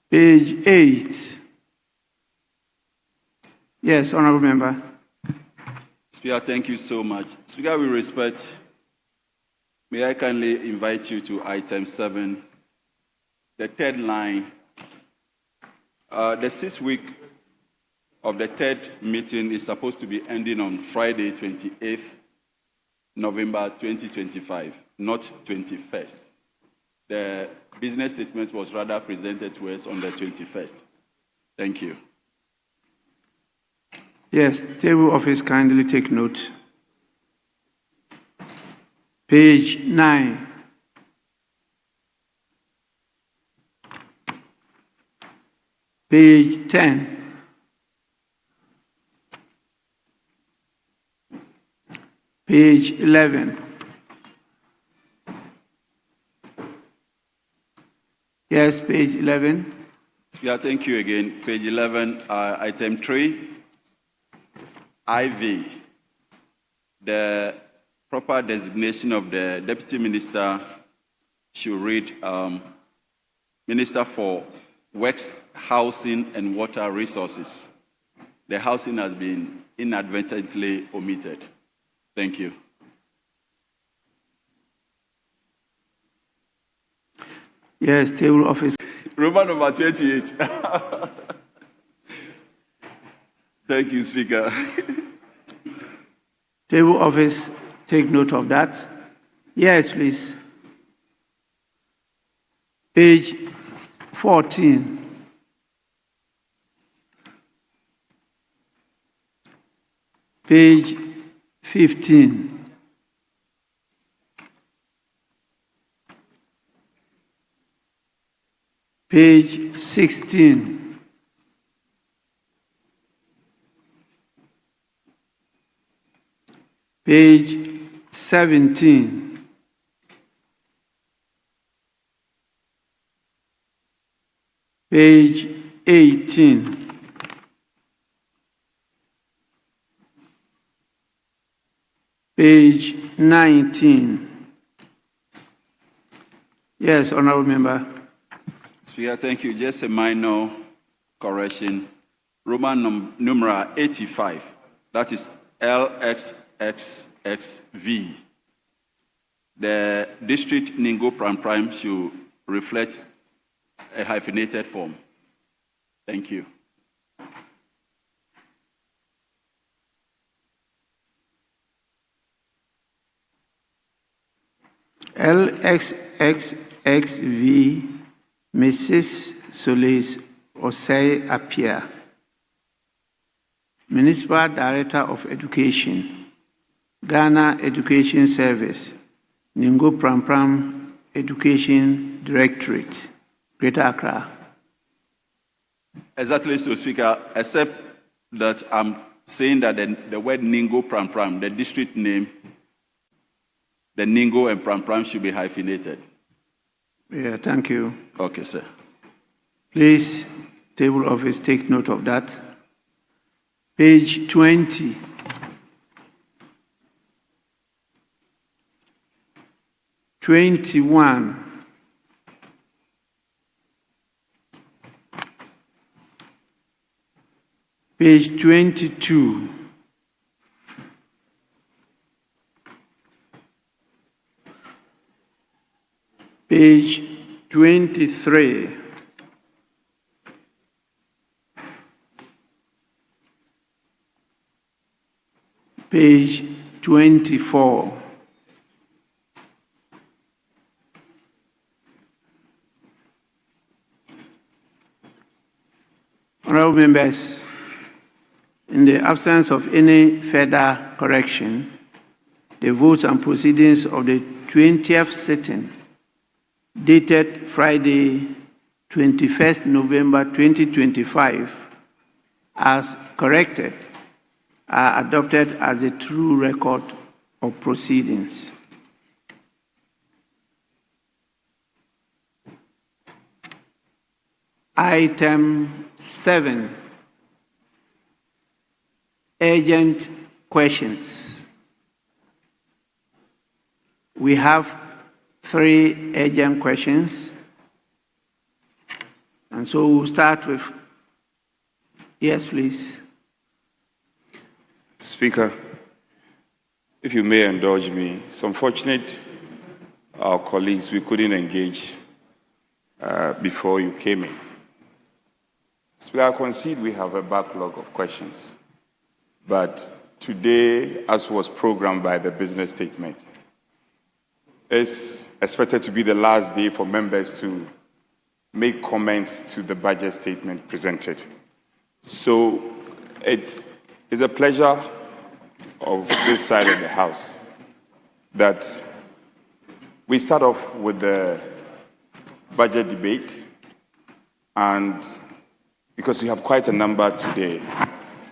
Page 8. Yes, Honorable Member. Speaker, thank you so much. Speaker, with respect, may I kindly invite you to item 7, the third line. The 6th week of the third meeting is supposed to be ending on Friday, 28th November 2025, not 21st. The business statement was rather presented to us on the 21st. Thank you. Yes, table office, kindly take note. Page 9. Page 10. Page 11. Yes, page 11. Speaker, thank you again. Page 11, item 3, IV. The proper designation of the Deputy Minister should read Minister for Works, Housing and Water Resources. The housing has been inadvertently omitted. Thank you. Yes, table office. Roman number 28. Thank you, Speaker. Table office, take note of that. Yes, please. Page 14. Page 15. Page 16. Page 17. Page 18. Page 19. Yes, Honorable Member. Speaker, thank you. Just a minor correction. Roman numeral 85, that is LXXXV. The district Ningo Prime should reflect a hyphenated form. Thank you. LXXXV, Mrs. Solis Osei Apia, Municipal Director of Education, Ghana Education Service, Ningo Pram Education Directorate, Greater Accra. Exactly so, Speaker, except that I'm saying that the word Ningo Pram, the district name, the Ningo and Pram should be hyphenated. Yeah, thank you. Okay, sir. Please, table office, take note of that. Page 20. Page 22. Page 23. Page 24. Honorable members, in the absence of any further correction, the votes and proceedings of the 20th sitting, dated Friday, 21st November 2025, as corrected, are adopted as a true record of proceedings. Item 7, urgent questions. We have 3 urgent questions. And so we'll start with, yes, please. Speaker, if you may indulge me, it's unfortunate our colleagues, we couldn't engage before you came in. So I concede we have a backlog of questions, but today, as was programmed by the business statement, is expected to be the last day for members to make comments to the budget statement presented. So it's a pleasure of this side of the House that we start off with the budget debate, and because we have quite a number today.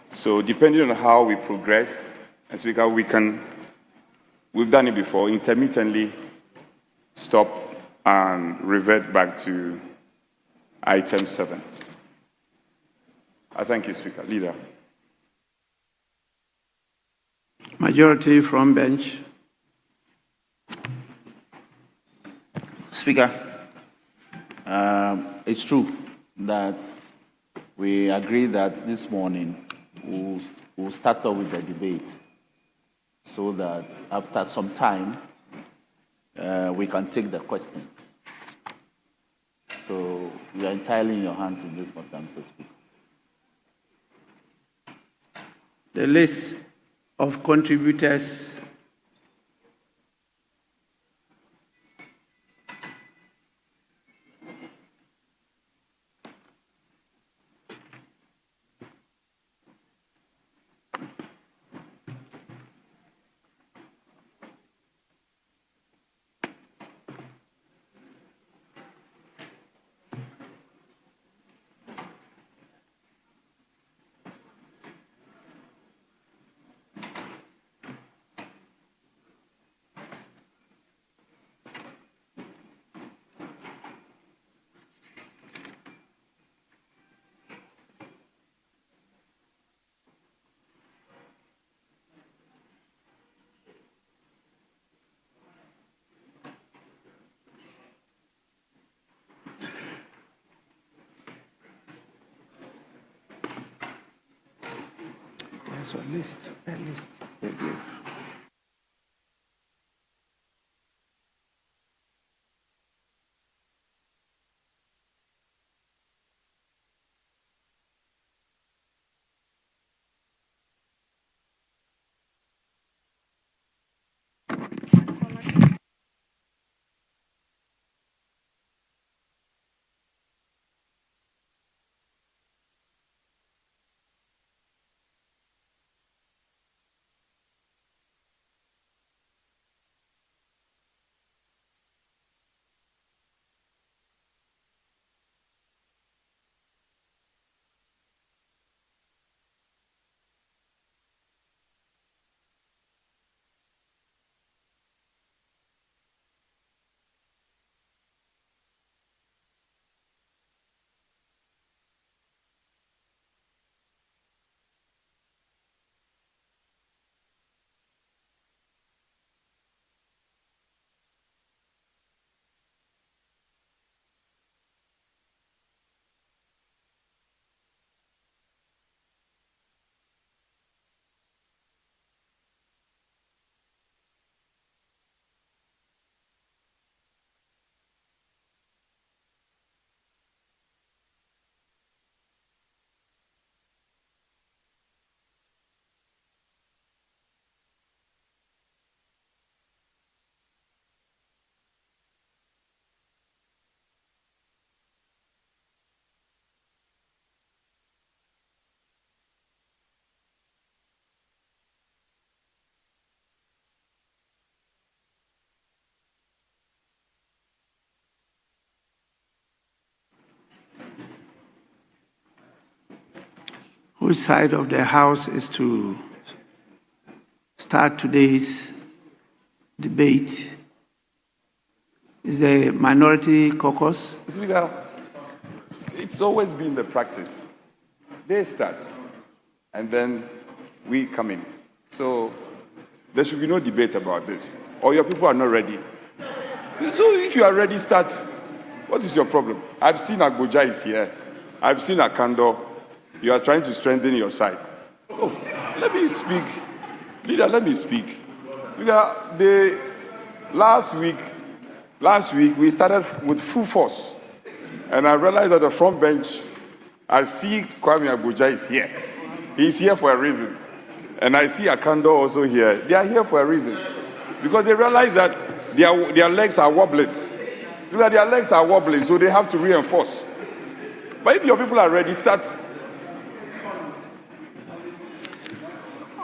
So depending on how we progress, and Speaker, we've done it before, intermittently stop and revert back to item 7. I thank you, Speaker. Leader. Majority from bench. Speaker, it's true that we agree that this morning we'll start off with the debate so that after some time we can take the questions. So we are entirely in your hands in this matter, Mr. Speaker. The list of contributors a list they give. Which side of the House is to start today's debate? Is the minority caucus? Speaker, it's always been the practice. They start, and then we come in. So there should be no debate about this. Or your people are not ready. So if you are ready, start. What is your problem? I've seen Agboja is here. I've seen Akando. You are trying to strengthen your side. Oh, let me speak. Leader, let me speak. Leader, last week we started with full force. And I realized that the front bench, I see Kwame Abuja is here. He's here for a reason. And I see Akando also here. They are here for a reason. Because they realize that their legs are wobbling. Their legs are wobbling, so they have to reinforce. But if your people are ready, start.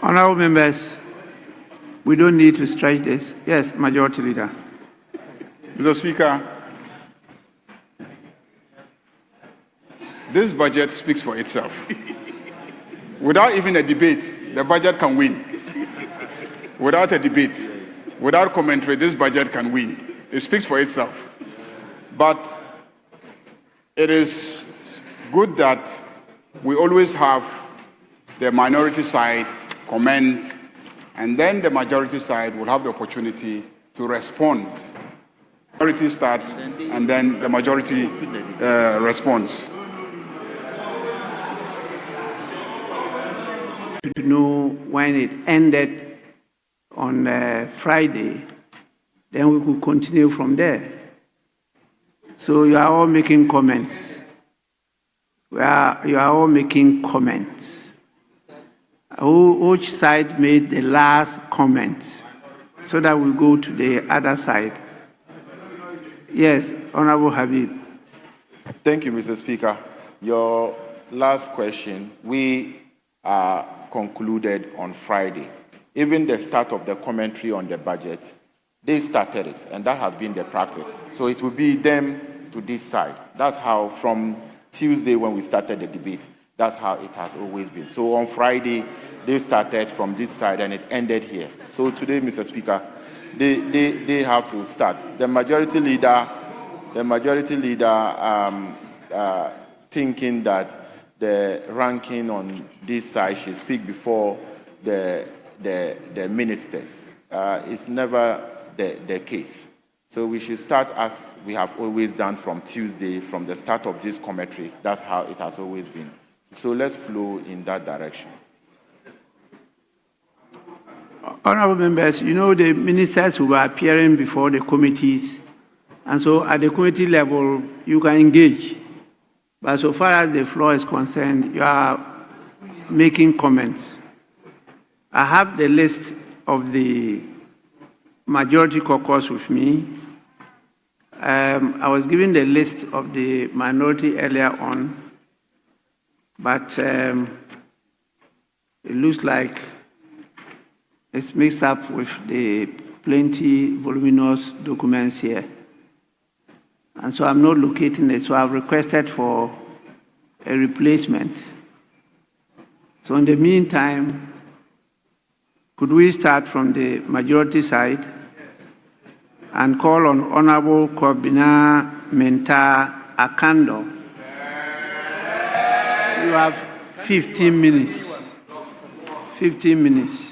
Honorable members, we don't need to stretch this. Yes, Majority Leader. Mr. Speaker, this budget speaks for itself. Without even a debate, the budget can win. Without a debate, without commentary, this budget can win. It speaks for itself. But it is good that we always have the minority side comment, and then the majority side will have the opportunity to respond. Majority starts, and then the majority responds. To know when it ended on Friday, then we could continue from there. So you are all making comments. You are all making comments. Which side made the last comment so that we go to the other side? Yes, Honorable Habib. Thank you, Mr. Speaker. Your last question, we concluded on Friday. Even the start of the commentary on the budget, they started it, and that has been the practice. So it will be them to this side. That's how, from Tuesday when we started the debate, that's how it has always been. So on Friday, they started from this side and it ended here. So today, Mr. Speaker, they have to start. The majority leader thinking that the ranking on this side should speak before the ministers. It's never the case. So we should start as we have always done from Tuesday, from the start of this commentary. That's how it has always been. So let's flow in that direction. Honorable members, you know the ministers who are appearing before the committees, and so at the committee level, you can engage. But so far as the floor is concerned, you are making comments. I have the list of the majority caucus with me. I was given the list of the minority earlier on, but it looks like it's mixed up with the plenty voluminous documents here. And so I'm not locating it, so I've requested for a replacement. So in the meantime, could we start from the majority side and call on Honorable Kwabena Menta Akando? You have 15 minutes. 15 minutes.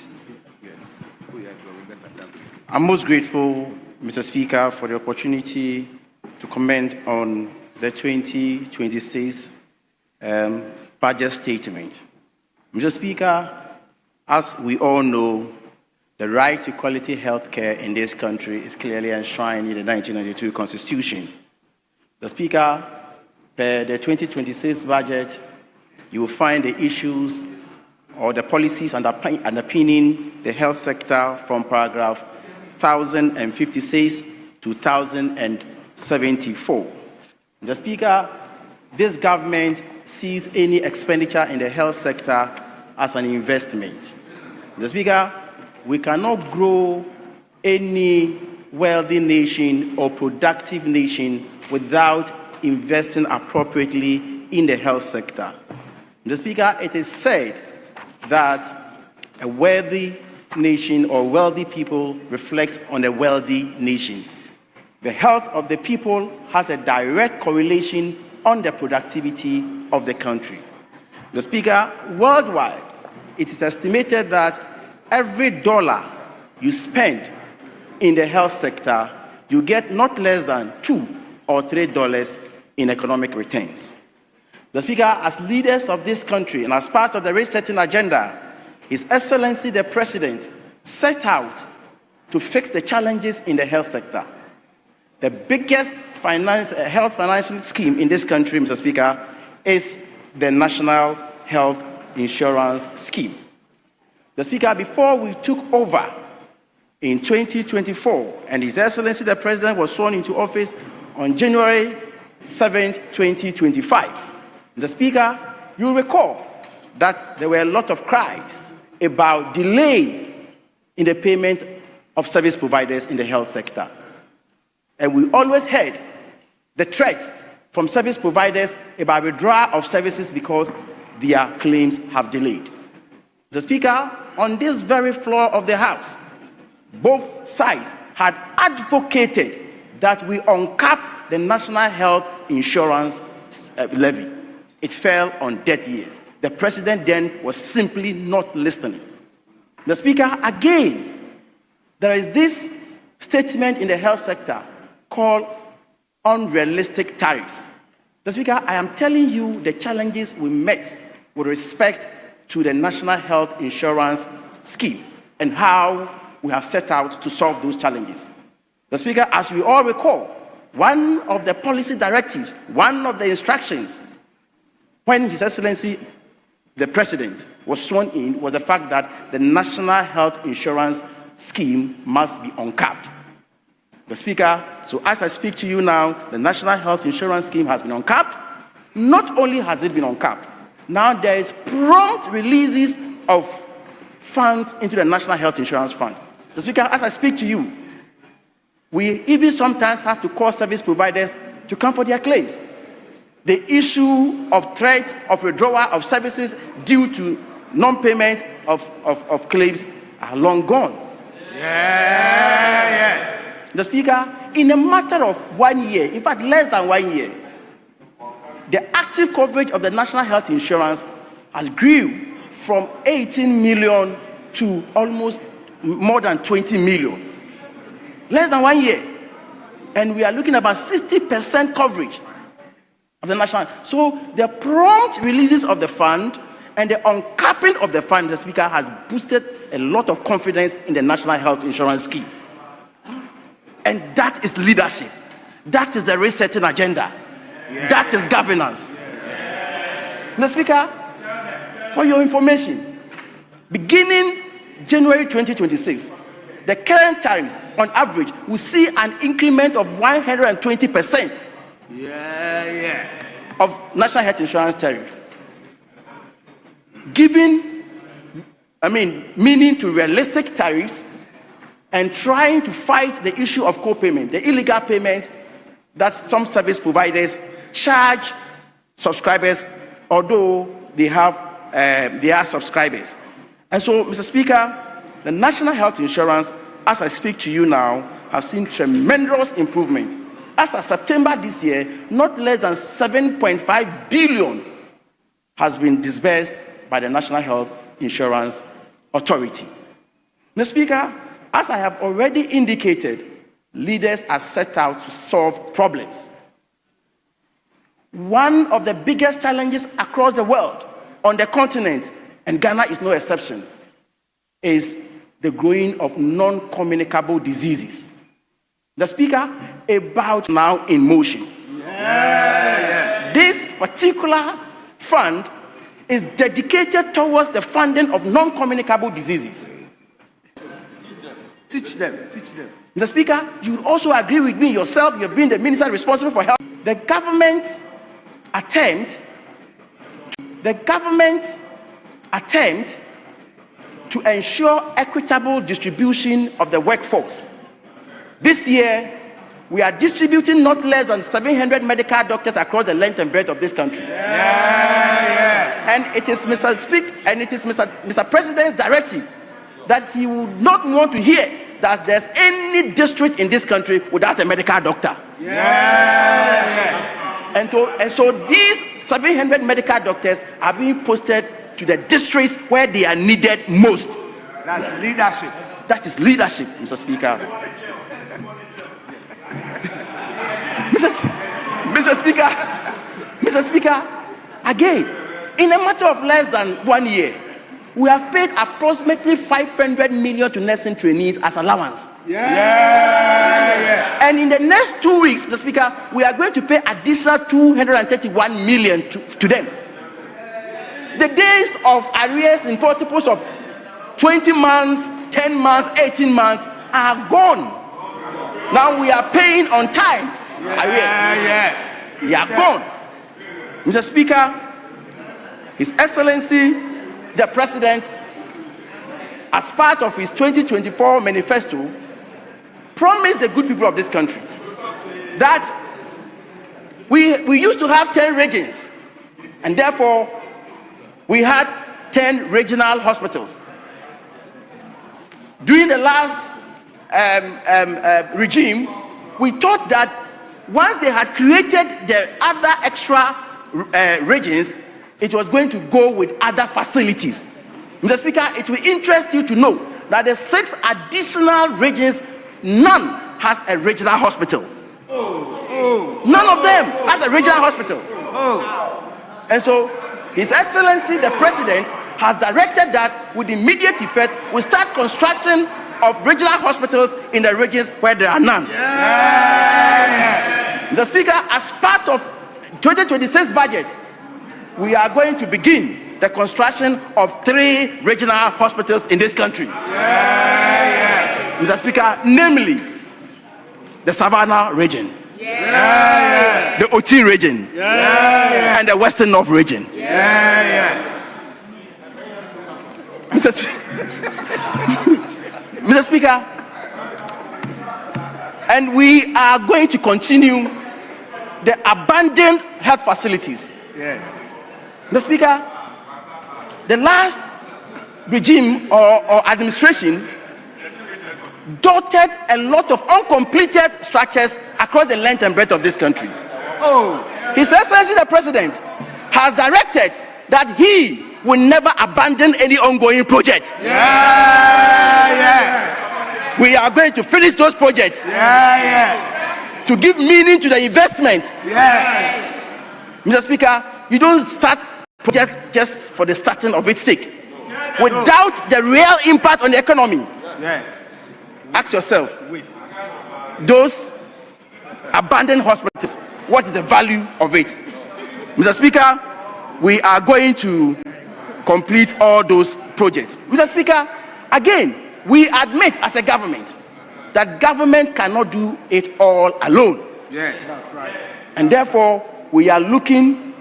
I'm most grateful, Mr. Speaker, for the opportunity to comment on the 2026 budget statement. Mr. Speaker, as we all know, the right to quality health care in this country is clearly enshrined in the 1992 Constitution. The Speaker, per the 2026 budget, you will find the issues or the policies underpinning the health sector from paragraph 1056 to 1074. The Speaker, this government sees any expenditure in the health sector as an investment. The Speaker, we cannot grow any wealthy nation or productive nation without investing appropriately in the health sector. The Speaker, it is said that a wealthy nation or wealthy people reflect on a wealthy nation. The health of the people has a direct correlation on the productivity of the country. The Speaker, worldwide, it is estimated that every dollar you spend in the health sector, you get not less than $2 or $3 in economic returns. The Speaker, as leaders of this country and as part of the rate-setting agenda, His Excellency the President set out to fix the challenges in the health sector. The biggest health financing scheme in this country, Mr. Speaker, is the National Health Insurance Scheme. The Speaker, before we took over in 2024, and His Excellency the President was sworn into office on January 7, 2025, the Speaker, you'll recall that there were a lot of cries about delay in the payment of service providers in the health sector. And we always heard the threats from service providers about withdrawal of services because their claims have delayed. The Speaker, on this very floor of the House, both sides had advocated that we uncap the National Health Insurance levy. It fell on deaf ears. The President then was simply not listening. The Speaker, again, there is this statement in the health sector called unrealistic tariffs. The Speaker, I am telling you the challenges we met with respect to the National Health Insurance Scheme and how we have set out to solve those challenges. The Speaker, as we all recall, one of the policy directives, one of the instructions when His Excellency the President was sworn in was the fact that the National Health Insurance Scheme must be uncapped. The Speaker, so as I speak to you now, the National Health Insurance Scheme has been uncapped. Not only has it been uncapped, now there is prompt releases of funds into the National Health Insurance Fund. The Speaker, as I speak to you, we even sometimes have to call service providers to come for their claims. The issue of threats of withdrawal of services due to non-payment of claims are long gone. The Speaker, in a matter of 1 year, in fact less than 1 year, the active coverage of the National Health Insurance has grew from 18 million to almost more than 20 million. Less than 1 year. And we are looking at about 60% coverage of the national. So the prompt releases of the fund and the uncapping of the fund, the Speaker, has boosted a lot of confidence in the National Health Insurance Scheme. And that is leadership. That is the resetting agenda. That is governance. Mr. Speaker, for your information, beginning January 2026, the current tariffs on average will see an increment of 120% of National Health Insurance tariff. Meaning to realistic tariffs and trying to fight the issue of co-payment, the illegal payment that some service providers charge subscribers, although they are subscribers. And so, Mr. Speaker, the National Health Insurance, as I speak to you now, have seen tremendous improvement. As of September this year, not less than 7.5 billion has been disbursed by the National Health Insurance Authority. Mr. Speaker, as I have already indicated, leaders are set out to solve problems. One of the biggest challenges across the world, on the continent, and Ghana is no exception, is the growing of non-communicable diseases. The Speaker, about now in motion. This particular fund is dedicated towards the funding of non-communicable diseases. Teach them. The Speaker, you also agree with me yourself, you've been the minister responsible for health. The government's attempt to ensure equitable distribution of the workforce. This year, we are distributing not less than 700 medical doctors across the length and breadth of this country. And it is Mr. President's directive that he would not want to hear that there's any district in this country without a medical doctor. And so these 700 medical doctors are being posted to the districts where they are needed most. That's leadership. That is leadership, Mr. Speaker. Mr. Speaker, Again, in a matter of less than 1 year, we have paid approximately 500 million to nursing trainees as allowance. And in the next 2 weeks, Mr. Speaker, we are going to pay additional 231 million to them. The days of arrears in multiples of 20 months, 10 months, 18 months are gone. Now we are paying on time arrears. They are gone. Mr. Speaker, His Excellency, the President, as part of his 2024 manifesto, promised the good people of this country that we used to have 10 regions, and therefore we had 10 regional hospitals. During the last regime, we thought that once they had created the other extra regions, it was going to go with other facilities. Mr. Speaker, it will interest you to know that the 6 additional regions, none has a regional hospital. None of them has a regional hospital. And so, His Excellency the President has directed that with immediate effect, we start construction of regional hospitals in the regions where there are none. Mr. Speaker, as part of 2026 budget, we are going to begin the construction of 3 regional hospitals in this country. Mr. Speaker, namely the Savannah region, the Oti region, and the Western North region. Mr. Speaker, and we are going to continue the abandoned health facilities. Mr. Speaker, the last regime or administration dotted a lot of uncompleted structures across the length and breadth of this country. His Excellency the President has directed that he will never abandon any ongoing project. We are going to finish those projects to give meaning to the investment. Mr. Speaker, you don't start projects just for the starting of its sake, without the real impact on the economy. Ask yourself, those abandoned hospitals, what is the value of it? Mr. Speaker, we are going to complete all those projects. Mr. Speaker, again, we admit as a government that government cannot do it all alone. And therefore, we are looking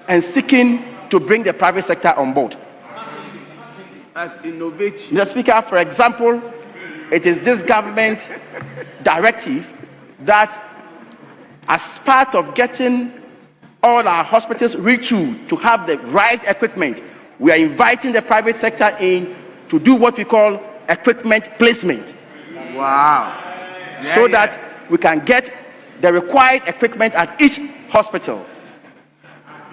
and seeking to bring the private sector on board. As innovative. Mr. Speaker, for example, it is this government directive that, as part of getting all our hospitals retooled to have the right equipment, we are inviting the private sector in to do what we call equipment placement. So that we can get the required equipment at each hospital,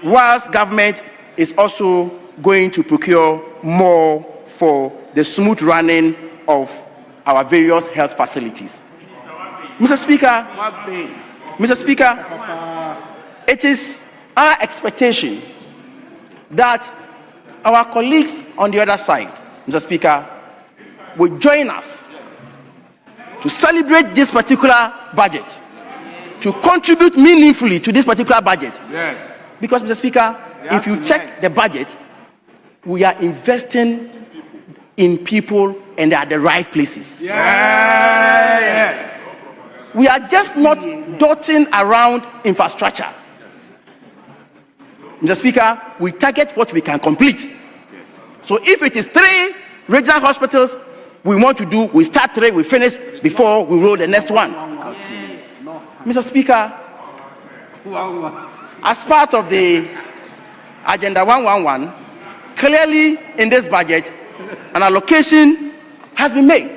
whilst government is also going to procure more for the smooth running of our various health facilities. Mr. Speaker, it is our expectation that our colleagues on the other side, Mr. Speaker, will join us to celebrate this particular budget, to contribute meaningfully to this particular budget. Because, Mr. Speaker, if you check the budget, we are investing in people and they are the right places. We are just not dotting around infrastructure. Mr. Speaker, we target what we can complete. So if it is 3 regional hospitals we want to do, we start 3, we finish before we roll the next one. Mr. Speaker, as part of the Agenda 111, clearly in this budget, an allocation has been made.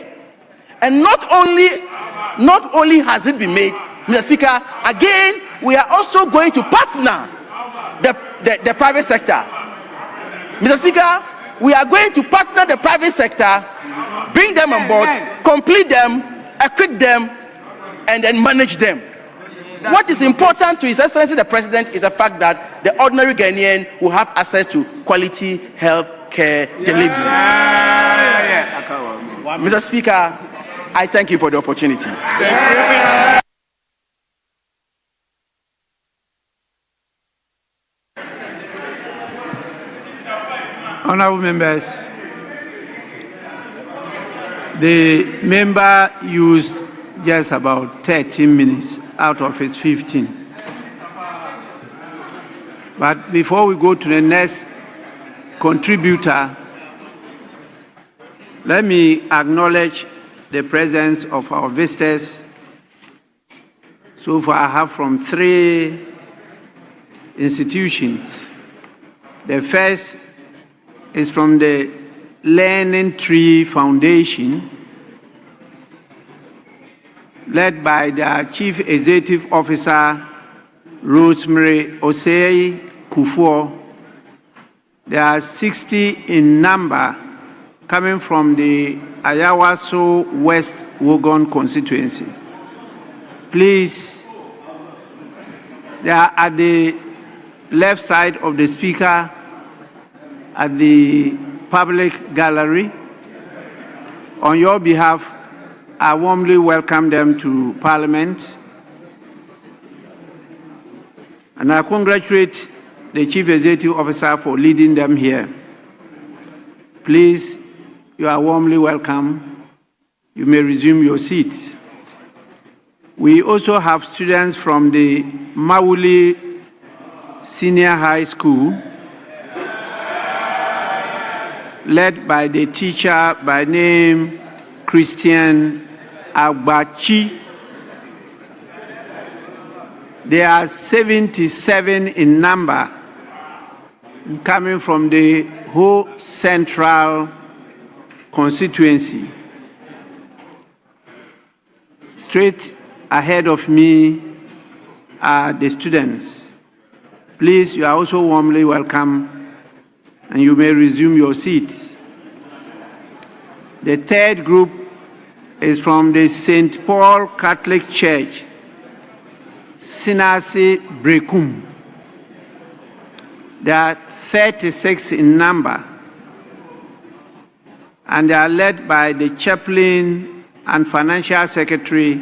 And not only has it been made, Mr. Speaker, again, we are also going to partner the private sector. Mr. Speaker, we are going to partner the private sector, bring them on board, complete them, equip them, and then manage them. What is important to His Excellency the President is the fact that the ordinary Ghanaian will have access to quality health care delivery. Mr. Speaker, I thank you for the opportunity. Honorable members, the member used just about 13 minutes out of his 15. But before we go to the next contributor, let me acknowledge the presence of our visitors. So far, I have from 3 institutions. The first is from the Learning Tree Foundation, led by the Chief Executive Officer, Rosemary Osei Kufuor. There are 60 in number coming from the Ayawaso West Wogon constituency. Please, they are at the left side of the speaker at the public gallery. On your behalf, I warmly welcome them to Parliament. And I congratulate the Chief Executive Officer for leading them here. Please, you are warmly welcome. You may resume your seat. We also have students from the Mawuli Senior High School, led by the teacher by name Christian Agbachi. There are 77 in number coming from the whole central constituency. Straight ahead of me are the students. Please, you are also warmly welcome, and you may resume your seat. The third group is from the St. Paul Catholic Church, Sinasi Brekum. There are 36 in number, and they are led by the chaplain and financial secretary,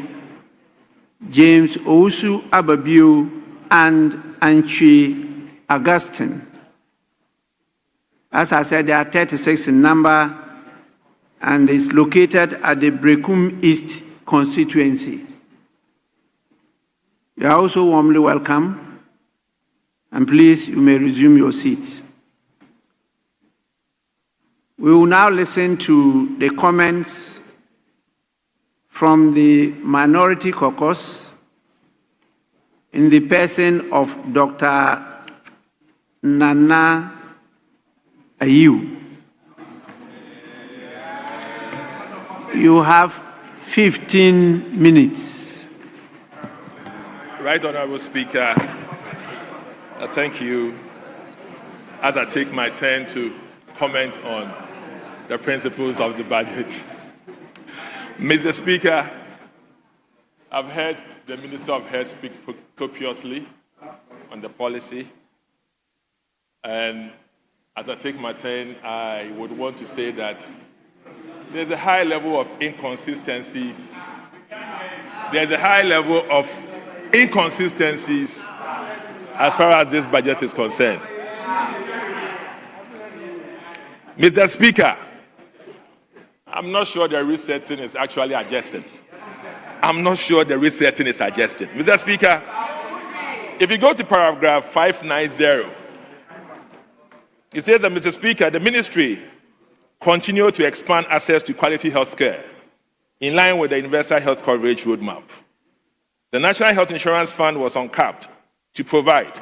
James Ousu Ababiu and Anchi Augustine. As I said, there are 36 in number, and it's located at the Brekum East constituency. You are also warmly welcome, and please, you may resume your seat. We will now listen to the comments from the Minority Caucus in the person of Dr. Nana Ayew. You have 15 minutes. Right Honorable Speaker, I thank you as I take my turn to comment on the principles of the budget. Mr. Speaker, I've heard the Minister of Health speak copiously on the policy, and as I take my turn, I would want to say that there's a high level of inconsistencies. There's a high level of inconsistencies as far as this budget is concerned. Mr. Speaker, I'm not sure the resetting is actually adjusted. I'm not sure the resetting is adjusted. Mr. Speaker, if you go to paragraph 590, it says that, Mr. Speaker, the ministry continue to expand access to quality health care in line with the universal health coverage roadmap. The National Health Insurance Fund was uncapped to provide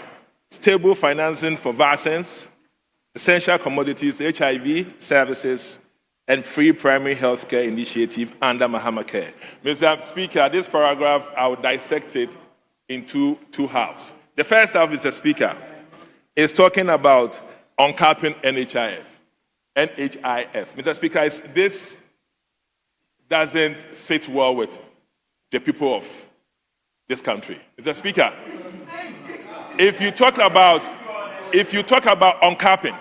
stable financing for vaccines, essential commodities, HIV services, and free primary health care initiative under Mahama Care. Mr. Speaker, this paragraph, I will dissect it into two halves. The first half, Mr. Speaker, is talking about uncapping NHIF. Mr. Speaker, this doesn't sit well with the people of this country. Mr. Speaker, if you talk about if you talk about uncapping,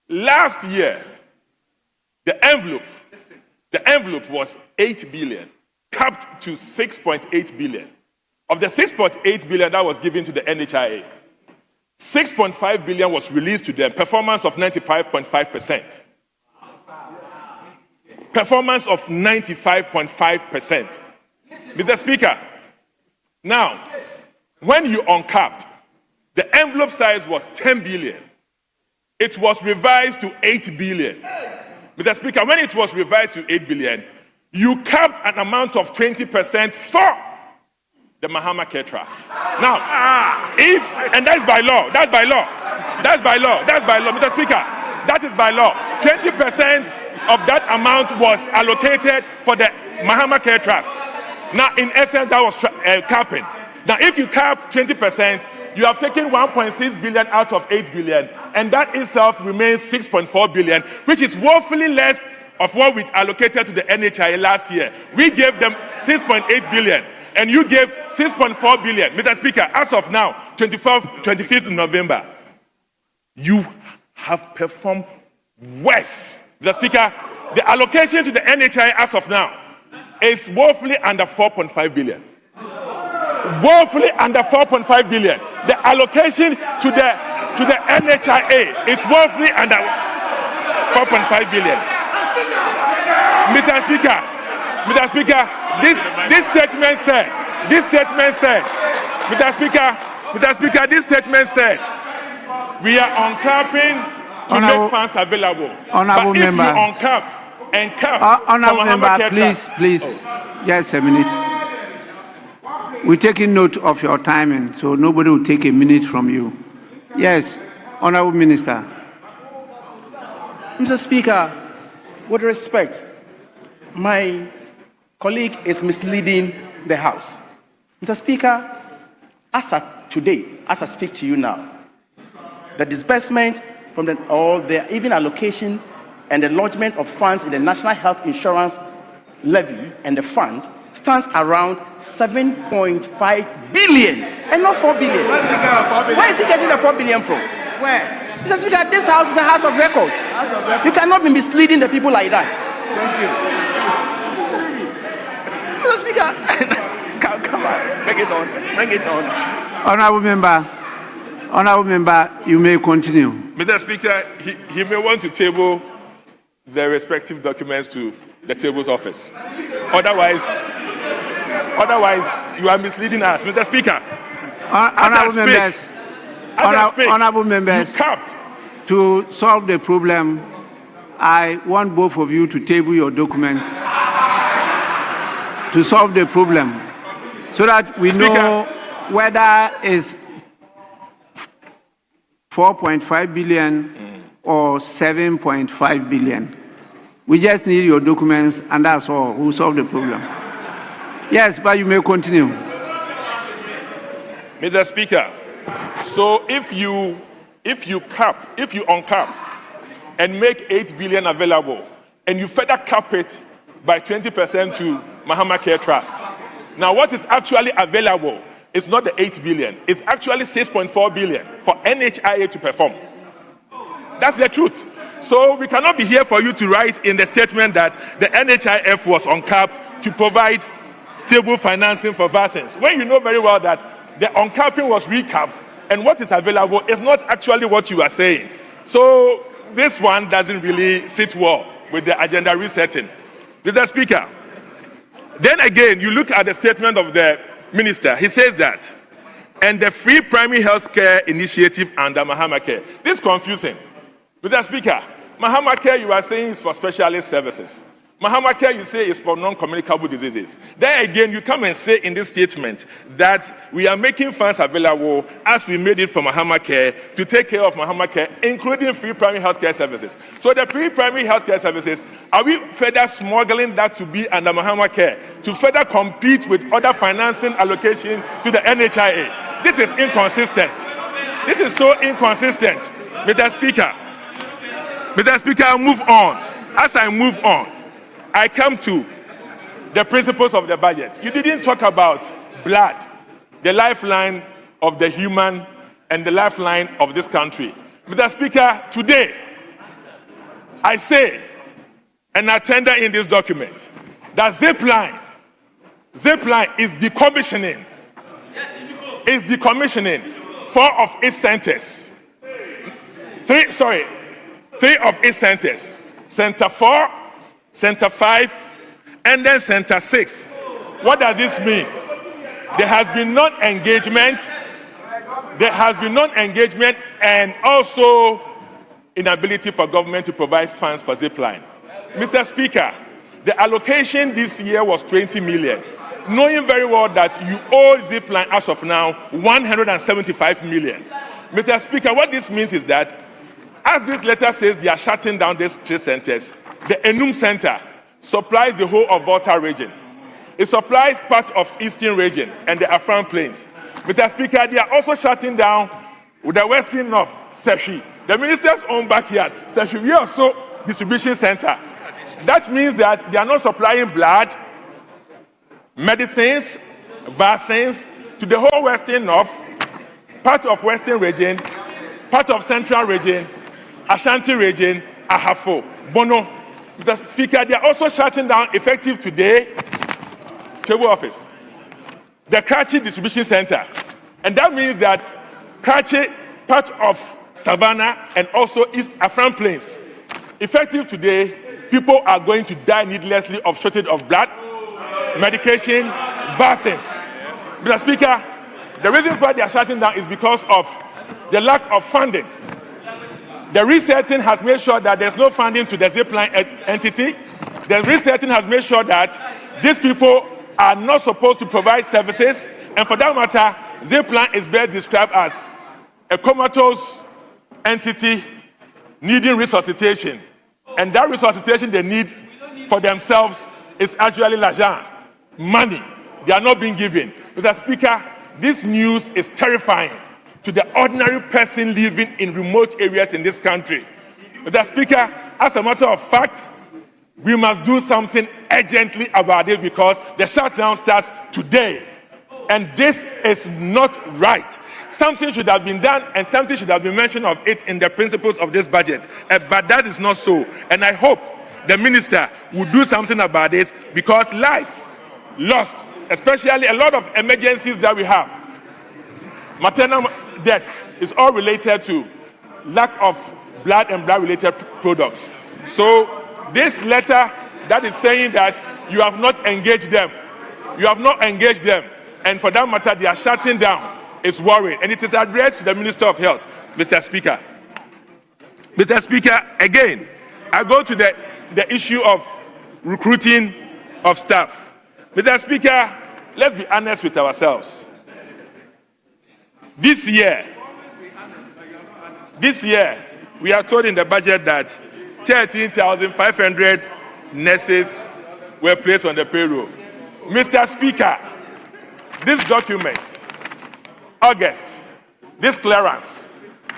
last year, the envelope was 8 billion, capped to 6.8 billion. Of the 6.8 billion that was given to the NHIA, 6.5 billion was released to them, performance of 95.5%. Performance of 95.5%. Mr. Speaker, now, when you uncapped, the envelope size was 10 billion. It was revised to 8 billion. Mr. Speaker, when it was revised to 8 billion, you capped an amount of 20% for the Mahama Care Trust. Now, and that's by law, Mr. Speaker, that is by law. 20% of that amount was allocated for the Mahama Care Trust. Now, in essence, that was capping. Now, if you cap 20%, you have taken 1.6 billion out of 8 billion, and that itself remains 6.4 billion, which is woefully less of what we allocated to the NHIA last year. We gave them 6.8 billion, and you gave 6.4 billion. Mr. Speaker, as of now, 25th November, you have performed worse. Mr. Speaker, the allocation to the NHIA as of now is woefully under 4.5 billion. Woefully under 4.5 billion. The allocation to the NHIA is woefully under 4.5 billion. Mr. Speaker, this statement said, we are uncapping to make funds available. Honorable but if member, you uncap and cap, honorable member, please, just a minute. We're taking note of your timing, so nobody will take a minute from you. Yes, Honorable Minister. Mr. Speaker, with respect, my colleague is misleading the House. Mr. Speaker, as of today, as I speak to you now, the disbursement from the even allocation and the lodgement of funds in the National Health Insurance Levy and the fund stands around 7.5 billion and not 4 billion. Where is he getting the 4 billion from? Where? Mr. Speaker, this house is a house of records. You cannot be misleading the people like that. Thank you. Mr. Speaker, come on, bring it on. Honorable member, you may continue. Mr. Speaker, he may want to table the respective documents to the table's office. Otherwise, you are misleading us. Mr. Speaker, Honorable members, to solve the problem, I want both of you to table your documents to solve the problem so that we know whether it's 4.5 billion or 7.5 billion. We just need your documents, and that's all. We'll solve the problem. Yes, but you may continue. Mr. Speaker, so if you uncap and make 8 billion available, and you further cap it by 20% to Mahama Care Trust, now what is actually available is not the 8 billion, it's actually 6.4 billion for NHIA to perform. That's the truth. So we cannot be here for you to write in the statement that the NHIF was uncapped to provide stable financing for vaccines, when you know very well that the uncapping was recapped and what is available is not actually what you are saying. So this one doesn't really sit well with the agenda resetting. Mr. Speaker, then again, you look at the statement of the minister. He says that, and the free primary health care initiative under Mahama Care. This is confusing. Mr. Speaker, Mahama Care, you are saying, is for specialist services. Mahama Care, you say, is for non-communicable diseases. Then again, you come and say in this statement that we are making funds available as we made it for Mahama Care to take care of Mahama Care, including free primary health care services. So the free primary health care services, are we further smuggling that to be under Mahama Care to further compete with other financing allocation to the NHIA? This is inconsistent. This is so inconsistent. Mr. Speaker, I'll move on. As I move on, I come to the principles of the budget. You didn't talk about blood, the lifeline of the human and the lifeline of this country. Mr. Speaker, today, I say, and I tender in this document, that Zipline is decommissioning. Is decommissioning 4 of its centers. 3 of its centers. Center 4, Center 5, and then Center 6. What does this mean? There has been non-engagement. There has been non-engagement and also inability for government to provide funds for Zipline. Mr. Speaker, the allocation this year was 20 million. Knowing very well that you owe Zipline as of now 175 million. Mr. Speaker, what this means is that, as this letter says, they are shutting down these 3 centers. The Enum Center supplies the whole of Volta region. It supplies part of Eastern region and the Afran Plains. Mr. Speaker, they are also shutting down with the Western North, Seshi. The minister's own backyard, Seshi, we also distribution center. That means that they are not supplying blood, medicines, vaccines to the whole Western North, part of Western region, part of Central region, Ashanti region, Ahafo, Bono. Mr. Speaker, they are also shutting down, effective today, Table Office, the Karachi Distribution Center. And that means that Karachi, part of Savannah, and also East Afran Plains, effective today, people are going to die needlessly of shortage of blood, medication, vaccines. Mr. Speaker, the reason why they are shutting down is because of the lack of funding. The resetting has made sure that there's no funding to the Zipline entity. The resetting has made sure that these people are not supposed to provide services, and for that matter, Zipline is best described as a comatose entity needing resuscitation. And that resuscitation they need for themselves is actually l'argent, money. They are not being given. Mr. Speaker, this news is terrifying to the ordinary person living in remote areas in this country. Mr. Speaker, as a matter of fact, we must do something urgently about it because the shutdown starts today. And this is not right. Something should have been done and something should have been mentioned of it in the principles of this budget. But that is not so. And I hope the minister will do something about it because life lost, especially a lot of emergencies that we have. Maternal death is all related to lack of blood and blood-related products. So this letter that is saying that you have not engaged them, and for that matter, they are shutting down, is worrying. And it is addressed to the Minister of Health, Mr. Speaker. Mr. Speaker, again, I go to the issue of recruiting of staff. Mr. Speaker, let's be honest with ourselves. This year, we are told in the budget that 13,500 nurses were placed on the payroll. Mr. Speaker, this document, August, this clearance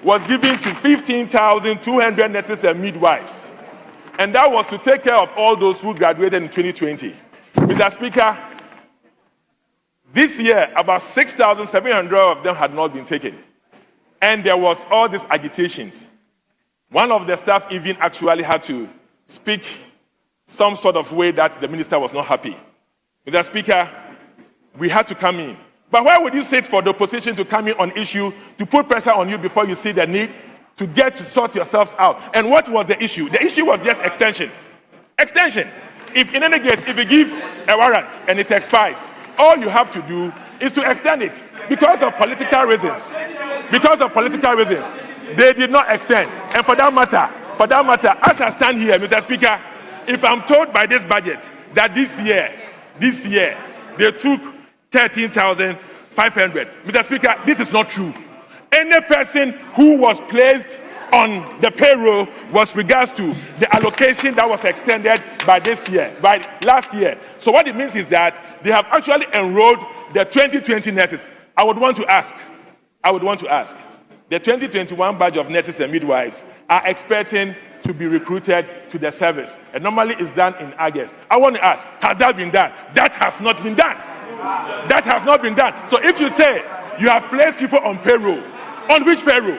was given to 15,200 nurses and midwives. And that was to take care of all those who graduated in 2020. Mr. Speaker, this year, about 6,700 of them had not been taken. And there was all these agitations. One of the staff even actually had to speak some sort of way that the minister was not happy. Mr. Speaker, we had to come in. But why would you sit for the opposition to come in on issue, to put pressure on you before you see the need to get to sort yourselves out? And what was the issue? The issue was just extension. Extension. If in any case, if you give a warrant and it expires, all you have to do is to extend it because of political reasons. Because of political reasons, they did not extend. And for that matter, as I stand here, Mr. Speaker, if I'm told by this budget that this year, they took 13,500, Mr. Speaker, this is not true. Any person who was placed on the payroll was regards to the allocation that was extended by last year. So what it means is that they have actually enrolled the 2020 nurses. I would want to ask, the 2021 batch of nurses and midwives are expecting to be recruited to the service. And normally it's done in August. I want to ask, has that been done? That has not been done. That has not been done. So if you say you have placed people on payroll On which payroll?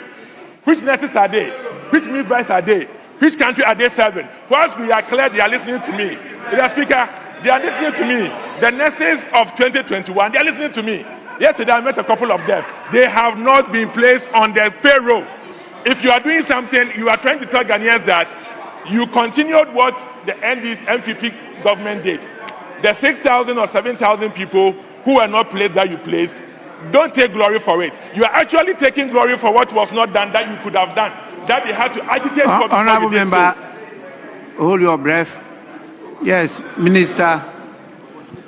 Which nurses are they? Which midwives are they? Which country are they serving? Whilst we are clear, they are listening to me. Mr. Speaker, they are listening to me. The nurses of 2021, they are listening to me. Yesterday, I met a couple of them. They have not been placed on their payroll. If you are doing something, you are trying to tell Ghanaians that you continued what the MPP government did. The 6,000 or 7,000 people who were not placed that you placed, don't take glory for it. You are actually taking glory for what was not done that you could have done, that they had to agitate for before Honorable you did member, so. hold your breath. Yes, Minister.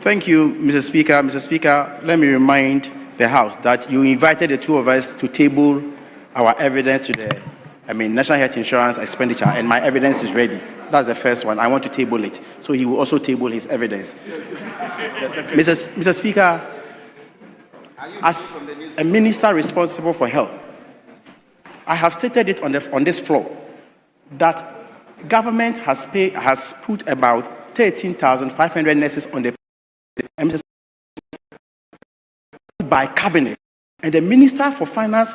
Thank you, Mr. Speaker. Mr. Speaker, let me remind the House that you invited the two of us to table our evidence to the National Health Insurance expenditure, and my evidence is ready. That's the first one. I want to table it. So he will also table his evidence. Mr. Speaker, as a minister responsible for health, I have stated it on this floor that government has put about 13,500 nurses on the by cabinet, and the Minister for Finance,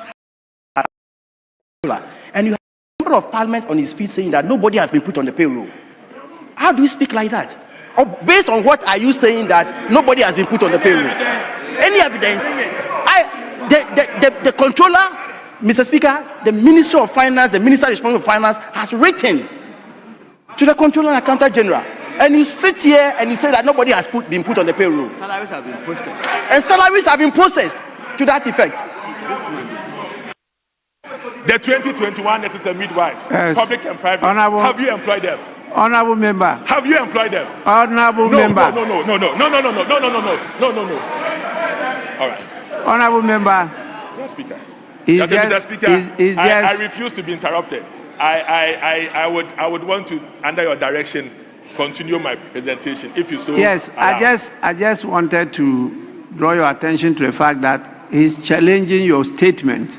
and you have a member of Parliament on his feet saying that nobody has been put on the payroll. How do you speak like that? Or based on what are you saying that nobody has been put on the payroll? Any evidence? The controller, Mr. Speaker, the Minister of Finance, the Minister responsible for Finance has written to the Controller and Accountant General. And you sit here and you say that nobody has been put on the payroll. Salaries have been processed. And salaries have been processed to that effect. The 2021 nurses and midwives, Yes. public and private, Honorable- have you employed them? Honorable member. Have you employed them? Honorable member. No. All right. Honorable member. Mr. Speaker. Is Mr. just, Speaker, is I just, refuse to be interrupted. I would want to, under your direction, continue my presentation, if you so yes, allow. I just wanted to draw your attention to the fact that he's challenging your statement,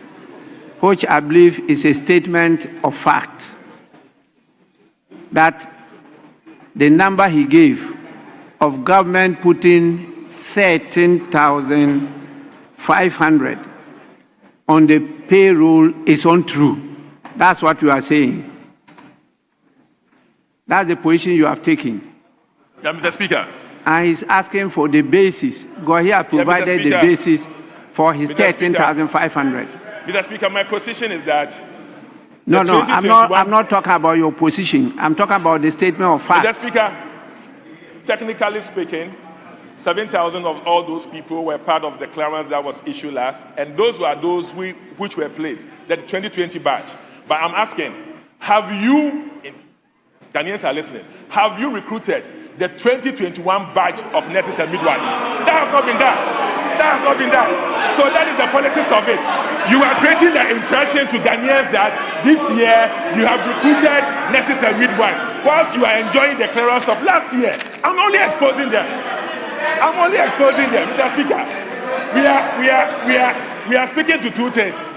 which I believe is a statement of fact, that the number he gave of government putting 13,500 on the payroll is untrue. That's what you are saying. That's the position you have taken. Yeah, Mr. Speaker. And he's asking for the basis. God here provided the Speaker. basis for his Mr. 13,500. Mr. Speaker, my position is that No, the I'm 2021 not talking about your position. I'm talking about the statement of fact. Mr. Speaker, technically speaking, 7,000 of all those people were part of the clearance that was issued last, and those were those which were placed, the 2020 batch. But I'm asking, have you, Ghanaians are listening, have you recruited the 2021 batch of nurses and midwives? That has not been done. That has not been done. So that is the politics of it. You are creating the impression to Ghanaians that this year you have recruited nurses and midwives, whilst you are enjoying the clearance of last year. I'm only exposing them. Mr. Speaker. We are speaking to two things.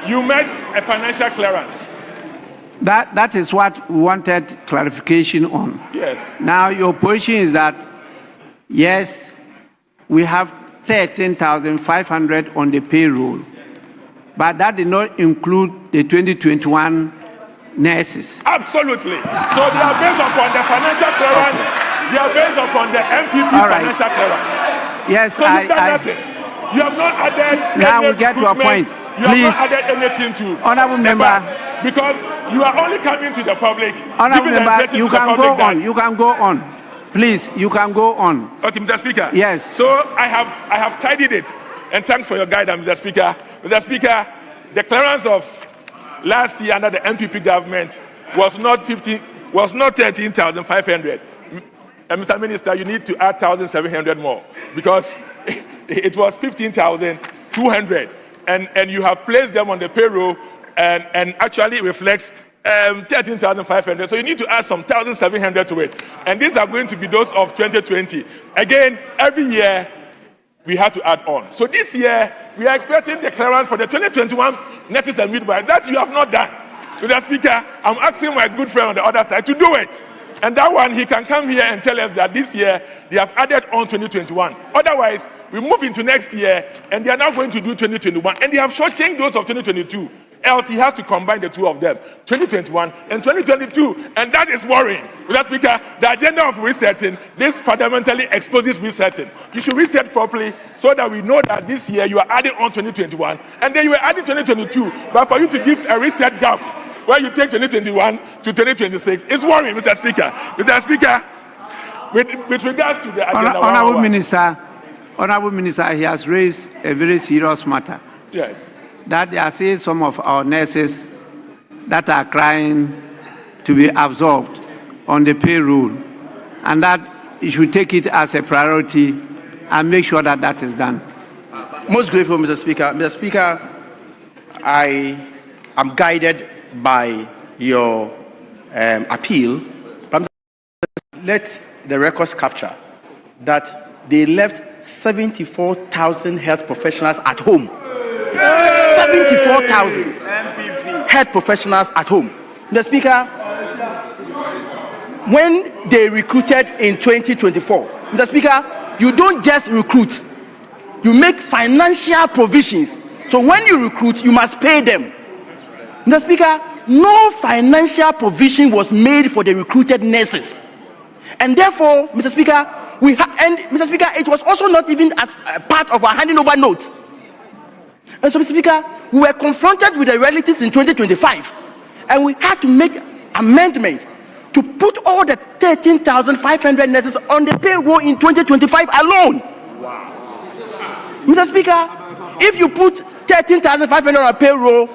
You met a financial clearance. That is what we wanted clarification on. Yes. Now, your position is that, yes, we have 13,500 on the payroll, but that did not include the 2021 nurses. Absolutely. So they are based upon the financial clearance. Okay. They are based upon the MPP's All right. financial clearance. Yes, So you've done nothing. You have not added Now any we get to a recruitment. point. You Please. have not added anything to Honorable the member. bank, because you are only coming to the public. Honorable giving the member, impression you to the can public go that- on. You can go on. Please, you can go on. Okay, Mr. Speaker. Yes. So I have tidied it, and thanks for your guidance, Mr. Speaker. Mr. Speaker, the clearance of last year under the MPP government was not 13,500. And Mr. Minister, you need to add 1,700 more, because it was 15,200, and you have placed them on the payroll, and actually it reflects 13,500. So you need to add some 1,700 to it, and these are going to be those of 2020. Again, every year we have to add on. So this year we are expecting the clearance for the 2021 nurses and midwives that you have not done. Mr. Speaker, I'm asking my good friend on the other side to do it. And that one, he can come here and tell us that this year they have added on 2021. Otherwise, we move into next year and they are now going to do 2021 and they have shortchanged those of 2022. Else he has to combine the two of them, 2021 and 2022, and that is worrying. Mr. Speaker, the agenda of resetting, this fundamentally exposes resetting. You should reset properly so that we know that this year you are adding on 2021 and then you are adding 2022, but for you to give a reset gap where you take 2021 to 2026, it's worrying, Mr. Speaker. Mr. Speaker, with regards to the agenda, Honorable Minister, he has raised a very serious matter. Yes. That there are still some of our nurses that are crying to be absorbed on the payroll, and that you should take it as a priority and make sure that that is done. Most grateful, Mr. Speaker. Mr. Speaker, I am guided by your appeal. But let the records capture that they left 74,000 health professionals at home. 74,000 health professionals at home. Mr. Speaker, when they recruited in 2024, Mr. Speaker, you don't just recruit, you make financial provisions. So when you recruit, you must pay them. Mr. Speaker, no financial provision was made for the recruited nurses. And therefore, Mr. Speaker, Mr. Speaker, it was also not even as part of our handing over notes. And so, Mr. Speaker, we were confronted with the realities in 2025, and we had to make amendment to put all the 13,500 nurses on the payroll in 2025 alone. Wow. Mr. Speaker, if you put 13,500 on a payroll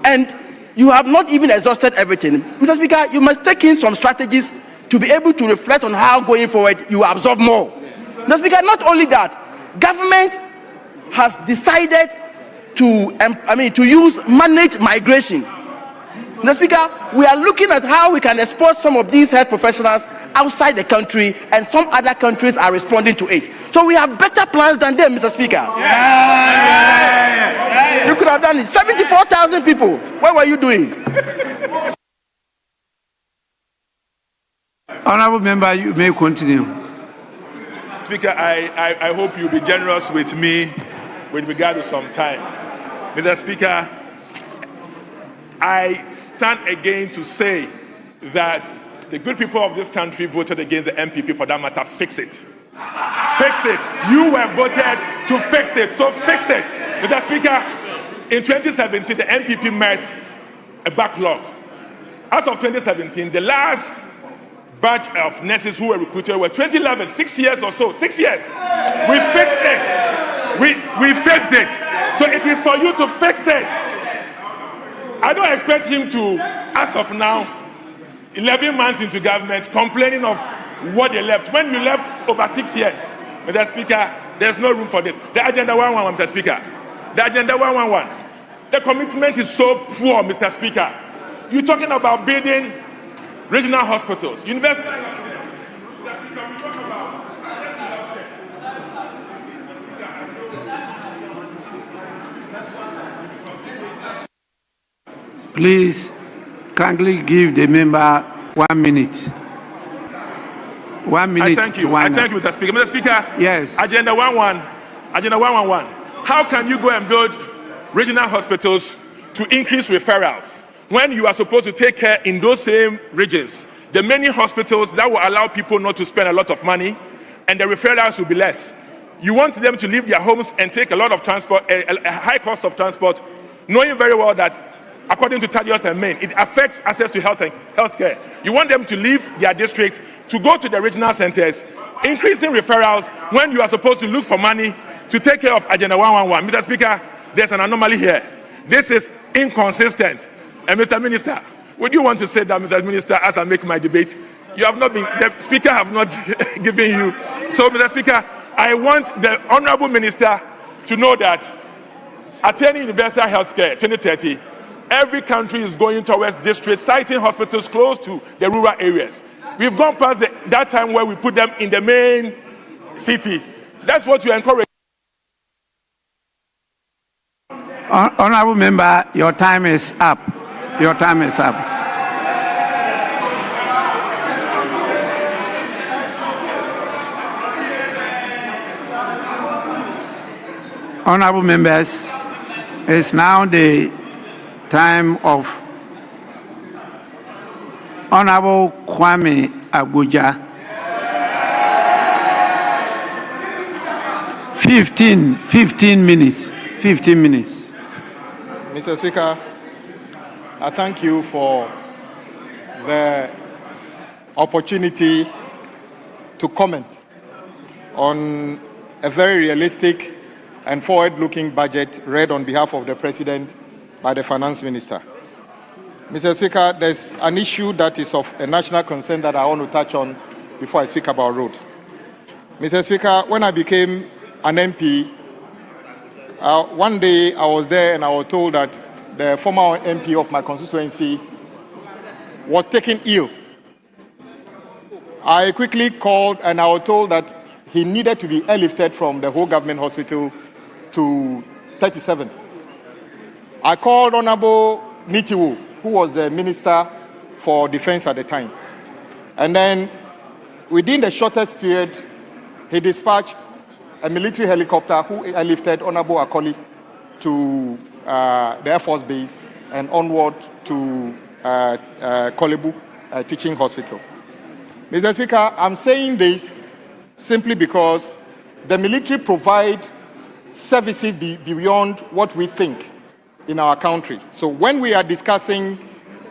and you have not even exhausted everything, Mr. Speaker, you must take in some strategies to be able to reflect on how going forward you absorb more. Mr. Speaker, not only that, government has decided to use managed migration. Mr. Speaker, we are looking at how we can export some of these health professionals outside the country, and some other countries are responding to it. So we have better plans than them, Mr. Speaker. You could have done it. 74,000 people. What were you doing? Honorable member, you may continue. Speaker, I hope you'll be generous with me with regard to some time. Mr. Speaker, I stand again to say that the good people of this country voted against the MPP. For that matter, fix it. Fix it. You were voted to fix it, so fix it. Mr. Speaker, in 2017, the MPP met a backlog. As of 2017, the last batch of nurses who were recruited were 2011, 6 years or so. 6 years. We fixed it. We fixed it. So it is for you to fix it. I don't expect him to, as of now, 11 months into government, complaining of what they left. When you left over 6 years, Mr. Speaker, there's no room for this. The Agenda 111, Mr. Speaker. The Agenda 111. The commitment is so poor, Mr. Speaker. You're talking about building regional hospitals, university. Please kindly give the member 1 minute. 1 minute. I thank you. I thank you, Mr. Speaker. Mr. Speaker, yes. Agenda 111. How can you go and build regional hospitals to increase referrals when you are supposed to take care in those same regions the many hospitals that will allow people not to spend a lot of money, and the referrals will be less? You want them to leave their homes and take a lot of transport, a high cost of transport, knowing very well that, according to Thaddeus and Main, it affects access to health care. You want them to leave their districts to go to the regional centers, increasing referrals when you are supposed to look for money to take care of Agenda 111. Mr. Speaker, there's an anomaly here. This is inconsistent. And Mr. Minister, would you want to say that, Mr. Minister, as I make my debate? You have not been, the Speaker have not given you. So, Mr. Speaker, I want the Honorable Minister to know that attaining universal health care 2030, every country is going towards districts, citing hospitals close to the rural areas. We've gone past that time where we put them in the main city. That's what you encourage. Honorable member, your time is up. Your time is up. Honorable members, it's now the time of Honorable Kwame Abuja. 15 minutes. 15 minutes. Mr. Speaker, I thank you for the opportunity to comment on a very realistic and forward-looking budget read on behalf of the President by the Finance Minister. Mr. Speaker, there's an issue that is of a national concern that I want to touch on before I speak about roads. Mr. Speaker, when I became an MP, one day I was there and I was told that the former MP of my constituency was taken ill. I quickly called and I was told that he needed to be airlifted from the whole government hospital to 37. I called Honorable Nitiwu, who was the Minister for Defense at the time. And then within the shortest period, he dispatched a military helicopter who airlifted Honorable Akoli to the Air Force Base and onward to Kolebu Teaching Hospital. Mr. Speaker, I'm saying this simply because the military provide services beyond what we think in our country. So when we are discussing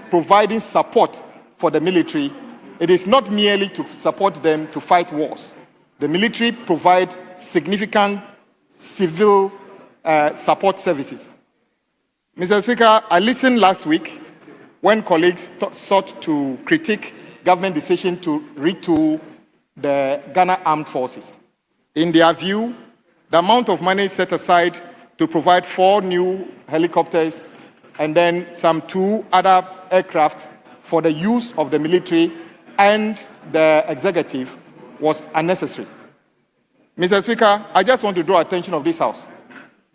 providing support for the military, it is not merely to support them to fight wars. The military provide significant civil support services. Mr. Speaker, I listened last week when colleagues sought to critique government decision to retool the Ghana Armed Forces. In their view, the amount of money set aside to provide 4 new helicopters and then some 2 other aircraft for the use of the military and the executive was unnecessary. Mr. Speaker, I just want to draw attention of this House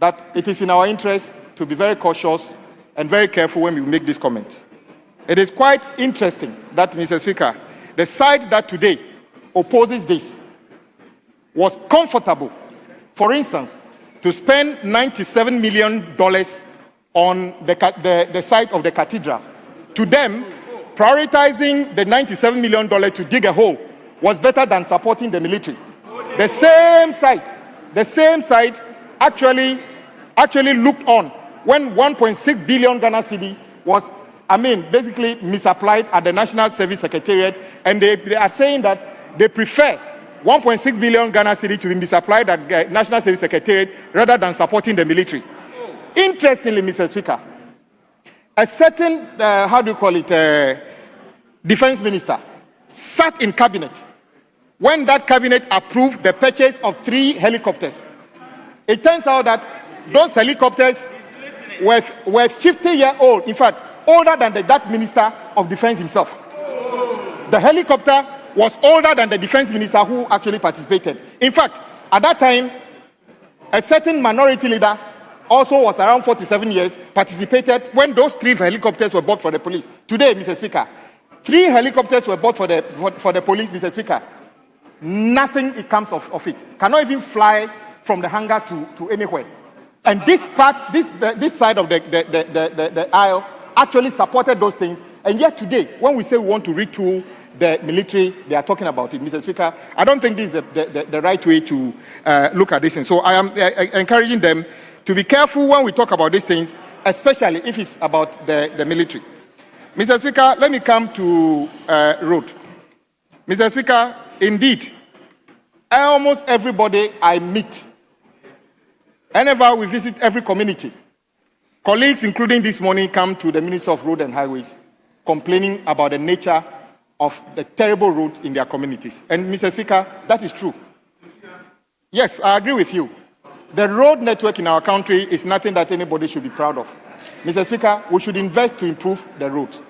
that it is in our interest to be very cautious and very careful when we make these comments. It is quite interesting that, Mr. Speaker, the side that today opposes this was comfortable, for instance, to spend $97 million on the site of the cathedral. To them, prioritizing the $97 million to dig a hole was better than supporting the military. The same site actually looked on when 1.6 billion Ghana cedi was, basically misapplied at the National Service Secretariat, and they are saying that they prefer 1.6 billion Ghana cedi to be misapplied at the National Service Secretariat rather than supporting the military. Interestingly, Mr. Speaker, a certain, defense minister sat in cabinet when that cabinet approved the purchase of 3 helicopters. It turns out that those helicopters were 50-year-old, in fact, older than that minister of defense himself. The helicopter was older than the defense minister who actually participated. In fact, at that time, a certain minority leader also was around 47 years, participated when those 3 helicopters were bought for the police. Today, Mr. Speaker, 3 helicopters were bought for the police, Mr. Speaker. Nothing comes of it. Cannot even fly from the hangar to anywhere. And this side of the aisle actually supported those things. And yet today, when we say we want to retool the military, they are talking about it. Mr. Speaker, I don't think this is the right way to look at this thing. So I am encouraging them to be careful when we talk about these things, especially if it's about the military. Mr. Speaker, let me come to road. Mr. Speaker, indeed, almost everybody I meet, whenever we visit every community, colleagues, including this morning, come to the Ministry of Road and Highways complaining about the nature of the terrible roads in their communities. And Mr. Speaker, that is true. Yes, I agree with you. The road network in our country is nothing that anybody should be proud of. Mr. Speaker, we should invest to improve the roads.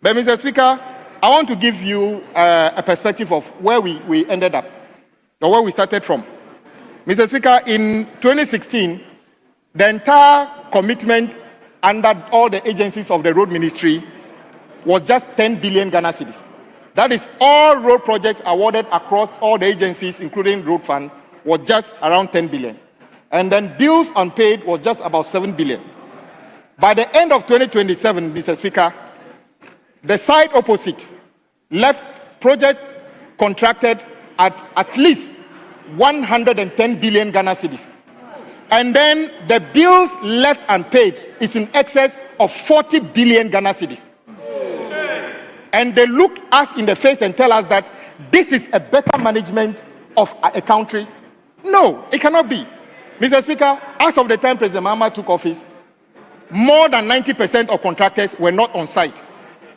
But Mr. Speaker, I want to give you a perspective of where we ended up, or where we started from. Mr. Speaker, in 2016, the entire commitment under all the agencies of the road ministry was just 10 billion Ghana cedis. That is all road projects awarded across all the agencies, including Road Fund, was just around 10 billion. And then bills unpaid was just about 7 billion. By the end of 2027, Mr. Speaker, the side opposite left projects contracted at least 110 billion Ghana cedis. And then the bills left unpaid is in excess of 40 billion Ghana cedis. And they look us in the face and tell us that this is a better management of a country. No, it cannot be. Mr. Speaker, as of the time President Mahama took office, more than 90% of contractors were not on site.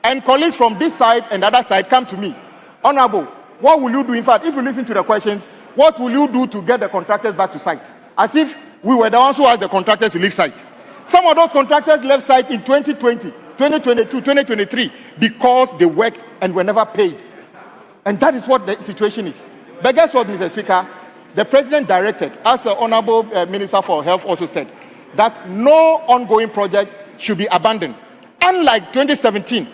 And colleagues from this side and the other side come to me, Honorable, what will you do? In fact, if you listen to the questions, what will you do to get the contractors back to site? As if we were the ones who asked the contractors to leave site. Some of those contractors left site in 2020, 2022, 2023 because they worked and were never paid. And that is what the situation is. But guess what, Mr. Speaker? The President directed, as the Honorable Minister for Health also said, that no ongoing project should be abandoned. Unlike 2017,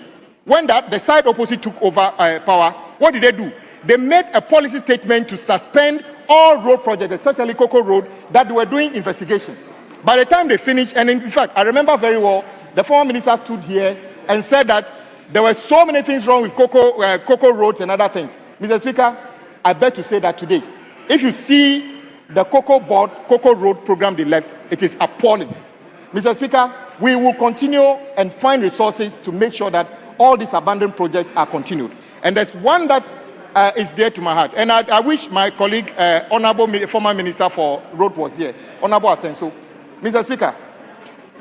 when the side opposite took over power, what did they do? They made a policy statement to suspend all road projects, especially Cocoa Road, that they were doing investigation. By the time they finished, and in fact, I remember very well, the former minister stood here and said that there were so many things wrong with Cocoa Roads and other things. Mr. Speaker, I beg to say that today, if you see the Cocoa Road program they left, it is appalling. Mr. Speaker, we will continue and find resources to make sure that all these abandoned projects are continued. And there's one that is dear to my heart. And I wish my colleague, Honorable former Minister for Road was here, Honorable Asenso. Mr. Speaker,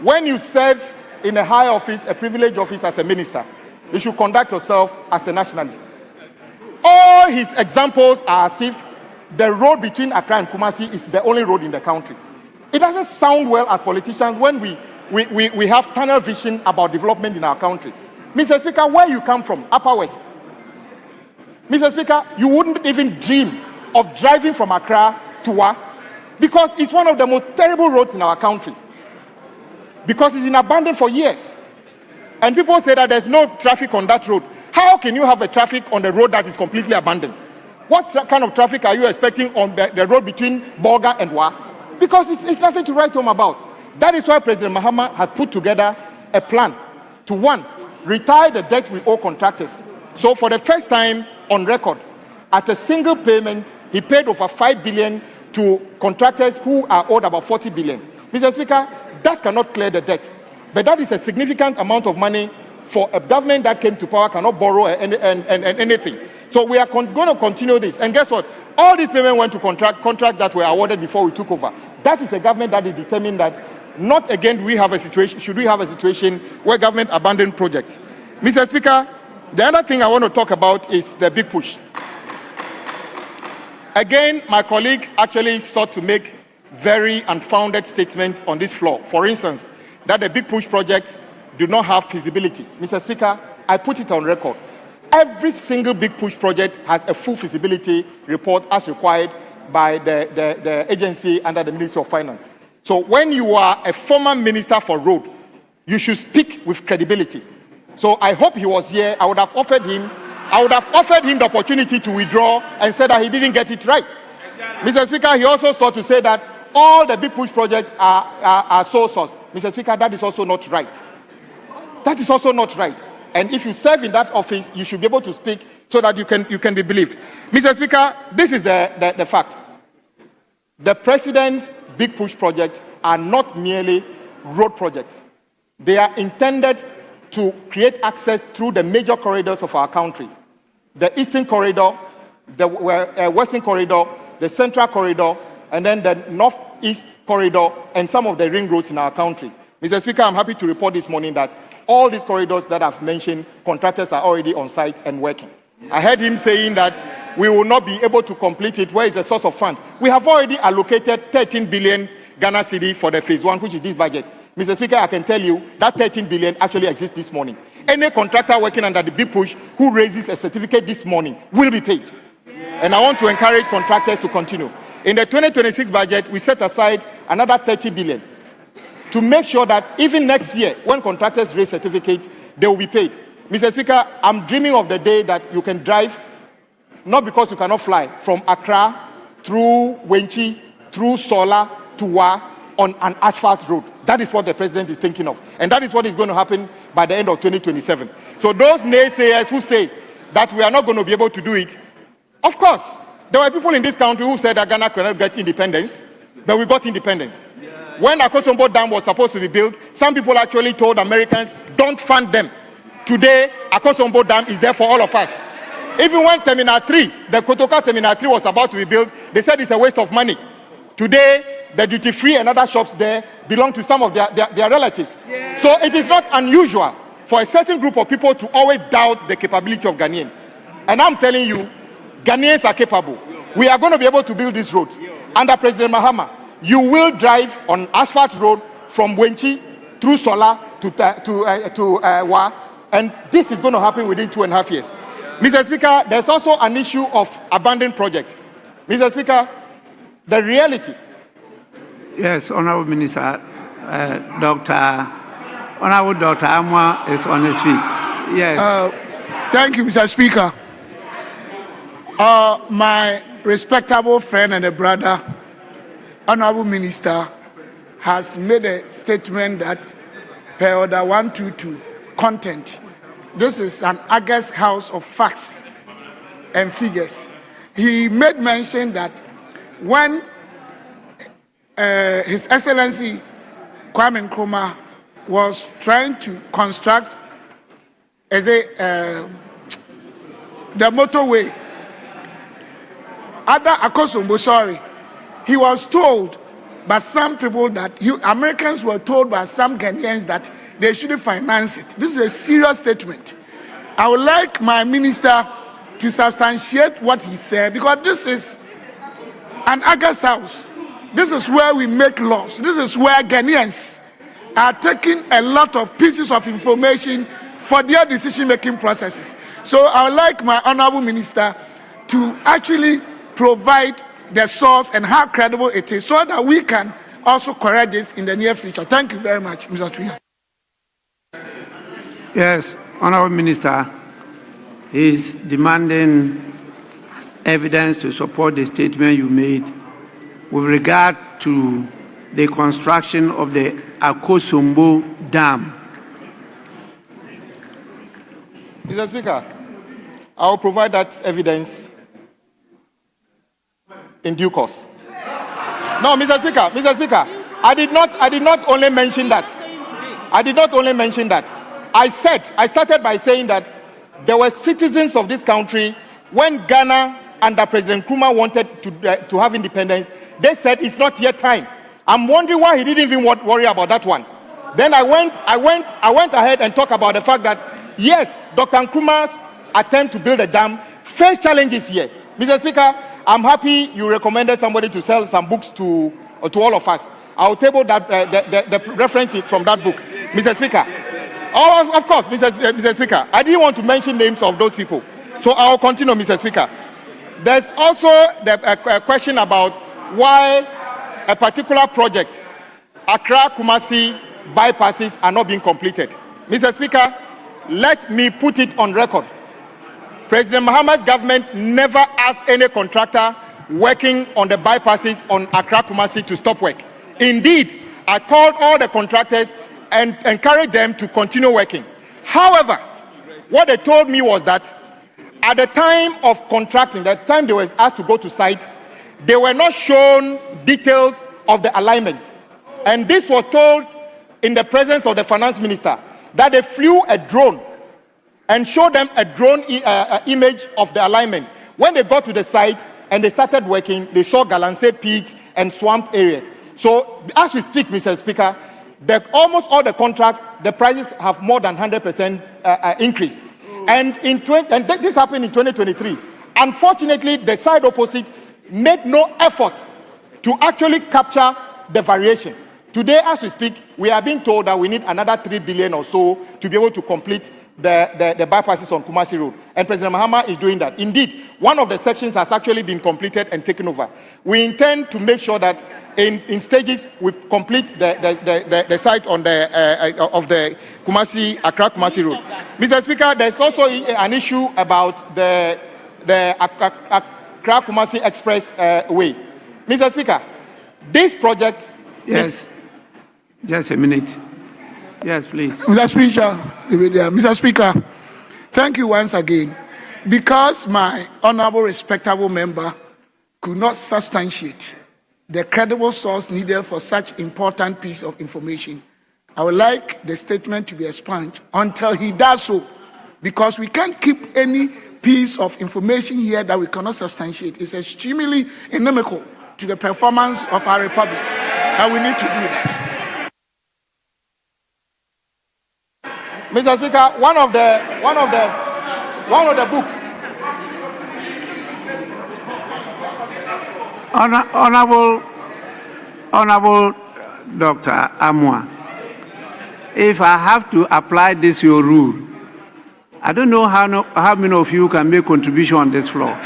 when you serve in a high office, a privileged office as a minister, you should conduct yourself as a nationalist. All his examples are as if the road between Accra and Kumasi is the only road in the country. It doesn't sound well as politicians when we have tunnel vision about development in our country. Mr. Speaker, where you come from, Upper West. Mr. Speaker, you wouldn't even dream of driving from Accra to Wa because it's one of the most terrible roads in our country. Because it's been abandoned for years. And people say that there's no traffic on that road. How can you have a traffic on the road that is completely abandoned? What kind of traffic are you expecting on the road between Bolga and Wa? Because it's nothing to write home about. That is why President Mahama has put together a plan to, one, retire the debt we owe contractors. So for the first time on record, at a single payment, he paid over 5 billion to contractors who are owed about 40 billion. Mr. Speaker, that cannot clear the debt. But that is a significant amount of money for a government that came to power, cannot borrow anything. So we are going to continue this. And guess what? All these payments went to contract that were awarded before we took over. That is a government that is determined that not again should we have a situation where government abandoned projects. Mr. Speaker, the other thing I want to talk about is the big push. Again, my colleague actually sought to make very unfounded statements on this floor. For instance, that the big push projects do not have feasibility. Mr. Speaker, I put it on record. Every single big push project has a full feasibility report as required by the agency under the Ministry of Finance. So when you are a former minister for road, you should speak with credibility. So I hope he was here. I would have offered him the opportunity to withdraw and said that he didn't get it right. Exactly. Mr. Speaker, he also sought to say that all the big push projects are sole source. Mr. Speaker, that is also not right. That is also not right. And if you serve in that office, you should be able to speak so that you can be believed. Mr. Speaker, this is the fact. The president's big push projects are not merely road projects. They are intended to create access through the major corridors of our country. The Eastern Corridor, the Western Corridor, the Central Corridor, and then the Northeast Corridor, and some of the ring roads in our country. Mr. Speaker, I'm happy to report this morning that all these corridors that I've mentioned, contractors are already on site and working. I heard him saying that we will not be able to complete it. Where is the source of fund? We have already allocated 13 billion Ghana cedi for the phase one, which is this budget. Mr. Speaker, I can tell you that 13 billion actually exists this morning. Any contractor working under the big push who raises a certificate this morning will be paid. And I want to encourage contractors to continue. In the 2026 budget, we set aside another 30 billion to make sure that even next year, when contractors raise certificate, they will be paid. Mr. Speaker, I'm dreaming of the day that you can drive, not because you cannot fly, from Accra, through Wenchi, through Sola, to Wa on an asphalt road. That is what the president is thinking of. And that is what is going to happen by the end of 2027. So those naysayers who say that we are not going to be able to do it, of course, there were people in this country who said that Ghana could not get independence, but we got independence. When Akosombo Dam was supposed to be built, some people actually told Americans, don't fund them. Today, Akosombo Dam is there for all of us. Even when Terminal 3, the Kotoka Terminal 3 was about to be built, they said it's a waste of money. Today, the duty-free and other shops there belong to some of their relatives. Yeah. So it is not unusual for a certain group of people to always doubt the capability of Ghanaians. And I'm telling you, Ghanaians are capable. We are going to be able to build these roads. Under President Mahama, you will drive on asphalt road from Wenchi through Sola to Wa, and this is going to happen within 2.5 years. Mr. Speaker, there's also an issue of abandoned projects. Mr. Speaker, the reality. Yes, Honorable Minister, Honorable Dr. Amwa is on his feet. Yes. Thank you, Mr. Speaker. My respectable friend and a brother, Honorable Minister, has made a statement that per order 122 content. This is an august house of facts and figures. He made mention that when His Excellency Kwame Nkrumah was trying to construct the motorway, he was told by some people that Americans were told by some Ghanaians that they shouldn't finance it. This is a serious statement. I would like my minister to substantiate what he said, because this is an August house. This is where we make laws. This is where Ghanaians are taking a lot of pieces of information for their decision-making processes. So I would like my honorable minister to actually provide the source and how credible it is, so that we can also correct this in the near future. Thank you very much, Mr. Speaker. Yes, Honorable Minister is demanding evidence to support the statement you made with regard to the construction of the Akosombo Dam. Mr. Speaker, I will provide that evidence in due course. No, Mr. Speaker, I did not only mention that. I started by saying that there were citizens of this country when Ghana under President Nkrumah wanted to have independence. They said it's not yet time. I'm wondering why he didn't even worry about that one. Then I went ahead and talked about the fact that yes, Dr. Nkrumah's attempt to build a dam faced challenges here. Mr. Speaker, I'm happy you recommended somebody to sell some books to all of us. I'll table that the reference from that book, Mr. Speaker. Oh, of course, Mr. Speaker. I didn't want to mention names of those people, so I'll continue, Mr. Speaker. There's also a question about why a particular project, Accra-Kumasi bypasses, are not being completed. Mr. Speaker, let me put it on record. President Mahama's government never asked any contractor working on the bypasses on Accra-Kumasi to stop work. Indeed, I called all the contractors and encouraged them to continue working. However, what they told me was that at the time of contracting, the time they were asked to go to site, they were not shown details of the alignment. And this was told in the presence of the finance minister, that they flew a drone and showed them a drone image of the alignment. When they got to the site and they started working, they saw Galamsey peaks and swamp areas. So as we speak, Mr. Speaker, almost all the contracts, the prices have more than 100% increased. And this happened in 2023. Unfortunately, the side opposite made no effort to actually capture the variation. Today, as we speak, we are being told that we need another 3 billion or so to be able to complete the bypasses on Kumasi Road. And President Mahama is doing that. Indeed, one of the sections has actually been completed and taken over. We intend to make sure that in stages we complete the site on of the Accra-Kumasi Road. Mr. Speaker, there's also an issue about the Accra-Kumasi Express way. Mr. Speaker, This project Yes. Just a minute. Yes, please. Mr. Speaker, thank you once again. Because my honorable, respectable member could not substantiate the credible source needed for such important piece of information, I would like the statement to be expunged until he does so, because we can't keep any piece of information here that we cannot substantiate. It's extremely inimical to the performance of our republic, and we need to do that. Mr. Speaker, one of the books. Honorable Dr. Amwa, if I have to apply this your rule, I don't know how many of you can make contribution on this floor.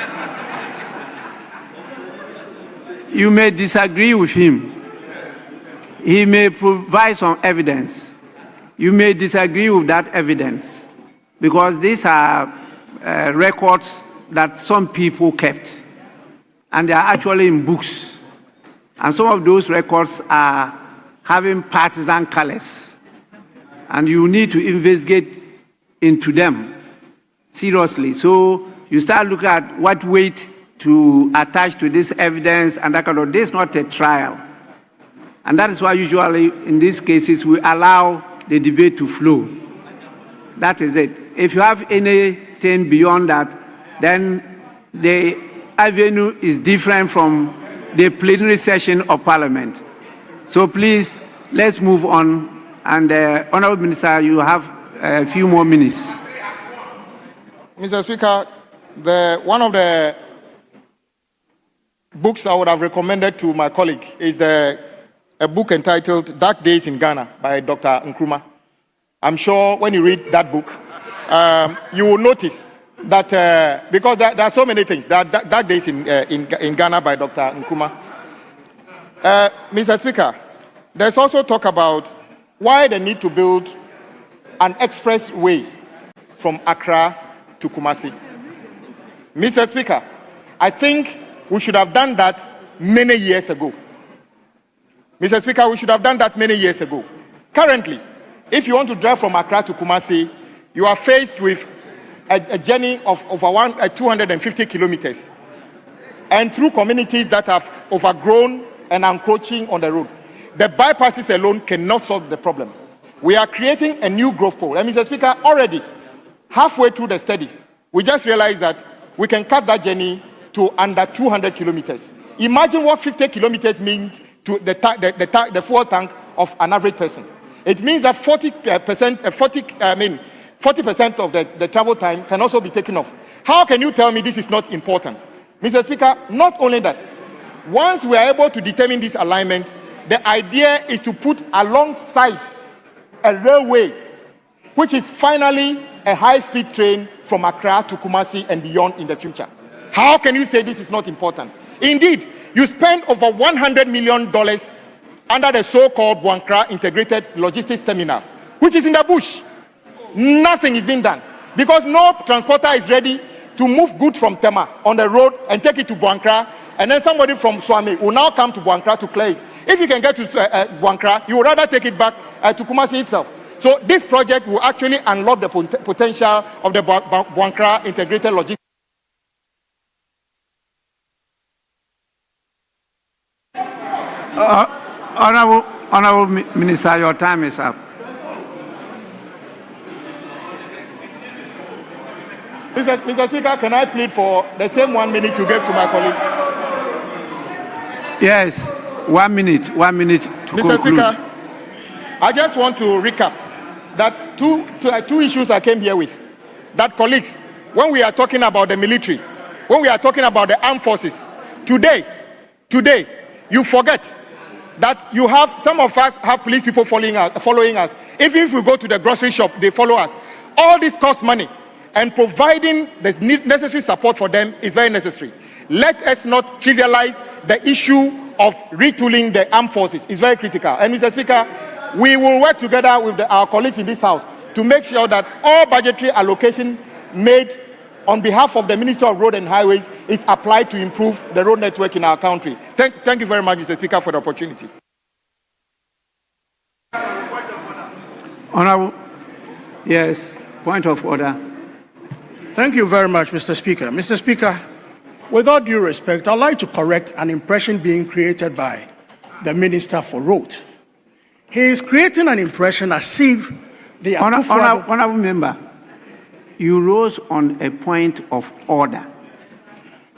You may disagree with him. He may provide some evidence. You may disagree with that evidence, because these are records that some people kept, and they are actually in books. And some of those records are having partisan colors, and you need to investigate into them seriously. So you start looking at what weight to attach to this evidence, and that kind of. This is not a trial, and that is why usually in these cases we allow the debate to flow. That is it. If you have anything beyond that, then the avenue is different from the plenary session of Parliament. So please, let's move on. And Honourable Minister, you have a few more minutes. Mr. Speaker, one of the books I would have recommended to my colleague is a book entitled Dark Days in Ghana by Dr. Nkrumah. I'm sure when you read that book, you will notice that because there are so many things. There are Dark Days in Ghana by Dr. Nkrumah. Mr. Speaker, there's also talk about why they need to build an expressway from Accra to Kumasi. Mr. Speaker, I think we should have done that many years ago. Mr. Speaker, we should have done that many years ago. Currently, if you want to drive from Accra to Kumasi, you are faced with a journey of over 250 kilometers, and through communities that have overgrown and encroaching on the road. The bypasses alone cannot solve the problem. We are creating a new growth pole. And Mr. Speaker, already halfway through the study, we just realized that we can cut that journey to under 200 kilometers. Imagine what 50 kilometers means to the fuel tank of an average person. It means that 40% of the travel time can also be taken off. How can you tell me this is not important? Mr. Speaker, not only that, once we are able to determine this alignment, the idea is to put alongside a railway, which is finally a high-speed train from Accra to Kumasi and beyond in the future. How can you say this is not important? Indeed, you spend over $100 million under the so-called Buankra Integrated Logistics Terminal, which is in the bush. Nothing is being done because no transporter is ready to move goods from Tema on the road and take it to Buankra, and then somebody from Swami will now come to Buankra to clear it. If you can get to Buankra, you would rather take it back to Kumasi itself. So this project will actually unlock the potential of the Buankra Integrated Logistics. Honorable Minister, your time is up. Mr. Speaker, can I plead for the same 1 minute you gave to my colleague? Yes, 1 minute to Mr. conclude. Speaker, I just want to recap that two issues I came here with. That colleagues, when we are talking about the military, when we are talking about the armed forces, today, you forget that you have, some of us have police people following us. Even if we go to the grocery shop, they follow us. All this costs money, and providing the necessary support for them is very necessary. Let us not trivialize the issue of retooling the armed forces. It's very critical. And Mr. Speaker, we will work together with our colleagues in this House to make sure that all budgetary allocation made on behalf of the Minister of Road and Highways is applied to improve the road network in our country. Thank you very much, Mr. Speaker, for the opportunity. Honorable, yes, point of order. Thank you very much, Mr. Speaker. Mr. Speaker, with all due respect, I'd like to correct an impression being created by the Minister for Roads. He is creating an impression as if the Honorable member, you rose on a point of order.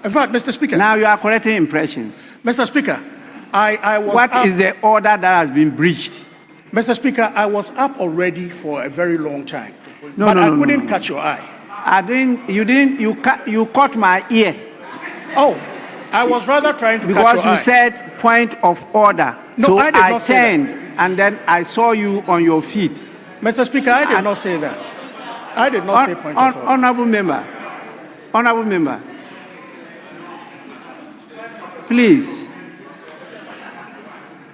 In fact, Mr. Speaker. Now you are correcting impressions. Mr. Speaker, I was What is the order that has been breached? Mr. Speaker, I was up already for a very long time. I couldn't catch your eye. You caught my ear. Oh, I was rather trying to catch your eye. Because you said point of order. No, so I did not say turned and then I saw you on your feet. Mr. Speaker, I did not say that. I did not say point of order. Honorable member, please.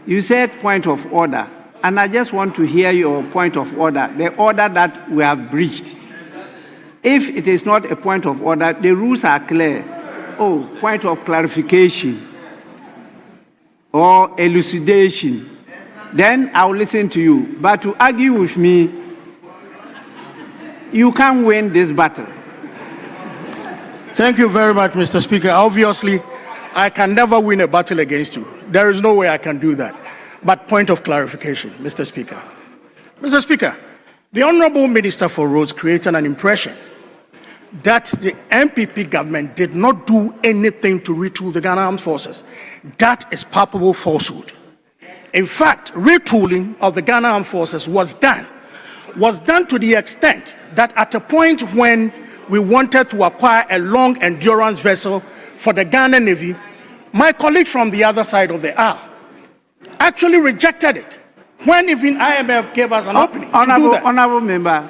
You said point of order, and I just want to hear your point of order, the order that we have breached. If it is not a point of order, the rules are clear. Oh, point of clarification or elucidation. Then I will listen to you. But to argue with me, you can't win this battle. Thank you very much, Mr. Speaker. Obviously, I can never win a battle against you. There is no way I can do that. But point of clarification, Mr. Speaker. Mr. Speaker, the Honorable Minister for Roads created an impression that the MPP government did not do anything to retool the Ghana Armed Forces. That is palpable falsehood. In fact, retooling of the Ghana Armed Forces was done to the extent that at a point when we wanted to acquire a long endurance vessel for the Ghana Navy, my colleague from the other side of the aisle actually rejected it when even IMF gave us an opening to do that. Honorable member,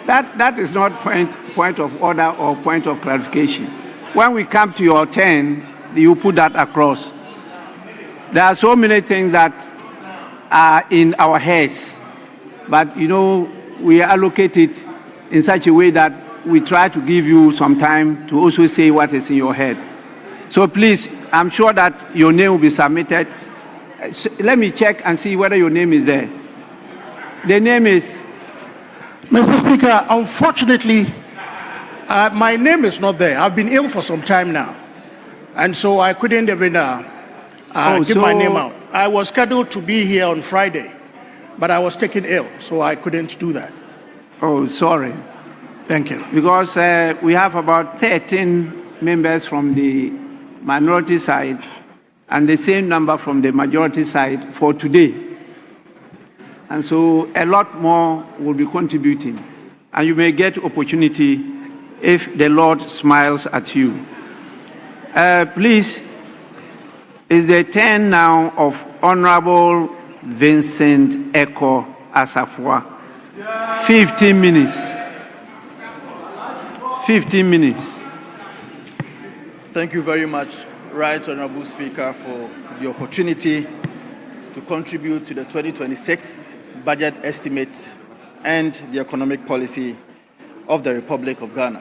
that is not point of order or point of clarification. When we come to your turn, you put that across. There are so many things that are in our heads, but we allocate it in such a way that we try to give you some time to also say what is in your head. So please, I'm sure that your name will be submitted. Let me check and see whether your name is there. The name is? Mr. Speaker, unfortunately, my name is not there. I've been ill for some time now. And so I couldn't even give my name out. I was scheduled to be here on Friday, but I was taken ill, so I couldn't do that. Oh, sorry. Thank you. Because we have about 13 members from the minority side and the same number from the majority side for today. And so a lot more will be contributing. And you may get opportunity if the Lord smiles at you. Please, is the turn now of Honorable Vincent Eko Asafua. 15 minutes. 15 minutes. Thank you very much, Right Honorable Speaker, for the opportunity to contribute to the 2026 budget estimate and the economic policy of the Republic of Ghana,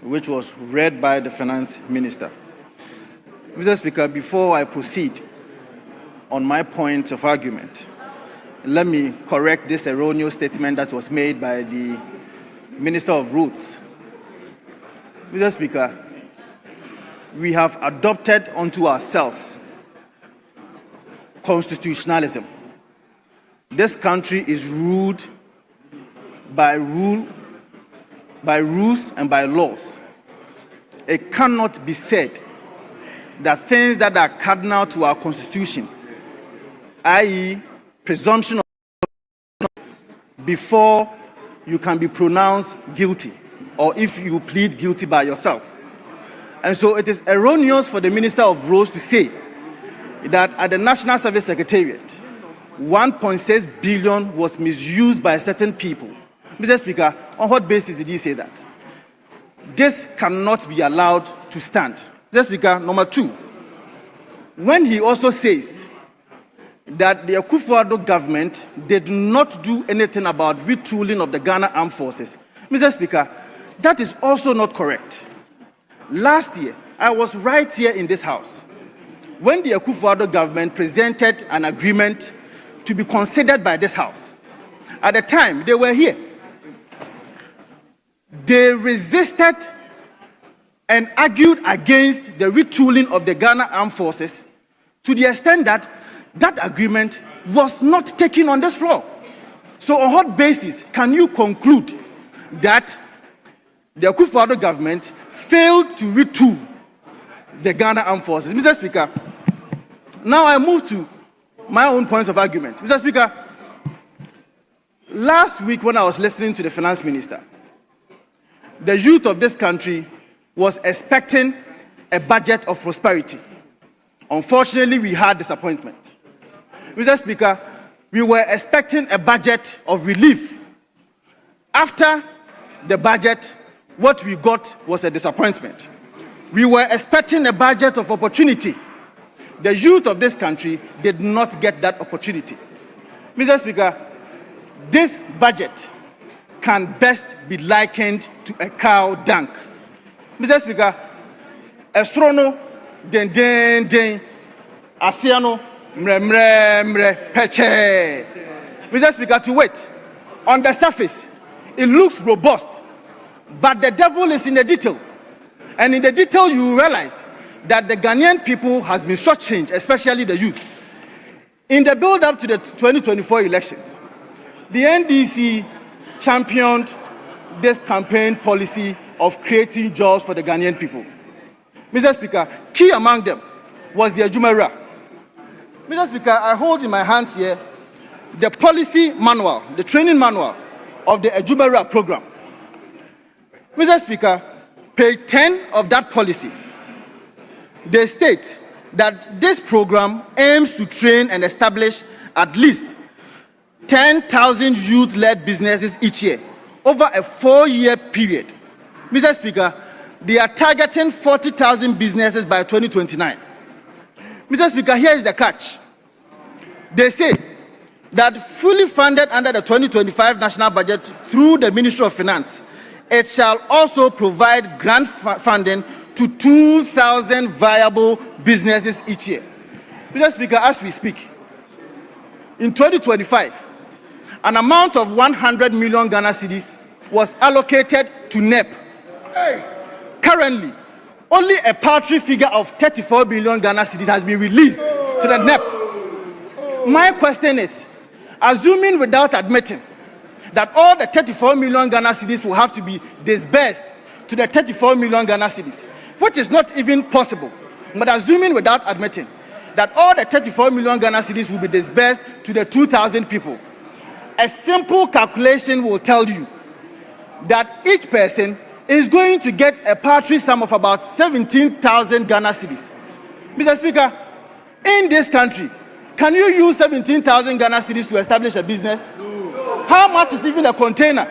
which was read by the Finance Minister. Mr. Speaker, before I proceed on my points of argument, let me correct this erroneous statement that was made by the Minister of Roads. Mr. Speaker, we have adopted unto ourselves constitutionalism. This country is ruled by rules and by laws. It cannot be said that things that are cardinal to our constitution, i.e., presumption of before you can be pronounced guilty, or if you plead guilty by yourself. And so it is erroneous for the Minister of Roads to say that at the National Service Secretariat, 1.6 billion was misused by certain people. Mr. Speaker, on what basis did he say that? This cannot be allowed to stand. Mr. Speaker, number two, when he also says that the Akufo-Addo government did not do anything about retooling of the Ghana Armed Forces, Mr. Speaker, that is also not correct. Last year, I was right here in this house when the Akufo-Addo government presented an agreement to be considered by this house. At the time, they were here. They resisted and argued against the retooling of the Ghana Armed Forces to the extent that that agreement was not taken on this floor. So on what basis can you conclude that the Akufo-Addo government failed to retool the Ghana Armed Forces? Mr. Speaker, now I move to my own points of argument. Mr. Speaker, last week when I was listening to the finance minister, the youth of this country was expecting a budget of prosperity. Unfortunately, we had disappointment. Mr. Speaker, we were expecting a budget of relief. After the budget, what we got was a disappointment. We were expecting a budget of opportunity. The youth of this country did not get that opportunity. Mr. Speaker, this budget can best be likened to a cow dunk. Mr. Speaker, Estrono, den, Asiano, mre, peche. Mr. Speaker, to wait. On the surface, it looks robust, but the devil is in the detail. And in the detail, you realize that the Ghanaian people has been shortchanged, especially the youth. In the build-up to the 2024 elections, the NDC championed this campaign policy of creating jobs for the Ghanaian people. Mr. Speaker, key among them was the Ejumera. Mr. Speaker, I hold in my hands here the policy manual, the training manual of the Ejumera program. Mr. Speaker, page 10 of that policy, they state that this program aims to train and establish at least 10,000 youth-led businesses each year over a 4-year period. Mr. Speaker, they are targeting 40,000 businesses by 2029. Mr. Speaker, here is the catch. They say that fully funded under the 2025 national budget through the Ministry of Finance, it shall also provide grant funding to 2,000 viable businesses each year. Mr. Speaker, as we speak, in 2025, an amount of 100 million Ghana cedis was allocated to NEP. Currently, only a paltry figure of 34 billion Ghana cedis has been released to the NEP. My question is, assuming without admitting that all the 34 million Ghana cedis will have to be disbursed to the 34 million Ghana cedis, which is not even possible, but assuming without admitting that all the 34 million Ghana cedis will be disbursed to the 2,000 people, a simple calculation will tell you that each person is going to get a paltry sum of about 17,000 Ghana cedis. Mr. Speaker, in this country, can you use 17,000 Ghana cedis to establish a business? How much is even a container?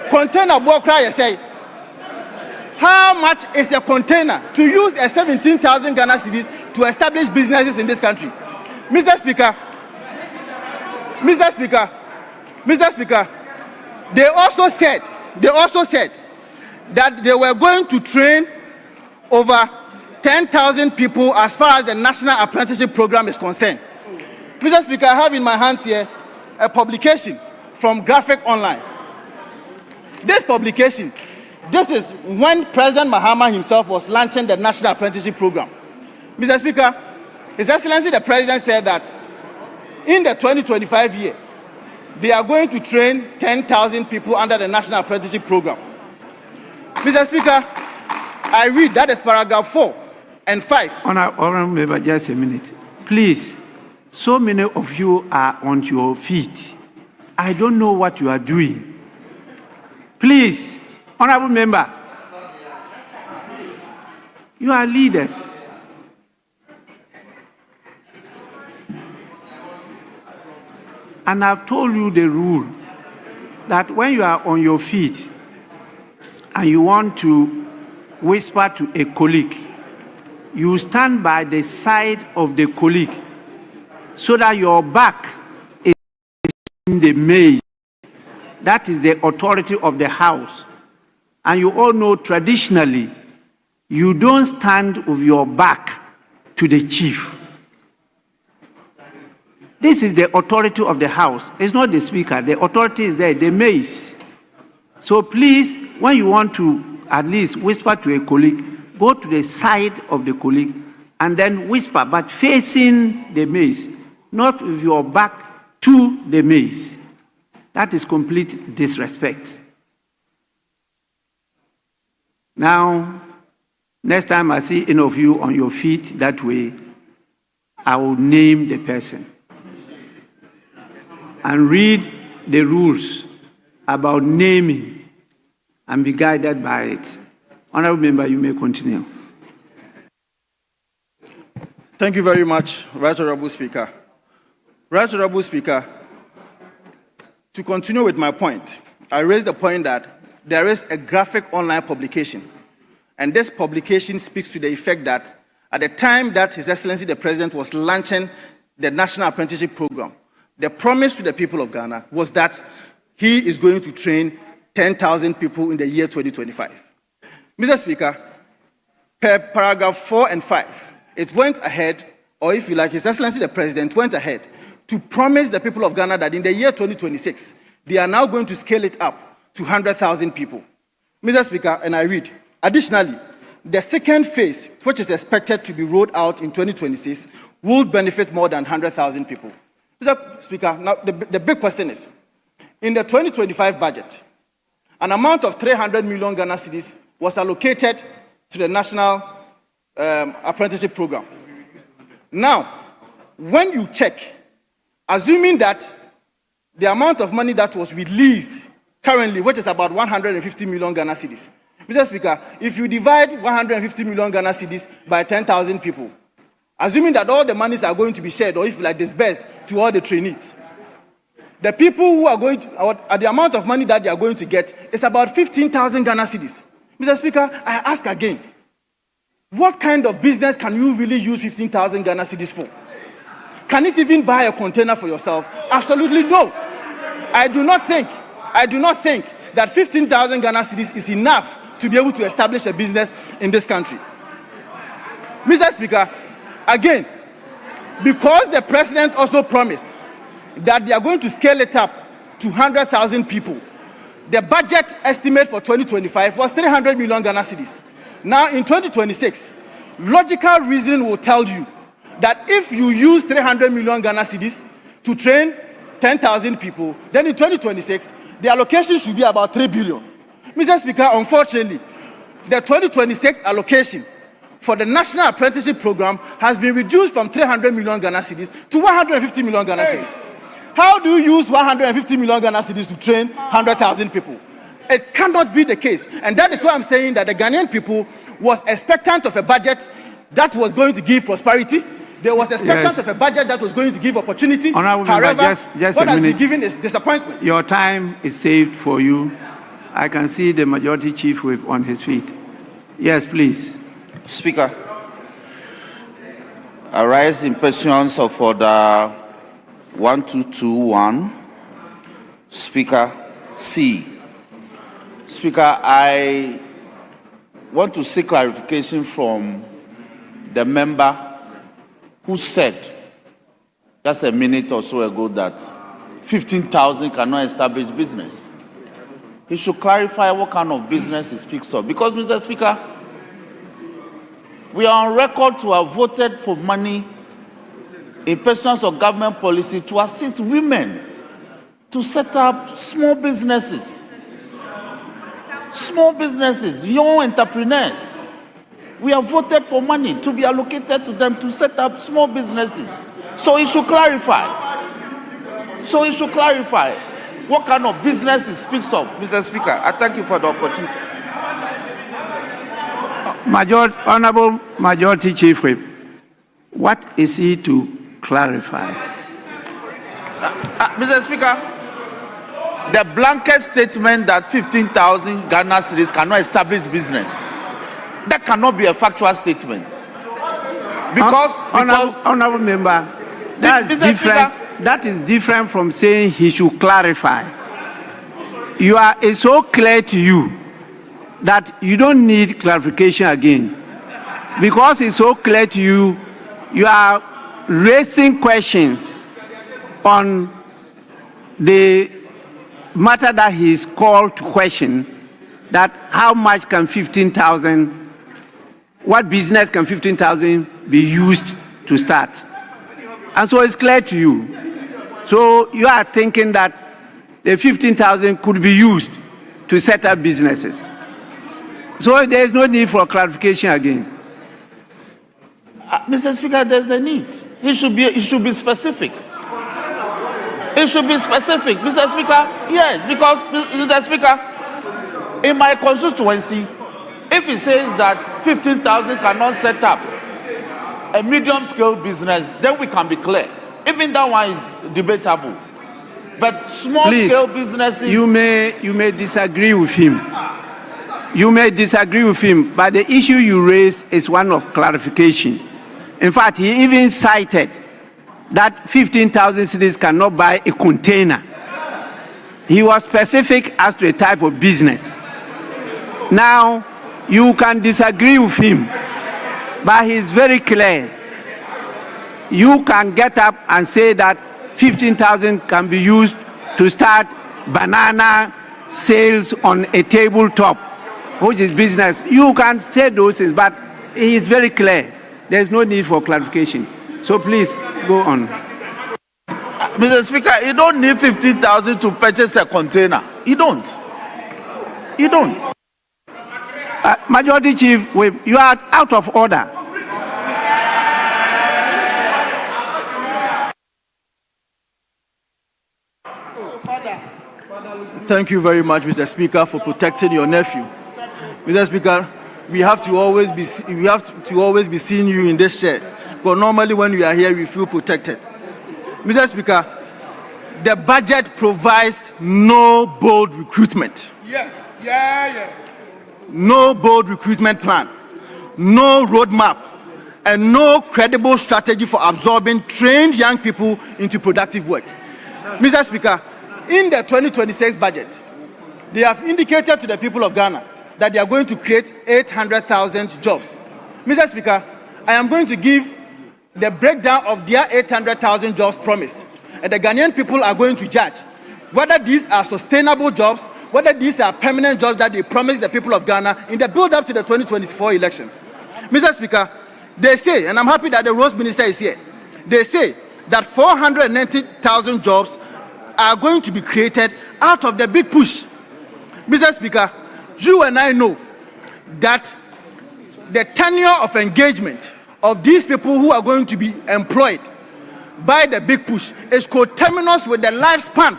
Container, Bokra, say. How much is a container to use a 17,000 Ghana cedis to establish businesses in this country? Mr. Speaker, they also said that they were going to train over 10,000 people as far as the National Apprenticeship Program is concerned. Mr. Speaker, I have in my hands here a publication from Graphic Online. This publication, this is when President Mahama himself was launching the National Apprenticeship Program. Mr. Speaker, His Excellency the President said that in the 2025 year, they are going to train 10,000 people under the National Apprenticeship Program. Mr. Speaker, I read, that is paragraph 4 and 5. Honorable Member, just a minute. Please, so many of you are on your feet. I don't know what you are doing. Please, Honorable Member, you are leaders. And I've told you the rule that when you are on your feet and you want to whisper to a colleague, you stand by the side of the colleague so that your back is in the maze. That is the authority of the House. And you all know traditionally, you don't stand with your back to the chief. This is the authority of the House. It's not the Speaker. The authority is there, the mace. So please, when you want to at least whisper to a colleague, go to the side of the colleague and then whisper, but facing the mace, not with your back to the mace. That is complete disrespect. Now, next time I see any of you on your feet that way, I will name the person and read the rules about naming and be guided by it. Honorable Member, you may continue. Thank you very much, Right Honorable Speaker. Right Honorable Speaker, to continue with my point, I raised the point that there is a graphic online publication, and this publication speaks to the effect that at the time that His Excellency the President was launching the National Apprenticeship Program, the promise to the people of Ghana was that he is going to train 10,000 people in the year 2025. Mr. Speaker, per paragraph 4 and 5, it went ahead, or if you like, His Excellency the President went ahead to promise the people of Ghana that in the year 2026, they are now going to scale it up to 100,000 people. Mr. Speaker, and I read, additionally, the second phase, which is expected to be rolled out in 2026, will benefit more than 100,000 people. Mr. Speaker, now the big question is, in the 2025 budget, an amount of 300 million Ghana cedis was allocated to the National Apprenticeship Program. Now, when you check, assuming that the amount of money that was released currently, which is about 150 million Ghana cedis, Mr. Speaker, if you divide 150 million Ghana cedis by 10,000 people, assuming that all the monies are going to be shared, or if you like disbursed to all the trainees, the people who are going to, the amount of money that they are going to get is about 15,000 Ghana cedis. Mr. Speaker, I ask again, what kind of business can you really use 15,000 Ghana cedis for? Can it even buy a container for yourself? Absolutely no. I do not think that 15,000 Ghana cedis is enough to be able to establish a business in this country. Mr. Speaker, again, because the president also promised that they are going to scale it up to 100,000 people, the budget estimate for 2025 was 300 million Ghana cedis. Now, in 2026, logical reasoning will tell you that if you use 300 million Ghana cedis to train 10,000 people, then in 2026, the allocation should be about 3 billion. Mr. Speaker, unfortunately, the 2026 allocation for the National Apprenticeship Program has been reduced from 300 million Ghana cedis to 150 million Ghana cedis. How do you use 150 million Ghana cedis to train 100,000 people? It cannot be the case. And that is why I'm saying that the Ghanaian people was expectant of a budget that was going to give prosperity. They was expectant of a budget that was going to give opportunity. Honorable However, Member, what has been given is disappointment. Your time is saved for you. I can see the Majority Chief Whip on his feet. Yes, please. Speaker, I rise in pursuance of Order 1221, Speaker C. Speaker, I want to seek clarification from the member who said just a minute or so ago that 15,000 cannot establish business. He should clarify what kind of business he speaks of. Because, Mr. Speaker, we are on record to have voted for money in pursuance of government policy to assist women to set up small businesses. Small businesses, young entrepreneurs. We have voted for money to be allocated to them to set up small businesses. So he should clarify. What kind of business he speaks of, Mr. Speaker. I thank you for the opportunity. Honorable Majority Chief Whip, what is he to clarify? Mr. Speaker, the blanket statement that 15,000 Ghana cedis cannot establish business, that cannot be a factual statement. Because Honorable Member, that is different from saying he should clarify. It's so clear to you that you don't need clarification again. Because it's so clear to you, you are raising questions on the matter that he is called to question, that how much can 15,000, what business can 15,000 be used to start? And so it's clear to you. So you are thinking that the 15,000 could be used to set up businesses. So there is no need for clarification again. Mr. Speaker, there's the need. It should be specific. It should be specific, Mr. Speaker. Yes, because, Mr. Speaker, in my constituency, if it says that 15,000 cannot set up a medium-scale business, then we can be clear. Even that one is debatable. But small-scale businesses... You may disagree with him. You may disagree with him, but the issue you raise is one of clarification. In fact, he even cited that 15,000 cedis cannot buy a container. He was specific as to a type of business. Now, you can disagree with him, but he's very clear. You can get up and say that 15,000 can be used to start banana sales on a tabletop, which is business. You can say those things, but he is very clear. There's no need for clarification. So please, go on. Mr. Speaker, you don't need 15,000 to purchase a container. You don't. You don't. Majority Chief, you are out of order. Thank you very much, Mr. Speaker, for protecting your nephew. Mr. Speaker, we have to always be seeing you in this chair, because normally when we are here, we feel protected. Mr. Speaker, the budget provides no bold recruitment. Yes, yeah. No bold recruitment plan, no roadmap, and no credible strategy for absorbing trained young people into productive work. Mr. Speaker, in the 2026 budget, they have indicated to the people of Ghana that they are going to create 800,000 jobs. Mr. Speaker, I am going to give the breakdown of their 800,000 jobs promise, and the Ghanaian people are going to judge whether these are sustainable jobs, whether these are permanent jobs that they promised the people of Ghana in the build-up to the 2024 elections. Mr. Speaker, they say, and I'm happy that the Roads Minister is here, they say that 490,000 jobs are going to be created out of the big push. Mr. Speaker, you and I know that the tenure of engagement of these people who are going to be employed by the big push is coterminous with the lifespan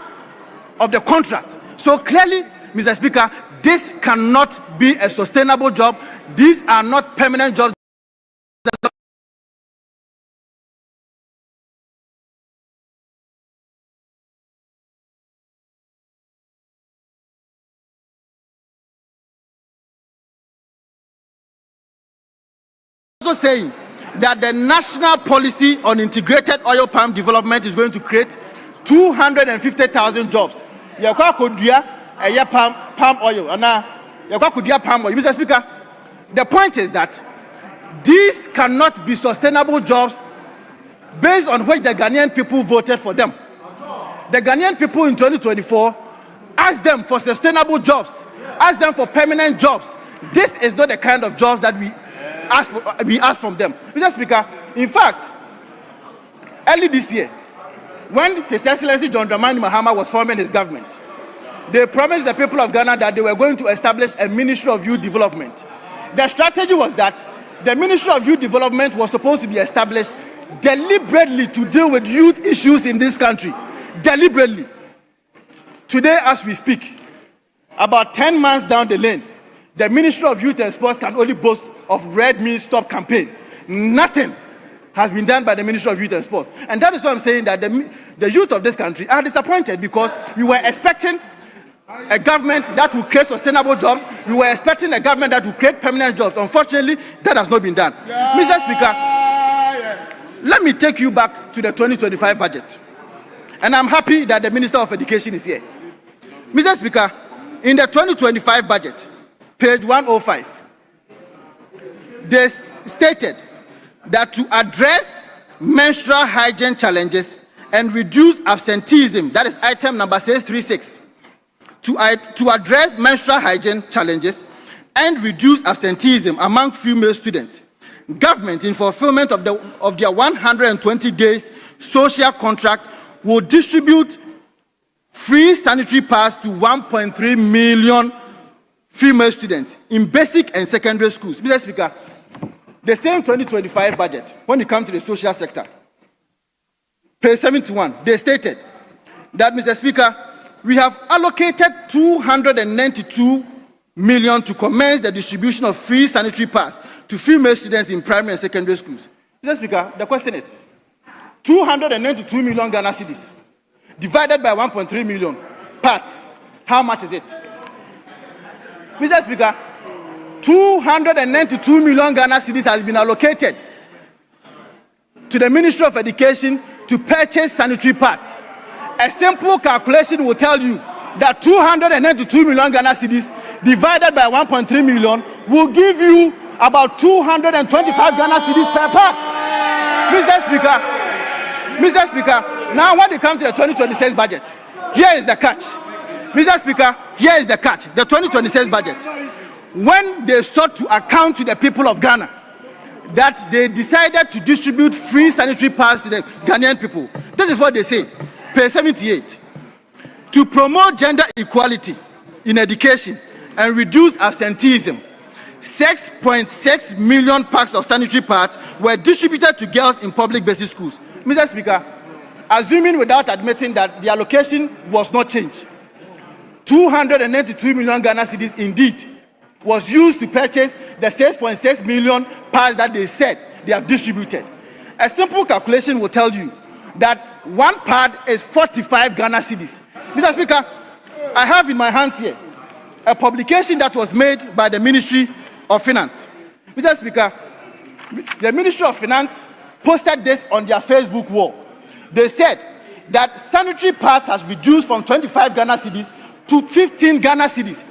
of the contract. So clearly, Mr. Speaker, this cannot be a sustainable job. These are not permanent jobs. Also saying that the national policy on integrated oil palm development is going to create 250,000 jobs. Palm oil. Mr. Speaker, the point is that these cannot be sustainable jobs based on which the Ghanaian people voted for them. The Ghanaian people in 2024 asked them for sustainable jobs, asked them for permanent jobs. This is not the kind of jobs that we asked from them. Mr. Speaker, in fact, early this year, when His Excellency John Dramani Mahama was forming his government, they promised the people of Ghana that they were going to establish a Ministry of Youth Development. The strategy was that the Ministry of Youth Development was supposed to be established deliberately to deal with youth issues in this country. Deliberately. Today, as we speak, about 10 months down the lane, the Ministry of Youth and Sports can only boast of Red Means Stop campaign. Nothing has been done by the Ministry of Youth and Sports. And that is why I'm saying that the youth of this country are disappointed, because we were expecting a government that will create sustainable jobs. We were expecting a government that will create permanent jobs. Unfortunately, that has not been done. Mr. Speaker, let me take you back to the 2025 budget. And I'm happy that the Minister of Education is here. Mr. Speaker, in the 2025 budget, page 105, they stated that to address menstrual hygiene challenges and reduce absenteeism, that is item number 636, to address menstrual hygiene challenges and reduce absenteeism among female students, government, in fulfillment of their 120 days social contract, will distribute free sanitary pads to 1.3 million female students in basic and secondary schools. Mr. Speaker, the same 2025 budget, when it comes to the social sector, page 71, they stated that, Mr. Speaker, we have allocated 292 million to commence the distribution of free sanitary pads to female students in primary and secondary schools. Mr. Speaker, the question is, 292 million Ghana cedis divided by 1.3 million pads, how much is it? Mr. Speaker, 292 million Ghana cedis has been allocated to the Ministry of Education to purchase sanitary pads. A simple calculation will tell you that 292 million Ghana cedis divided by 1.3 million will give you about 225 Ghana cedis per pack. Mr. Speaker, now when it comes to the 2026 budget, here is the catch. Mr. Speaker, here is the catch. The 2026 budget, when they sought to account to the people of Ghana that they decided to distribute free sanitary pads to the Ghanaian people, this is what they say, page 78. To promote gender equality in education and reduce absenteeism, 6.6 million packs of sanitary pads were distributed to girls in public basic schools. Mr. Speaker, assuming without admitting that the allocation was not changed, 292 million Ghana cedis indeed was used to purchase the 6.6 million pads that they said they have distributed. A simple calculation will tell you that one pad is 45 Ghana cedis. Mr. Speaker, I have in my hands here a publication that was made by the Ministry of Finance. Mr. Speaker, the Ministry of Finance posted this on their Facebook wall. They said that sanitary pads has reduced from 25 Ghana cedis to 15 Ghana cedis.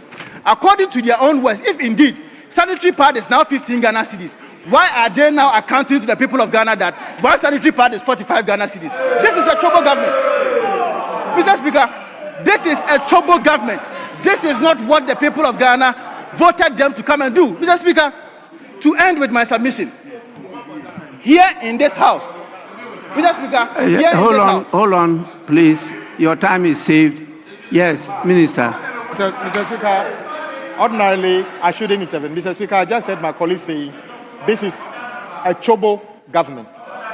According to their own words, if indeed sanitary pad is now 15 Ghana cedis, why are they now accounting to the people of Ghana that one sanitary pad is 45 Ghana cedis? This is a trouble government. Mr. Speaker, this is a trouble government. This is not what the people of Ghana voted them to come and do. Mr. Speaker, to end with my submission, here in this house, Mr. Speaker, hold on, please. Your time is saved. Yes, Minister. Mr. Speaker, ordinarily, I shouldn't intervene. Mr. Speaker, I just heard my colleague saying this is a chobo government.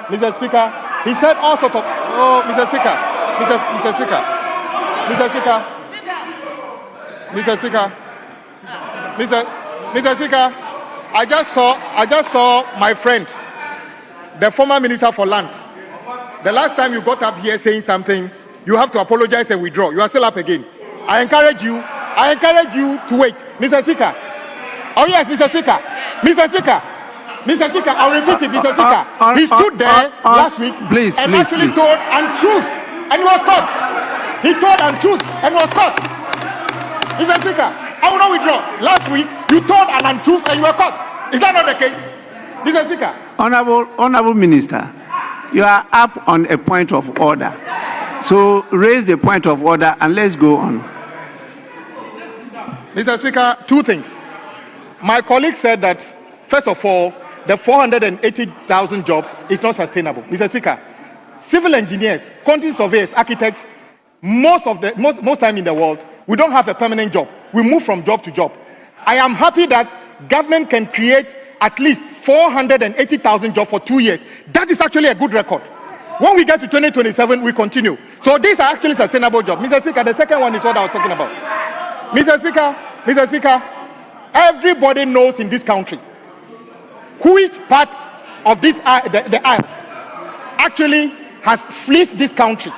Mr. Speaker, he said all sorts of... Oh, Mr. Speaker, Mr. Speaker, Mr. Speaker, Mr. Speaker, Mr. Speaker, I just saw my friend, the former Minister for Lands. The last time you got up here saying something, you have to apologize and withdraw. You are still up again. I encourage you to wait. Mr. Speaker. Oh yes, Mr. Speaker. Mr. Speaker. Mr. Speaker, I'll repeat it, Mr. Speaker. He stood there last week and actually told untruth and was caught. He told untruth and was caught. Mr. Speaker, I will not withdraw. Last week, you told an untruth and you were caught. Is that not the case? Mr. Speaker. Honorable Minister, you are up on a point of order. So raise the point of order and let's go on. Mr. Speaker, two things. My colleague said that, first of all, the 480,000 jobs is not sustainable. Mr. Speaker, civil engineers, quantity surveyors, architects, most time in the world, we don't have a permanent job. We move from job to job. I am happy that government can create at least 480,000 jobs for 2 years. That is actually a good record. When we get to 2027, we continue. So these are actually sustainable jobs. Mr. Speaker, the second one is what I was talking about. Mr. Speaker, everybody knows in this country which part of this the aisle actually has fleeced this country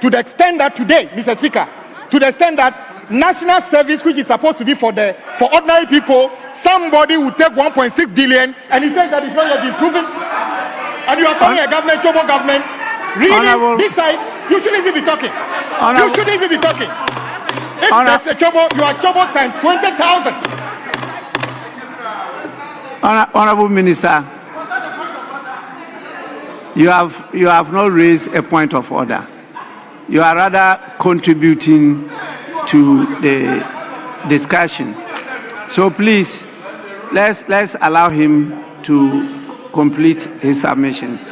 to the extent that today, Mr. Speaker, to the extent that national service, which is supposed to be for ordinary people, somebody will take 1.6 billion and he says that it's not yet been proven. And you are calling a government, trouble government. Really, this side, you shouldn't even be talking. You shouldn't even be talking. If there's a trouble, you are trouble times 20,000. Honorable Minister, you have not raised a point of order. You are rather contributing to the discussion. So please, let's allow him to complete his submissions.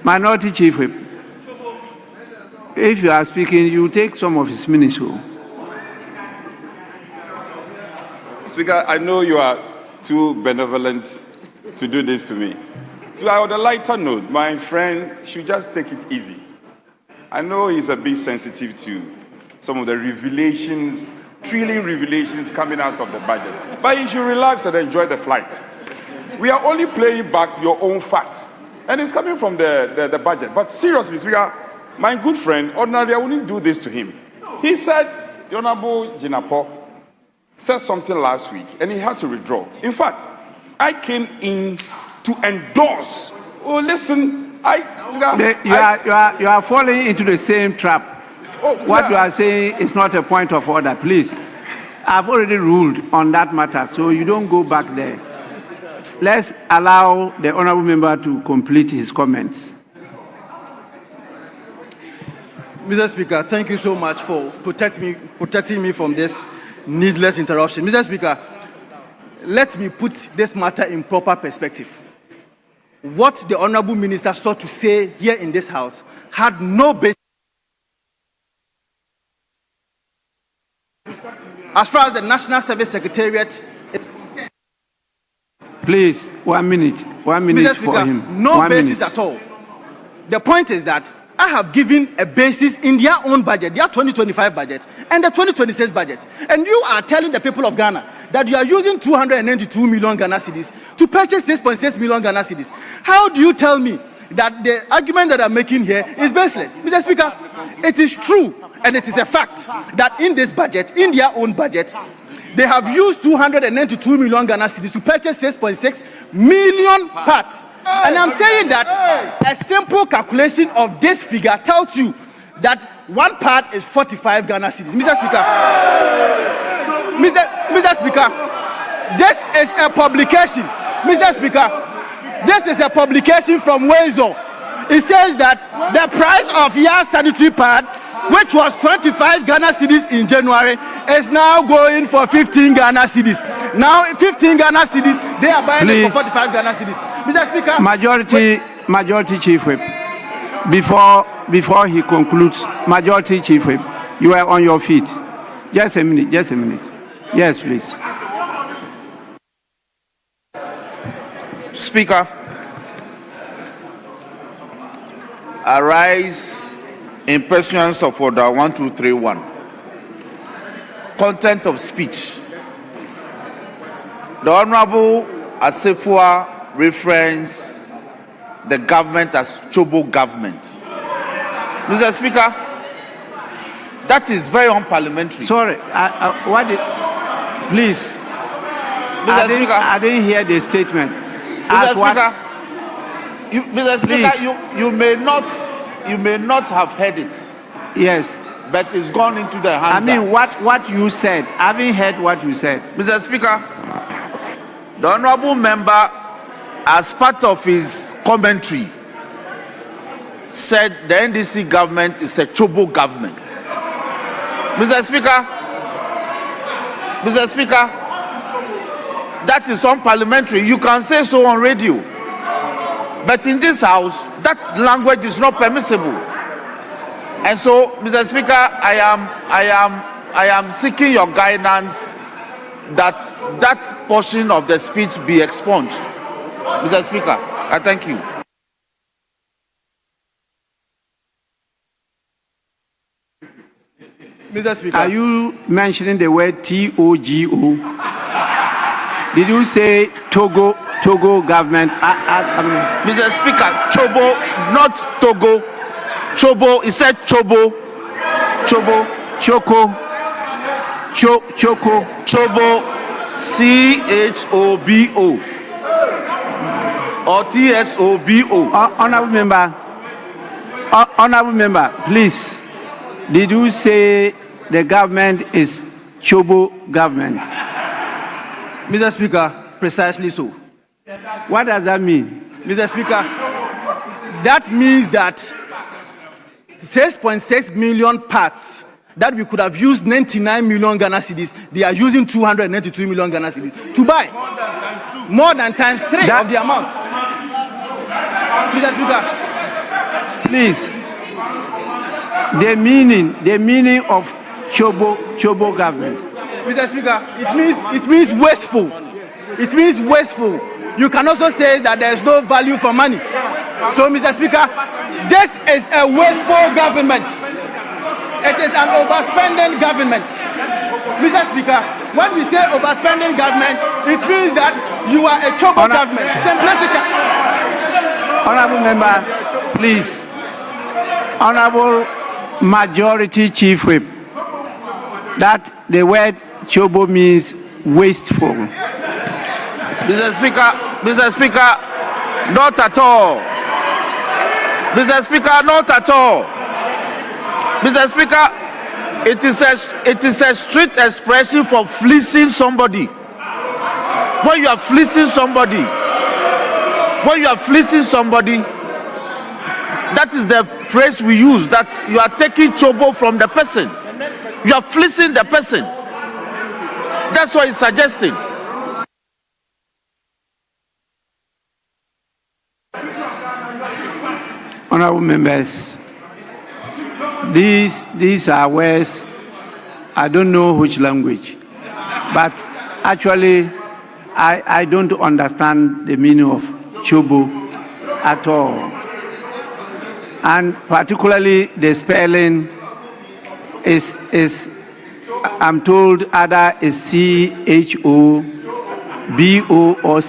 Minority Chief Whip, if you are speaking, you take some of his minutes. Speaker, I know you are too benevolent to do this to me. So on a lighter note, my friend should just take it easy. I know he's a bit sensitive to some of the revelations, thrilling revelations coming out of the budget. But you should relax and enjoy the flight. We are only playing back your own facts. And it's coming from the budget. But seriously, Speaker, my good friend, ordinarily I wouldn't do this to him. He said, the Honorable Jinapo said something last week, and he had to withdraw. In fact, I came in to endorse. Oh, listen, you are falling into the same trap. What you are saying is not a point of order, please. I've already ruled on that matter, so you don't go back there. Let's allow the honorable member to complete his comments. Mr. Speaker, thank you so much for protecting me from this needless interruption. Mr. Speaker, let me put this matter in proper perspective. What the Honorable Minister sought to say here in this House had no basis. As far as the National Service Secretariat is concerned. Please, 1 minute. 1 minute Mr. Speaker, for him. no basis at all. The point is that I have given a basis in their own budget, their 2025 budget, and the 2026 budget. And you are telling the people of Ghana that you are using 292 million Ghana cedis to purchase 6.6 million Ghana cedis. How do you tell me that the argument that I'm making here is baseless? Mr. Speaker, it is true and it is a fact that in this budget, in their own budget, they have used 292 million Ghana cedis to purchase 6.6 million parts. And I'm saying that a simple calculation of this figure tells you that one part is 45 Ghana cedis. Mr. Speaker, Mr. Speaker, this is a publication. Mr. Speaker, this is a publication from Wezo. It says that the price of your sanitary pad, which was 25 Ghana cedis in January, is now going for 15 Ghana cedis. Now 15 Ghana cedis, they are buying it for 45 Ghana cedis. Mr. Speaker, Majority Chief Whip, before he concludes, Majority Chief Whip, you are on your feet. Just a minute. Yes, please. Speaker, I rise in pursuance of Order 1231. Content of speech. The Honorable Asefua referenced the government as Chobo government. Mr. Speaker, that is very unparliamentary. Sorry, please. I didn't hear the statement. Mr. Speaker, you may not have heard it. Yes. But it's gone into the hands. I mean, what you said. I haven't heard what you said. Mr. Speaker, the honorable member, as part of his commentary, said the NDC government is a Chobo government. Mr. Speaker, that is unparliamentary. You can say so on radio. But in this House, that language is not permissible. And so, Mr. Speaker, I am seeking your guidance that portion of the speech be expunged. Mr. Speaker, I thank you. Mr. Speaker, are you mentioning the word TOGO? Did you say Togo government? Mr. Speaker, Chobo, not Togo. Chobo, he said Chobo. Chobo. Choco. Chobo. CHOBO. Or TSOBO. Honorable member, please. Did you say the government is Chobo government. Mr. Speaker, precisely so. What does that mean? Mr. Speaker, that means that 6.6 million parts that we could have used 99 million Ghana cedis, they are using 292 million Ghana cedis to buy. More than times three of the amount. Mr. Speaker. Please. The meaning of Chobo government. Mr. Speaker, it means wasteful. It means wasteful. You can also say that there is no value for money. So, Mr. Speaker, this is a wasteful government. It is an overspending government. Mr. Speaker, when we say overspending government, it means that you are a Chobo government. Simplicity. Honorable member, please. Honorable Majority Chief Whip, that the word Chobo means wasteful. Mr. Speaker, not at all. Mr. Speaker, not at all. Mr. Speaker, it is a street expression for fleecing somebody. When you are fleecing somebody, that is the phrase we use, that you are taking Chobo from the person. You are fleecing the person. That's what he's suggesting. Honorable members, these are words, I don't know which language, but actually I don't understand the meaning of Chobo at all. And particularly the spelling is I'm told either is CHOBO or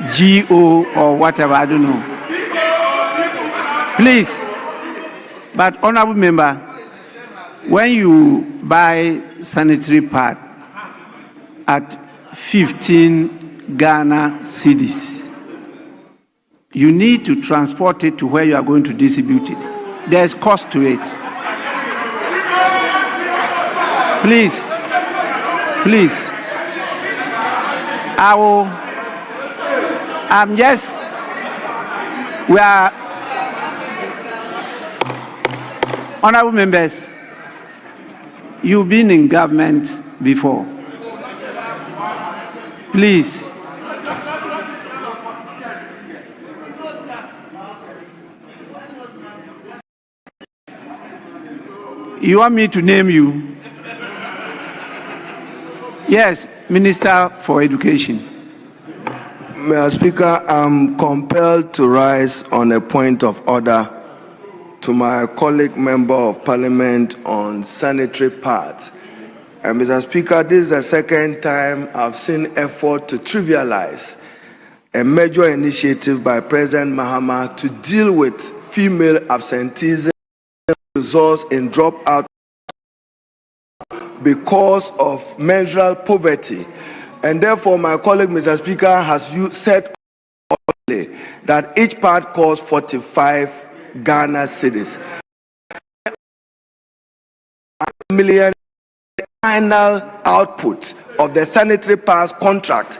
CGO or whatever, I don't know. Please, but honorable member, when you buy sanitary pad at 15 Ghana cedis, you need to transport it to where you are going to distribute it. There's cost to it. Please, we are, honorable members, you've been in government before. Please. You want me to name you? Yes, Minister for Education. Mr. Speaker, I'm compelled to rise on a point of order to my colleague member of Parliament on sanitary pads. And Mr. Speaker, this is the second time I've seen effort to trivialize a major initiative by President Mahama to deal with female absenteeism results in dropout because of menstrual poverty. And therefore, my colleague, Mr. Speaker, has said that each part costs 45 Ghana cedis. Million final output of the sanitary pads contract.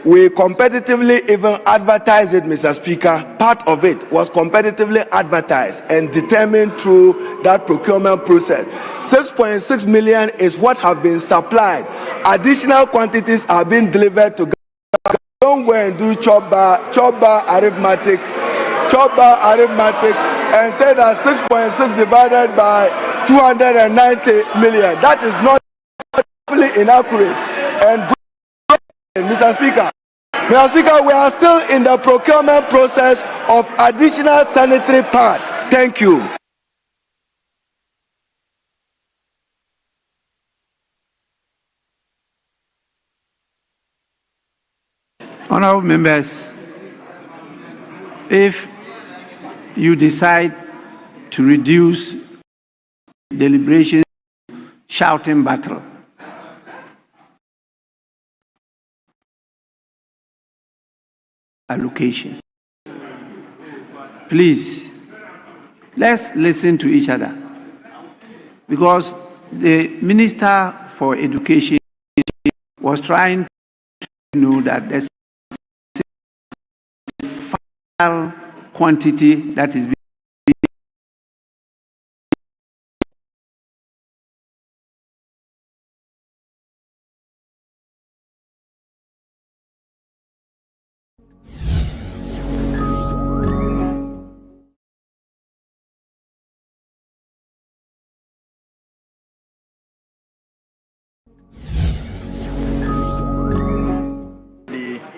We competitively even advertised it, Mr. Speaker. Part of it was competitively advertised and determined through that procurement process. 6.6 million is what have been supplied. Additional quantities are being delivered to Ghana. Don't go and do chop bar arithmetic, and say that 6.6 divided by 290 million. That is not fully inaccurate. And Mr. Speaker, we are still in the procurement process of additional sanitary pads. Thank you. Honorable members, if you decide to reduce deliberation shouting battle, allocation. Please, let's listen to each other, because the Minister for Education was trying to know that there's a final quantity that is being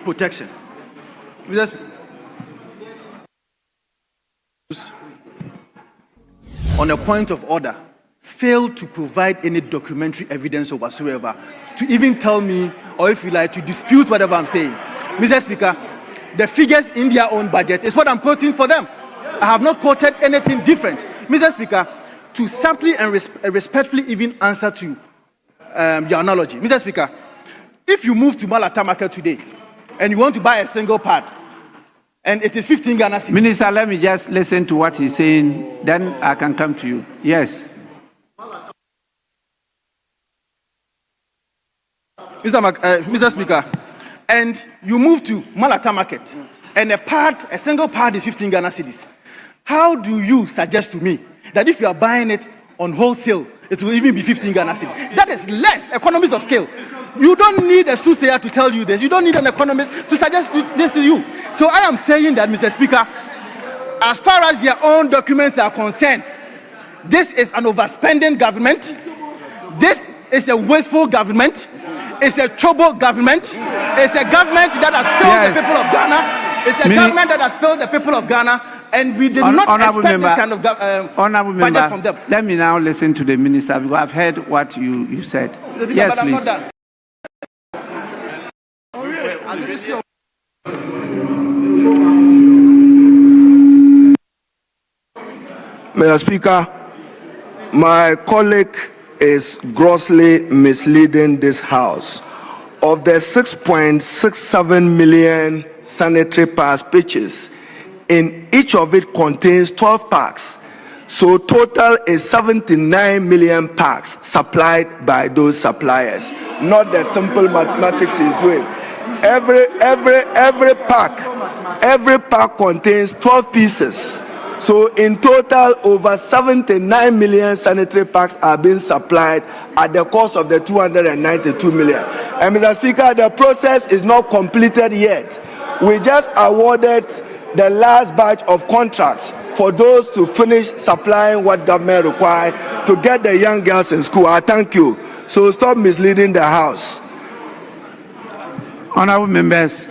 protection. On a point of order, failed to provide any documentary evidence or whatsoever to even tell me, or if you like, to dispute whatever I'm saying. Mr. Speaker, the figures in their own budget is what I'm quoting for them. I have not quoted anything different. Mr. Speaker, to subtly and respectfully even answer to your analogy. Mr. Speaker, if you move to Malata Market today and you want to buy a single pad, and it is 15 Ghana cedis. Minister, let me just listen to what he's saying, then I can come to you. Yes. Mr. Speaker, and you move to Malata Market, and a single pad is 15 Ghana cedis. How do you suggest to me that if you are buying it on wholesale, it will even be 15 Ghana cedis? That is less economies of scale. You don't need a soothsayer to tell you this. You don't need an economist to suggest this to you. So I am saying that, Mr. Speaker, as far as their own documents are concerned, this is an overspending government. This is a wasteful government. It's a troubled government. It's a government that has failed the people of Ghana. It's a government that has failed the people of Ghana. And we did not expect this kind of budget from them. Let me now listen to the minister, because I've heard what you said. Yes, please. Mr. Speaker, my colleague is grossly misleading this House. Of the 6.67 million sanitary pads pitches, in each of it contains 12 packs. So total is 79 million packs supplied by those suppliers. Not the simple mathematics he's doing. Every pack contains 12 pieces. So in total, over 79 million sanitary packs are being supplied at the cost of the 292 million. And Mr. Speaker, the process is not completed yet. We just awarded the last batch of contracts for those to finish supplying what government requires to get the young girls in school. I thank you. So stop misleading the House. Honorable members,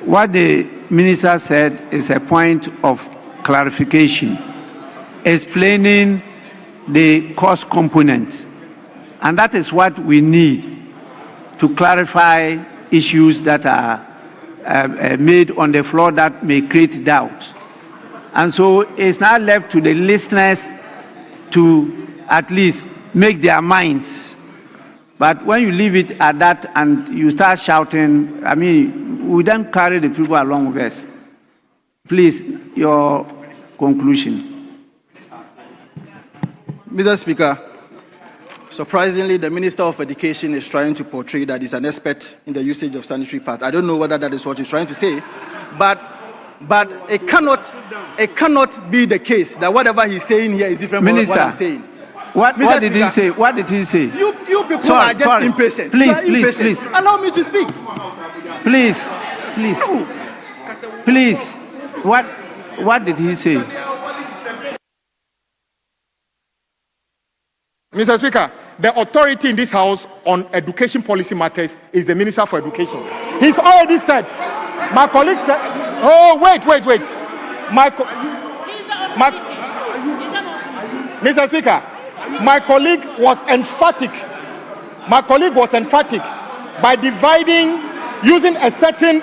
what the minister said is a point of clarification, explaining the cost component. And that is what we need to clarify issues that are made on the floor that may create doubt. And so it's now left to the listeners to at least make their minds. But when you leave it at that and you start shouting, I mean, we don't carry the people along with us. Please, your conclusion. Mr. Speaker, surprisingly, the Minister of Education is trying to portray that he's an expert in the usage of sanitary pads. I don't know whether that is what he's trying to say, but it cannot be the case that whatever he's saying here is different from what I'm saying. What did he say? What did he say? You people are just impatient. Please. Allow me to speak. Please. What did he say? Mr. Speaker, the authority in this House on education policy matters is the Minister for Education. He's already said, my colleague said, oh, wait. Mr. Speaker, my colleague was emphatic. By dividing, using a certain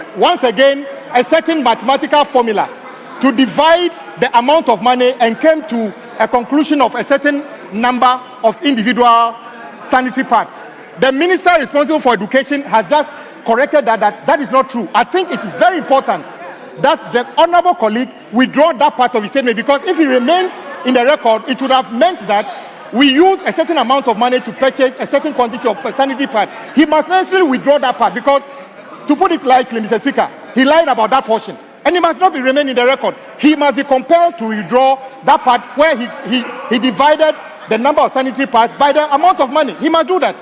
mathematical formula to divide the amount of money and came to a conclusion of a certain number of individual sanitary pads. The minister responsible for education has just corrected that is not true. I think it is very important that the honorable colleague withdraw that part of his statement, because if it remains in the record, it would have meant that we use a certain amount of money to purchase a certain quantity of sanitary pads, he must necessarily withdraw that part because, to put it lightly, Mr. Speaker, he lied about that portion. And he must not be remain in the record. He must be compelled to withdraw that part where he divided the number of sanitary pads by the amount of money. He must do that.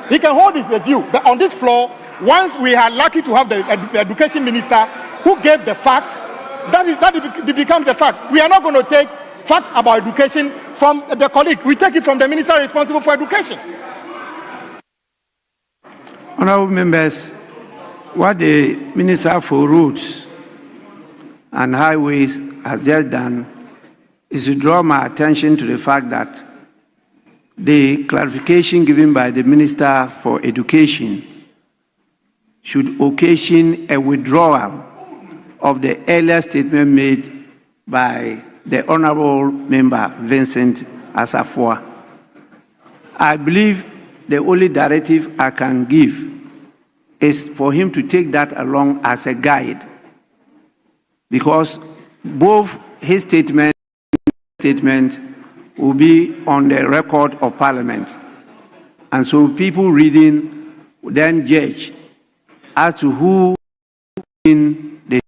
He can hold his view. But on this floor, once we are lucky to have the education minister who gave the facts, that becomes the fact. We are not going to take facts about education from the colleague. We take it from the minister responsible for education. Honorable members, what the Minister for Roads and Highways has just done is to draw my attention to the fact that the clarification given by the Minister for Education should occasion a withdrawal of the earlier statement made by the Honorable Member Vincent Asafua. I believe the only directive I can give is for him to take that along as a guide, because both his statement will be on the record of Parliament. And so people reading will then judge as to who in the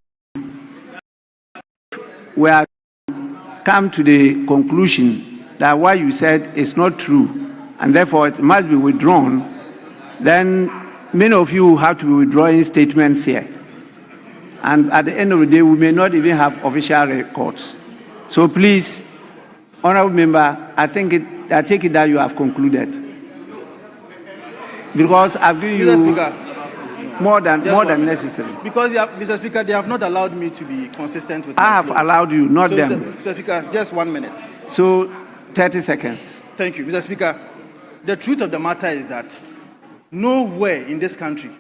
where come to the conclusion that what you said is not true and therefore it must be withdrawn, then many of you have to be withdrawing statements here. And at the end of the day, we may not even have official records. So please, Honourable Member, I take it that you have concluded. Because I've given you more than necessary. Because, Mr. Speaker, they have not allowed me to be consistent with I have allowed you, not them. Mr. Speaker, just 1 minute. So, 30 seconds. Thank you, Mr. Speaker. The truth of the matter is that nowhere in this country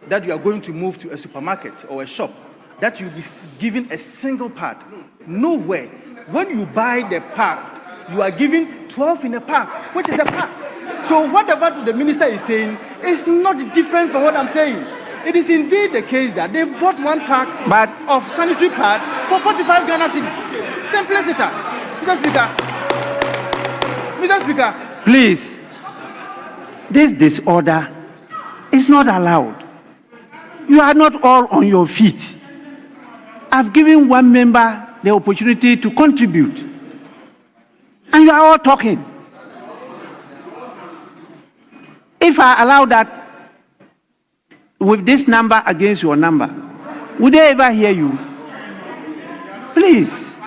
that you are going to move to a supermarket or a shop that you'll be given a single pad. Nowhere. When you buy the pack, you are given 12 in a pack, which is a pack. So whatever the minister is saying is not different from what I'm saying. It is indeed the case that they've bought one pack of sanitary pad for 45 Ghana cedis. Simple as it is. Mr. Speaker. Please, this disorder is not allowed. You are not all on your feet. I've given one member the opportunity to contribute. And you are all talking. If I allow that with this number against your number, would they ever hear you? Please.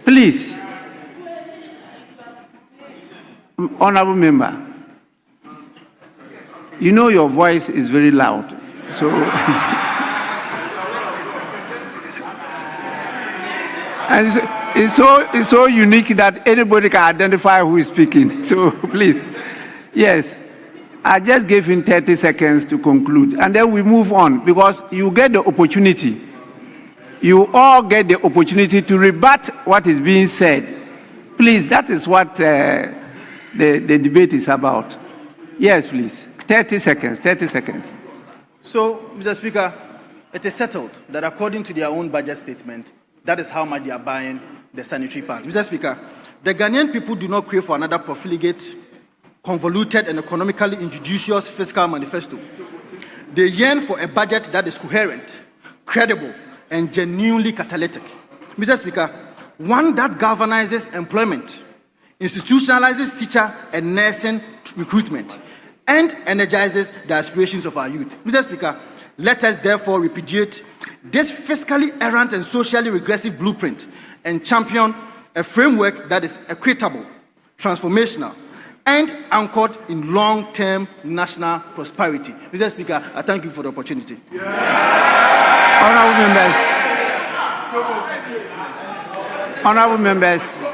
Please. Honorable Member, you know your voice is very loud. So, and it's so unique that anybody can identify who is speaking. So please, yes, I just gave him 30 seconds to conclude, and then we move on, because you get the opportunity. You all get the opportunity to rebut what is being said. Please, that is what the debate is about. Yes, please. 30 seconds, 30 seconds. So, Mr. Speaker, it is settled that according to their own budget statement, that is how much they are buying the sanitary pads. Mr. Speaker, the Ghanaian people do not crave for another profligate, convoluted, and economically injudicious fiscal manifesto. They yearn for a budget that is coherent, credible, and genuinely catalytic. Mr. Speaker, one that galvanizes employment, institutionalizes teacher and nursing recruitment, and energizes the aspirations of our youth. Mr. Speaker, let us therefore repudiate this fiscally errant and socially regressive blueprint and champion a framework that is equitable, transformational, and anchored in long-term national prosperity. Mr. Speaker, I thank you for the opportunity. Honorable members. Honorable members.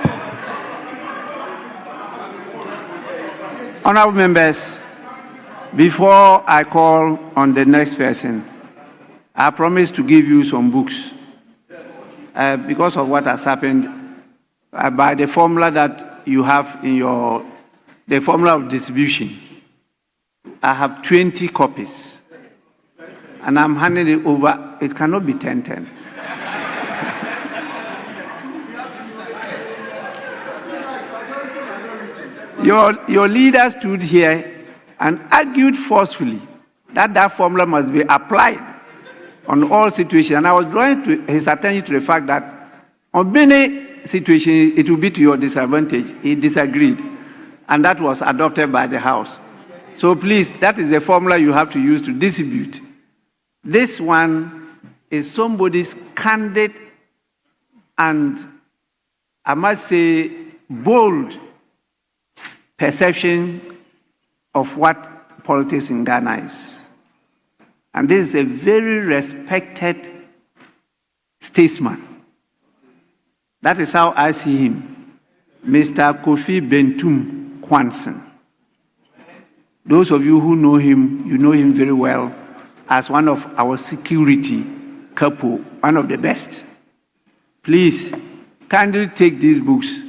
Honorable members, before I call on the next person, I promise to give you some books. Because of what has happened, by the formula that you have in the formula of distribution, I have 20 copies. And I'm handing it over. It cannot be 10-10. your leader stood here and argued forcefully that formula must be applied on all situations. And I was drawing his attention to the fact that on many situations it will be to your disadvantage. He disagreed, and that was adopted by the House. So please, that is the formula you have to use to distribute. This one is somebody's candid and, I must say, bold perception of what politics in Ghana is. And this is a very respected statesman. That is how I see him, Mr. Kofi Bentum Kwanson. Those of you who know him, you know him very well as one of our security couple, one of the best. Please, kindly take these books,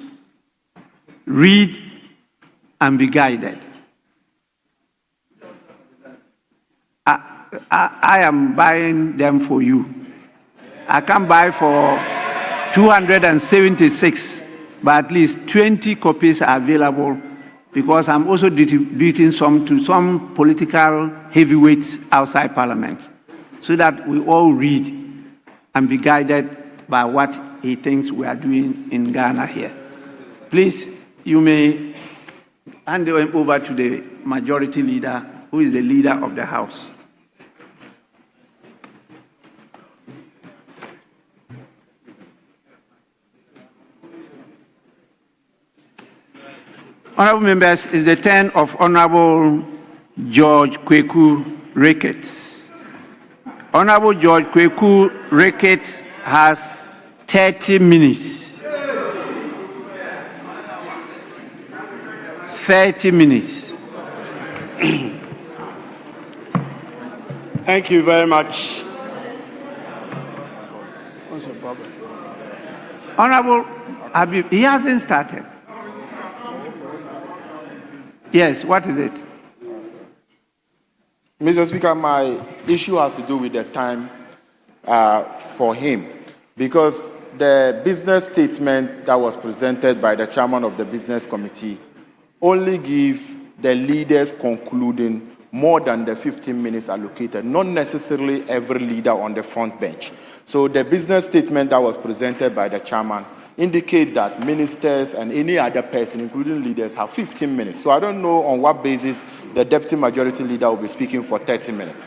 read, and be guided. I am buying them for you. I can buy for 276, but at least 20 copies are available because I'm also distributing some to some political heavyweights outside Parliament so that we all read and be guided by what he thinks we are doing in Ghana here. Please, you may hand it over to the majority leader, who is the leader of the House. Honorable members, it's the turn of Honorable George Kweku Ricketts. Honorable George Kweku Ricketts has 30 minutes. 30 minutes. Thank you very much. What's the problem? Honorable Habib, he hasn't started. Yes, what is it? Mr. Speaker, my issue has to do with the time for him, because the business statement that was presented by the chairman of the business committee only give the leaders concluding more than the 15 minutes allocated, not necessarily every leader on the front bench. So the business statement that was presented by the chairman indicate that ministers and any other person, including leaders, have 15 minutes. So I don't know on what basis the deputy majority leader will be speaking for 30 minutes.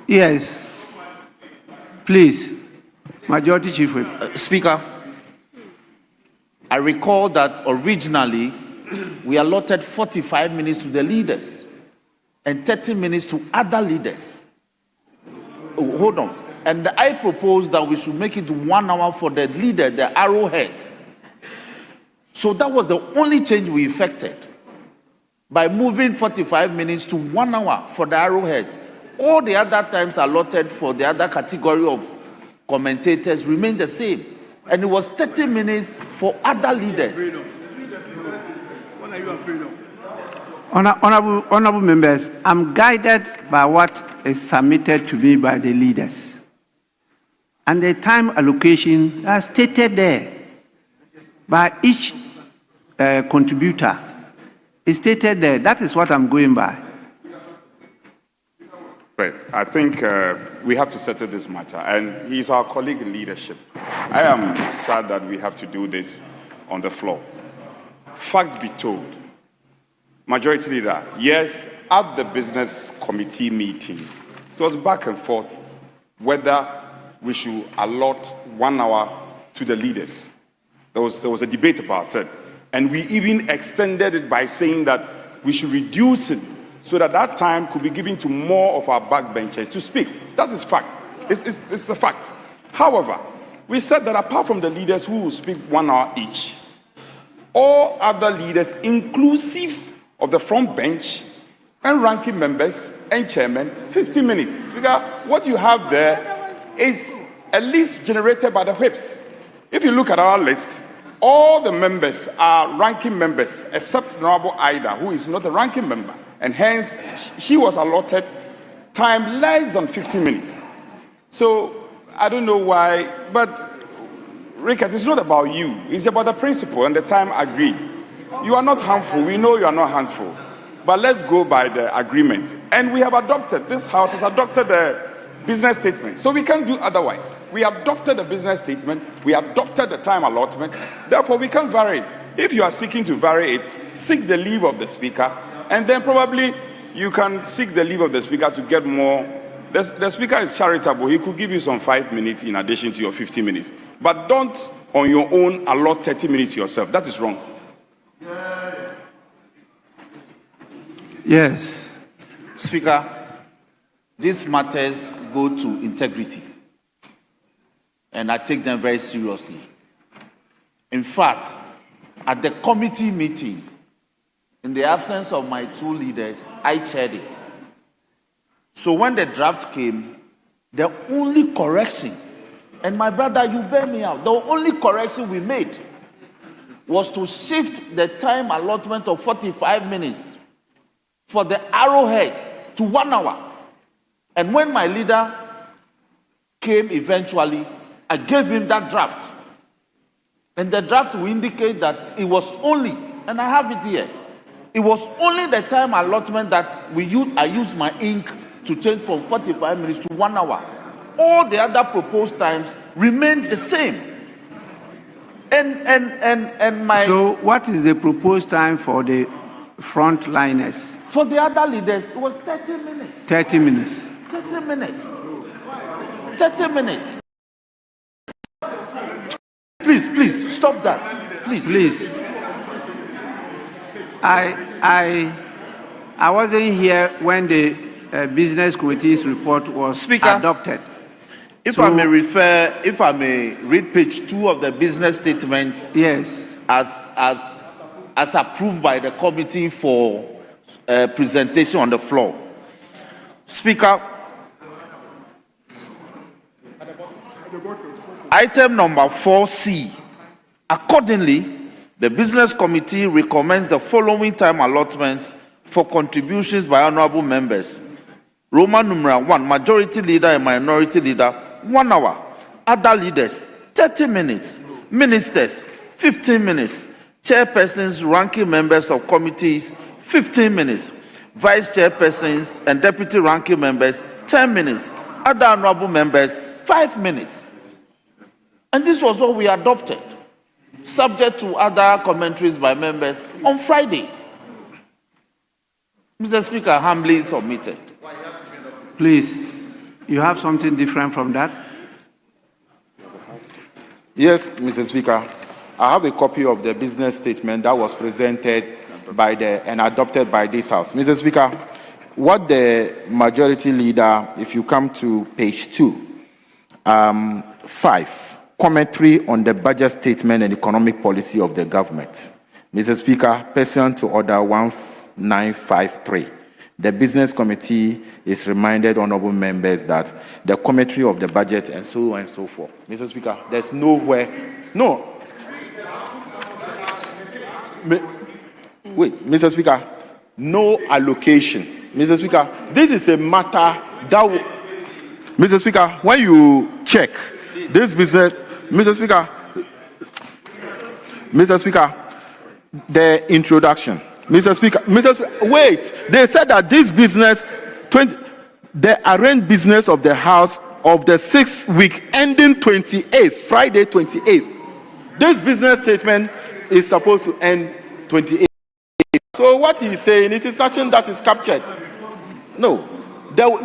Yes. Please, Majority Chief Whip. Speaker, I recall that originally we allotted 45 minutes to the leaders and 30 minutes to other leaders. Oh, hold on. And I proposed that we should make it 1 hour for the leader, the arrowheads. So that was the only change we effected by moving 45 minutes to 1 hour for the arrowheads. All the other times allotted for the other category of commentators remained the same. And it was 30 minutes for other leaders. What are you afraid of? Honorable members, I'm guided by what is submitted to me by the leaders. And the time allocation are stated there by each contributor. It's stated there. That is what I'm going by. Right. I think we have to settle this matter, and he's our colleague in leadership. I am sad that we have to do this on the floor. Fact be told, Majority Leader, yes, at the business committee meeting, it was back and forth whether we should allot 1 hour to the leaders. There was a debate about it, and we even extended it by saying that we should reduce it so that that time could be given to more of our backbenchers to speak. That is fact. It's a fact. However, we said that apart from the leaders who will speak 1 hour each, all other leaders, inclusive of the front bench and ranking members and chairmen, 15 minutes. Speaker, what you have there is a list generated by the whips. If you look at our list, all the members are ranking members except Honorable Ida, who is not a ranking member. And hence, she was allotted time less than 15 minutes. So, I don't know why, but Rickett, it's not about you. It's about the principle and the time agreed. You are not harmful. We know you are not harmful. But let's go by the agreement. And we have adopted, this House has adopted the business statement. So we can't do otherwise. We adopted the business statement. We adopted the time allotment. Therefore, we can't vary it. If you are seeking to vary it, seek the leave of the Speaker. And then probably you can seek the leave of the Speaker to get more. The Speaker is charitable. He could give you some 5 minutes in addition to your 50 minutes. But don't, on your own, allot 30 minutes to yourself. That is wrong. Yes. Speaker, these matters go to integrity, and I take them very seriously. In fact, at the committee meeting, in the absence of my two leaders, I chaired it. So when the draft came, the only correction, and my brother, you bear me out, the only correction we made was to shift the time allotment of 45 minutes for the arrowheads to 1 hour. And when my leader came eventually, I gave him that draft. And the draft will indicate that it was only, and I have it here, it was only the time allotment that I used my ink to change from 45 minutes to 1 hour. All the other proposed times remained the same. So what is the proposed time for the frontliners? For the other leaders, it was 30 minutes. 30 minutes. 30 minutes. 30 minutes. Please, stop that. Please. I wasn't here when the business committee's report was adopted. If I may read page 2 of the business statement. Yes. As approved by the committee for presentation on the floor. Speaker, item number 4C. Accordingly, the business committee recommends the following time allotments for contributions by honorable members. Roman numeral 1, majority leader and minority leader, 1 hour. Other leaders, 30 minutes. Ministers, 15 minutes. Chairpersons, ranking members of committees, 15 minutes. Vice chairpersons and deputy ranking members, 10 minutes. Other honorable members, 5 minutes. And this was what we adopted, subject to other commentaries by members on Friday. Mr. Speaker, humbly submitted. Please, you have something different from that? Yes, Mr. Speaker. I have a copy of the business statement that was presented and adopted by this House. Mr. Speaker, what the majority leader, if you come to page 2, 5, commentary on the budget statement and economic policy of the government. Mr. Speaker, pursuant to Order 1953, the Business Committee is reminded, honorable members, that the commentary of the budget and so on and so forth. Mr. Speaker, there's nowhere, no. Wait, Mr. Speaker, no allocation. Mr. Speaker, this is a matter that, Mr. Speaker, when you check this business, Mr. Speaker, the introduction. Mr. Speaker, wait, they said that this business, the arranged business of the House of the 6th week ending 28th, Friday 28th. This business statement is supposed to end 28th. So what he's saying, it is nothing that is captured. No.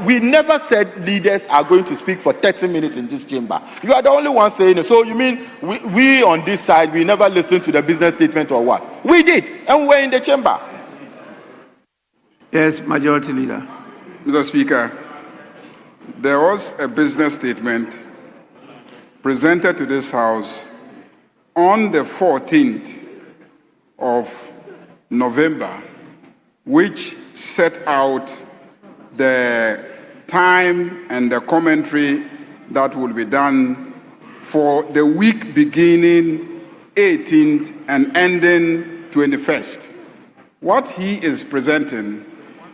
We never said leaders are going to speak for 30 minutes in this chamber. You are the only one saying it. So you mean we on this side, we never listened to the business statement or what? We did, and we were in the chamber. Yes, Majority Leader. Mr. Speaker, there was a business statement presented to this House on the 14th of November, which set out the time and the commentary that will be done for the week beginning 18th and ending 21st. What he is presenting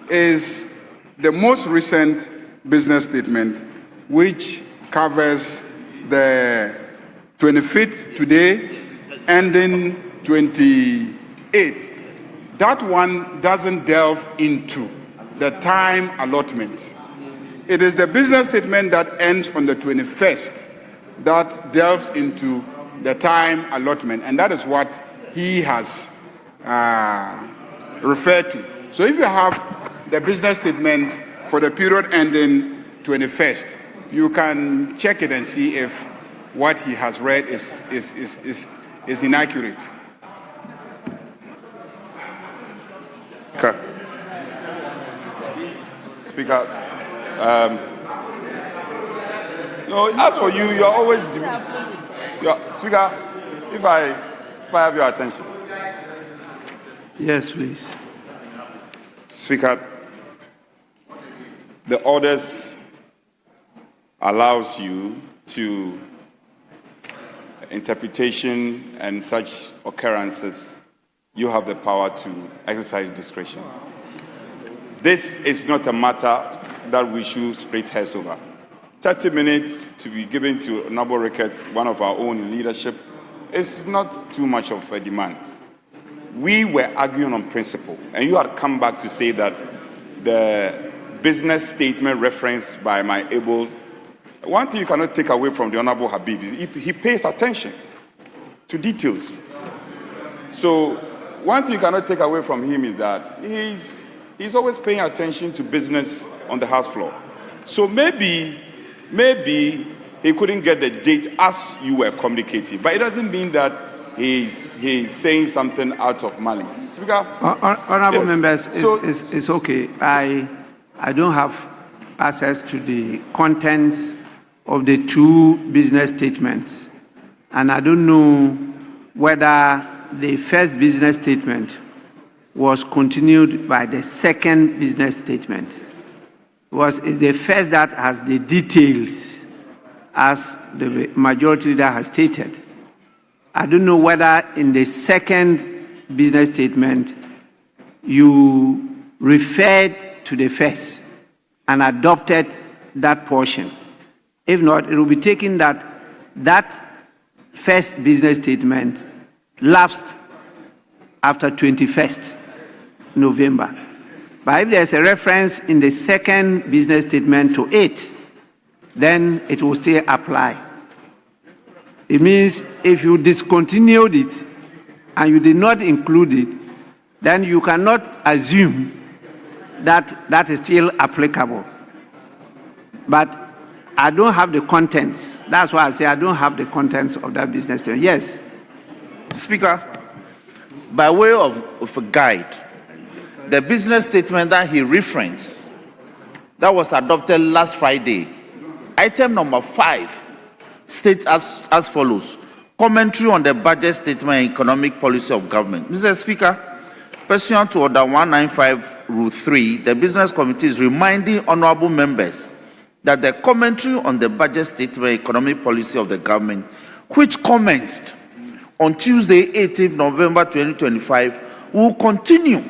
is the most recent business statement, which covers the 25th today, ending 28th. That one doesn't delve into the time allotment. It is the business statement that ends on the 21st that delves into the time allotment, and that is what he has referred to. So if you have the business statement for the period ending 21st, you can check it and see if what he has read is inaccurate. Okay. Speaker, no, as for you, you're always... Speaker, if I have your attention. Yes, please. Speaker, the orders allows you to interpretation and such occurrences, you have the power to exercise discretion. This is not a matter that we should split hairs over. 30 minutes to be given to Honorable Ricketts, one of our own leadership, is not too much of a demand. We were arguing on principle, and you had come back to say that the business statement referenced by my able... One thing you cannot take away from the Honorable Habib is he pays attention to details. So one thing you cannot take away from him is that he's always paying attention to business on the House floor. So maybe he couldn't get the date as you were communicating, but it doesn't mean that he's saying something out of malice. Honorable members, it's okay. I don't have access to the contents of the two business statements, and I don't know whether the first business statement was continued by the second business statement. It's the first that has the details, as the majority leader has stated. I don't know whether in the second business statement you referred to the first and adopted that portion. If not, it will be taken that first business statement lapsed after 21st November. But if there's a reference in the second business statement to it, then it will still apply. It means if you discontinued it and you did not include it, then you cannot assume that that is still applicable. But I don't have the contents. That's why I say I don't have the contents of that business statement. Yes. Speaker, by way of a guide, the business statement that he referenced, that was adopted last Friday, item number 5 states as follows: commentary on the budget statement and economic policy of government. Mr. Speaker, pursuant to Order 195, Rule 3, the Business Committee is reminding honorable members that the commentary on the budget statement and economic policy of the government, which commenced on Tuesday, 18th November 2025, will continue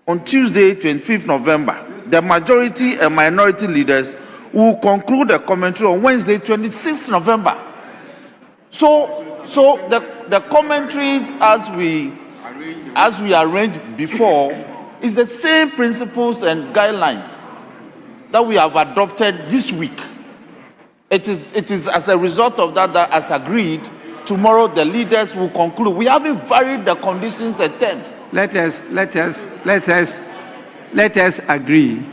on Tuesday, 25th November. The majority and minority leaders will conclude the commentary on Wednesday, 26th November. So the commentaries as we arranged before is the same principles and guidelines that we have adopted this week. It is as a result of that as agreed, tomorrow the leaders will conclude. We haven't varied the conditions and terms. Let us agree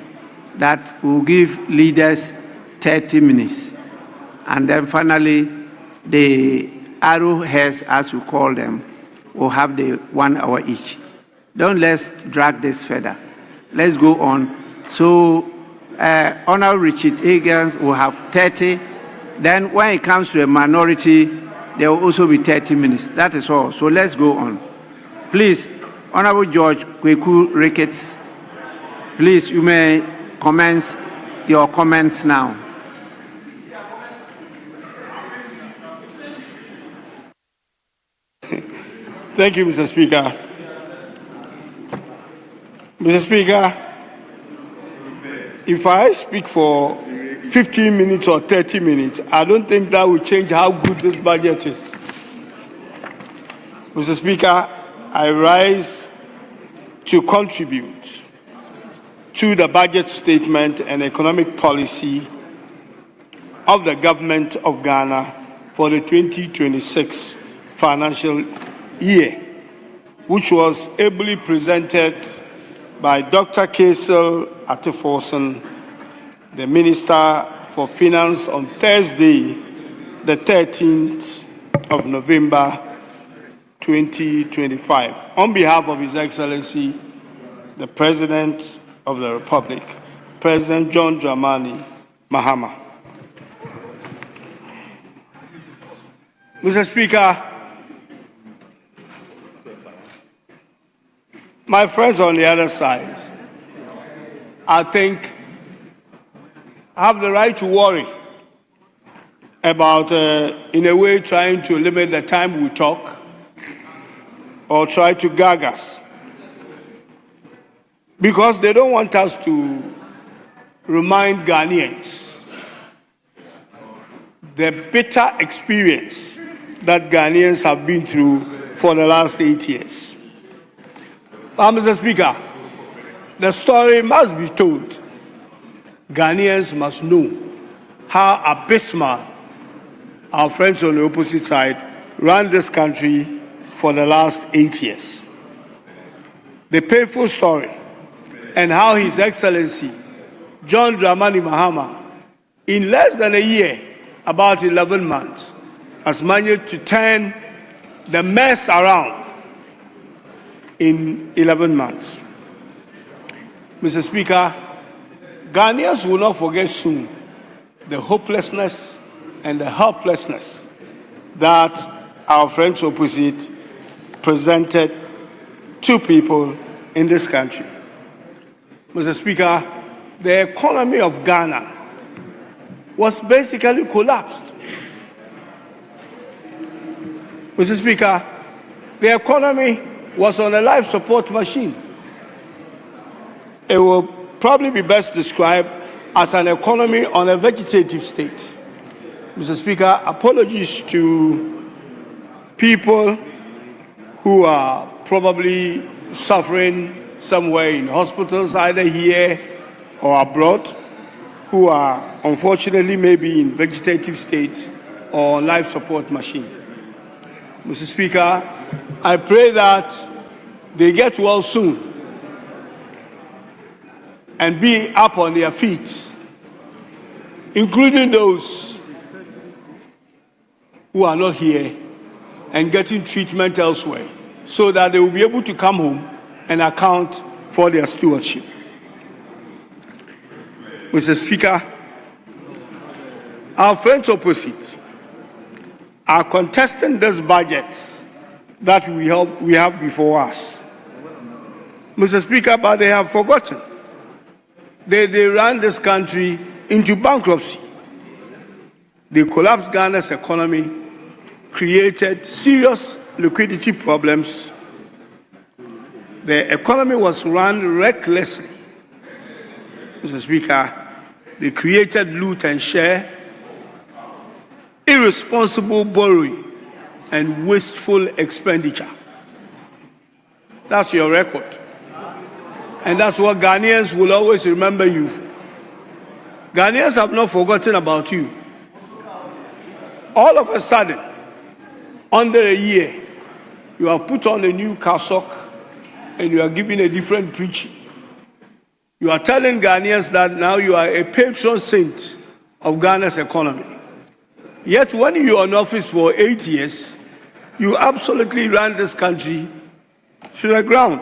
that we'll give leaders 30 minutes, and then finally the arrowheads, as we call them, will have the 1 hour each. Let's drag this further. Let's go on. So Honorable Richard Higgins will have 30. Then when it comes to a minority, there will also be 30 minutes. That is all. So let's go on. Please, Honorable George Kweku Ricketts, please, you may commence your comments now. Thank you, Mr. Speaker. Mr. Speaker, if I speak for 15 minutes or 30 minutes, I don't think that will change how good this budget is. Mr. Speaker, I rise to contribute to the budget statement and economic policy of the government of Ghana for the 2026 financial year, which was ably presented by Dr. Kaisel Ateforson, the Minister for Finance, on Thursday, the 13th of November, 2025. On behalf of His Excellency, the President of the Republic, President John Dramani Mahama. Mr. Speaker, my friends on the other side, I think, have the right to worry about, in a way, trying to limit the time we talk or try to gag us, because they don't want us to remind Ghanaians the bitter experience that Ghanaians have been through for the last 8 years. But, Mr. Speaker, the story must be told. Ghanaians must know how abysmal our friends on the opposite side ran this country for the last 8 years. The painful story, and how His Excellency John Dramani Mahama, in less than a year, about 11 months, has managed to turn the mess around in 11 months. Mr. Speaker, Ghanaians will not forget soon the hopelessness and the helplessness that our friends opposite presented to people in this country. Mr. Speaker, the economy of Ghana was basically collapsed. Mr. Speaker, the economy was on a life support machine. It will probably be best described as an economy on a vegetative state. Mr. Speaker, apologies to people who are probably suffering somewhere in hospitals, either here or abroad, who are unfortunately maybe in vegetative state or life support machine. Mr. Speaker, I pray that they get well soon and be up on their feet, including those who are not here and getting treatment elsewhere, so that they will be able to come home and account for their stewardship. Mr. Speaker, our friends opposite are contesting this budget that we have before us. Mr. Speaker, but they have forgotten. They ran this country into bankruptcy. They collapsed Ghana's economy, created serious liquidity problems. The economy was run recklessly. Mr. Speaker, they created loot and share, irresponsible borrowing, and wasteful expenditure. That's your record. And that's what Ghanaians will always remember you for. Ghanaians have not forgotten about you. All of a sudden, under a year, you have put on a new cassock and you are giving a different preaching. You are telling Ghanaians that now you are a patron saint of Ghana's economy. Yet when you are in office for 8 years, you absolutely ran this country to the ground.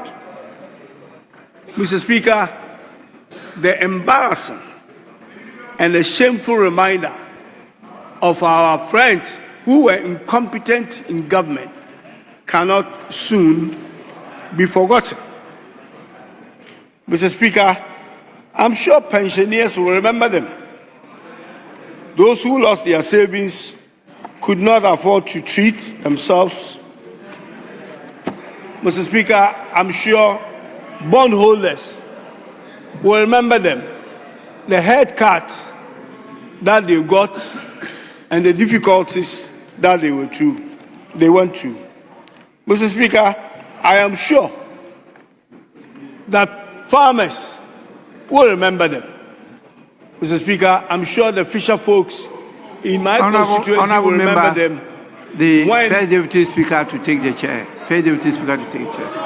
Mr. Speaker, the embarrassing and the shameful reminder of our friends who were incompetent in government cannot soon be forgotten. Mr. Speaker, I'm sure pensioners will remember them. Those who lost their savings could not afford to treat themselves. Mr. Speaker, I'm sure bondholders will remember them. The haircut that they got and the difficulties that they went through. Mr. Speaker, I am sure that farmers will remember them. Mr. Speaker, I'm sure the fisher folks in my constituency will remember them. The First Deputy Speaker to take the chair. First Deputy Speaker to take the chair.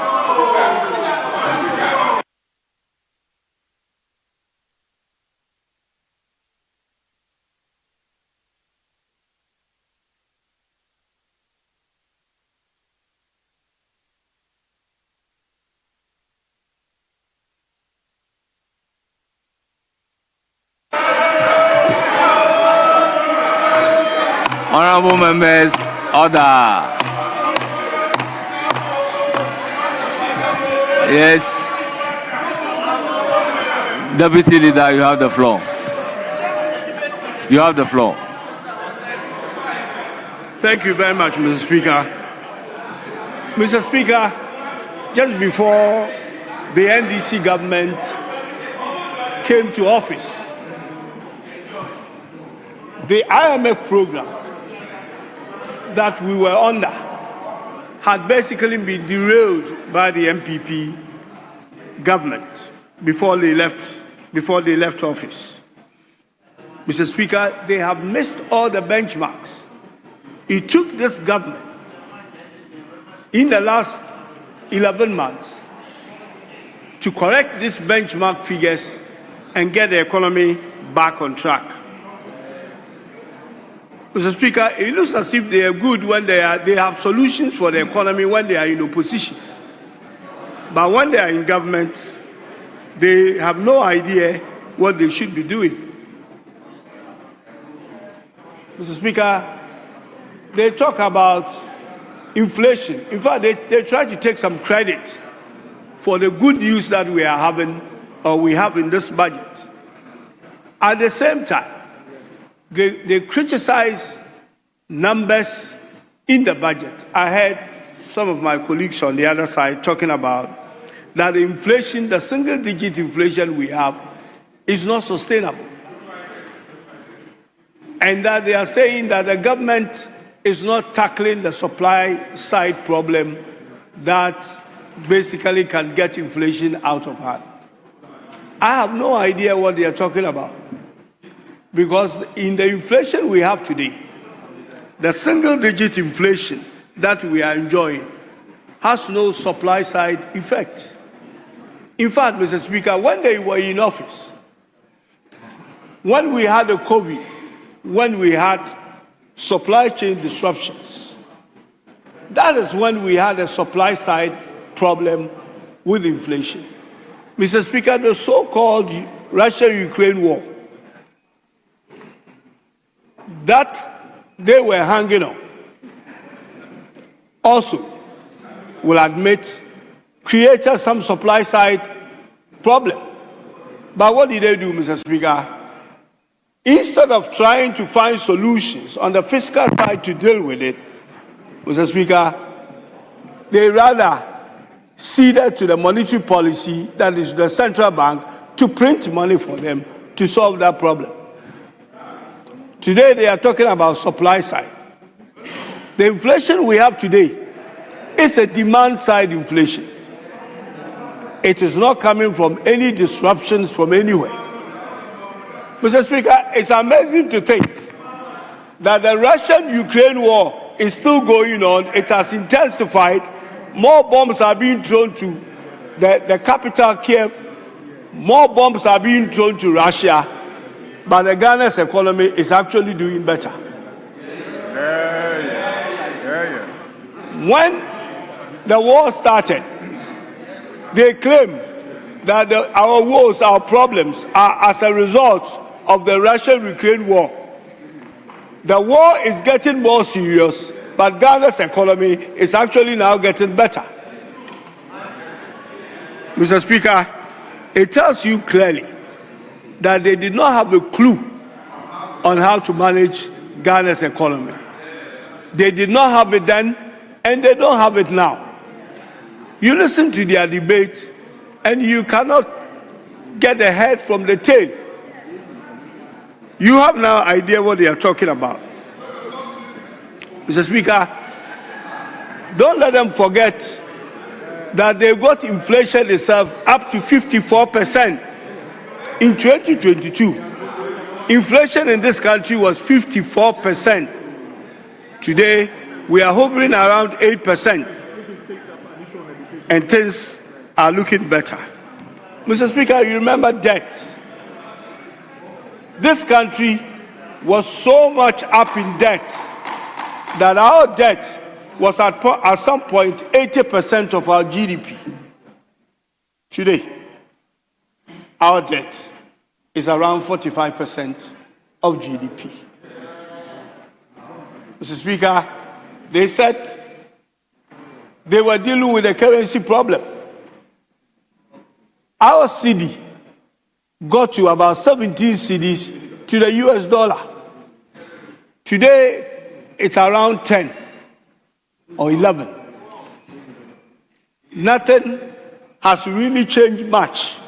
Honorable members, order. Yes. Deputy Leader, you have the floor. You have the floor. Thank you very much, Mr. Speaker. Mr. Speaker, just before the NDC government came to office, the IMF program that we were under had basically been derailed by the MPP government before they left office. Mr. Speaker, they have missed all the benchmarks. It took this government in the last 11 months to correct these benchmark figures and get the economy back on track. Mr. Speaker, it looks as if they are good when they have solutions for the economy when they are in opposition. But when they are in government, they have no idea what they should be doing. Mr. Speaker, they talk about inflation. In fact, they try to take some credit for the good news that we are having or we have in this budget. At the same time, they criticize numbers in the budget. I heard some of my colleagues on the other side talking about that the inflation, the single-digit inflation we have, is not sustainable. And that they are saying that the government is not tackling the supply side problem that basically can get inflation out of hand. I have no idea what they are talking about. Because in the inflation we have today, the single-digit inflation that we are enjoying has no supply-side effect. In fact, Mr. Speaker, when they were in office, when we had the COVID, when we had supply chain disruptions, that is when we had a supply-side problem with inflation. Mr. Speaker, the so-called Russia-Ukraine war, that they were hanging on, also will admit created some supply side problem. But what did they do, Mr. Speaker? Instead of trying to find solutions on the fiscal side to deal with it, Mr. Speaker, they rather ceded to the monetary policy, that is the central bank, to print money for them to solve that problem. Today, they are talking about supply side. The inflation we have today is a demand-side inflation. It is not coming from any disruptions from anywhere. Mr. Speaker, it's amazing to think that the Russian-Ukraine war is still going on. It has intensified. More bombs are being thrown to the capital, Kiev. More bombs are being thrown to Russia. But the Ghana's economy is actually doing better. When the war started, they claimed that our woes, our problems are as a result of the Russia-Ukraine war. The war is getting more serious, but Ghana's economy is actually now getting better. Mr. Speaker, it tells you clearly that they did not have a clue on how to manage Ghana's economy. They did not have it then, and they don't have it now. You listen to their debate, and you cannot get the head from the tail. You have now idea what they are talking about. Mr. Speaker, don't let them forget that they got inflation itself up to 54% in 2022. Inflation in this country was 54%. Today, we are hovering around 8%, and things are looking better. Mr. Speaker, you remember debt. This country was so much up in debt that our debt was at some point 80% of our GDP. Today, our debt is around 45% of GDP. Mr. Speaker, they said they were dealing with a currency problem. Our cedi got to about 17 cedis to the US dollar. Today, it's around 10 or 11. Nothing has really changed much,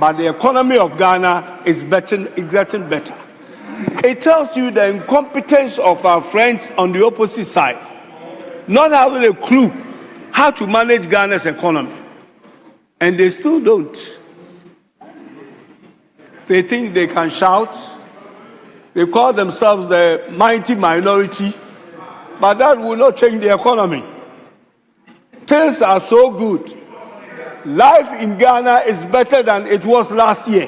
but the economy of Ghana is getting better. It tells you the incompetence of our friends on the opposite side, not having a clue how to manage Ghana's economy. And they still don't. They think they can shout. They call themselves the mighty minority, but that will not change the economy. Things are so good. Life in Ghana is better than it was last year.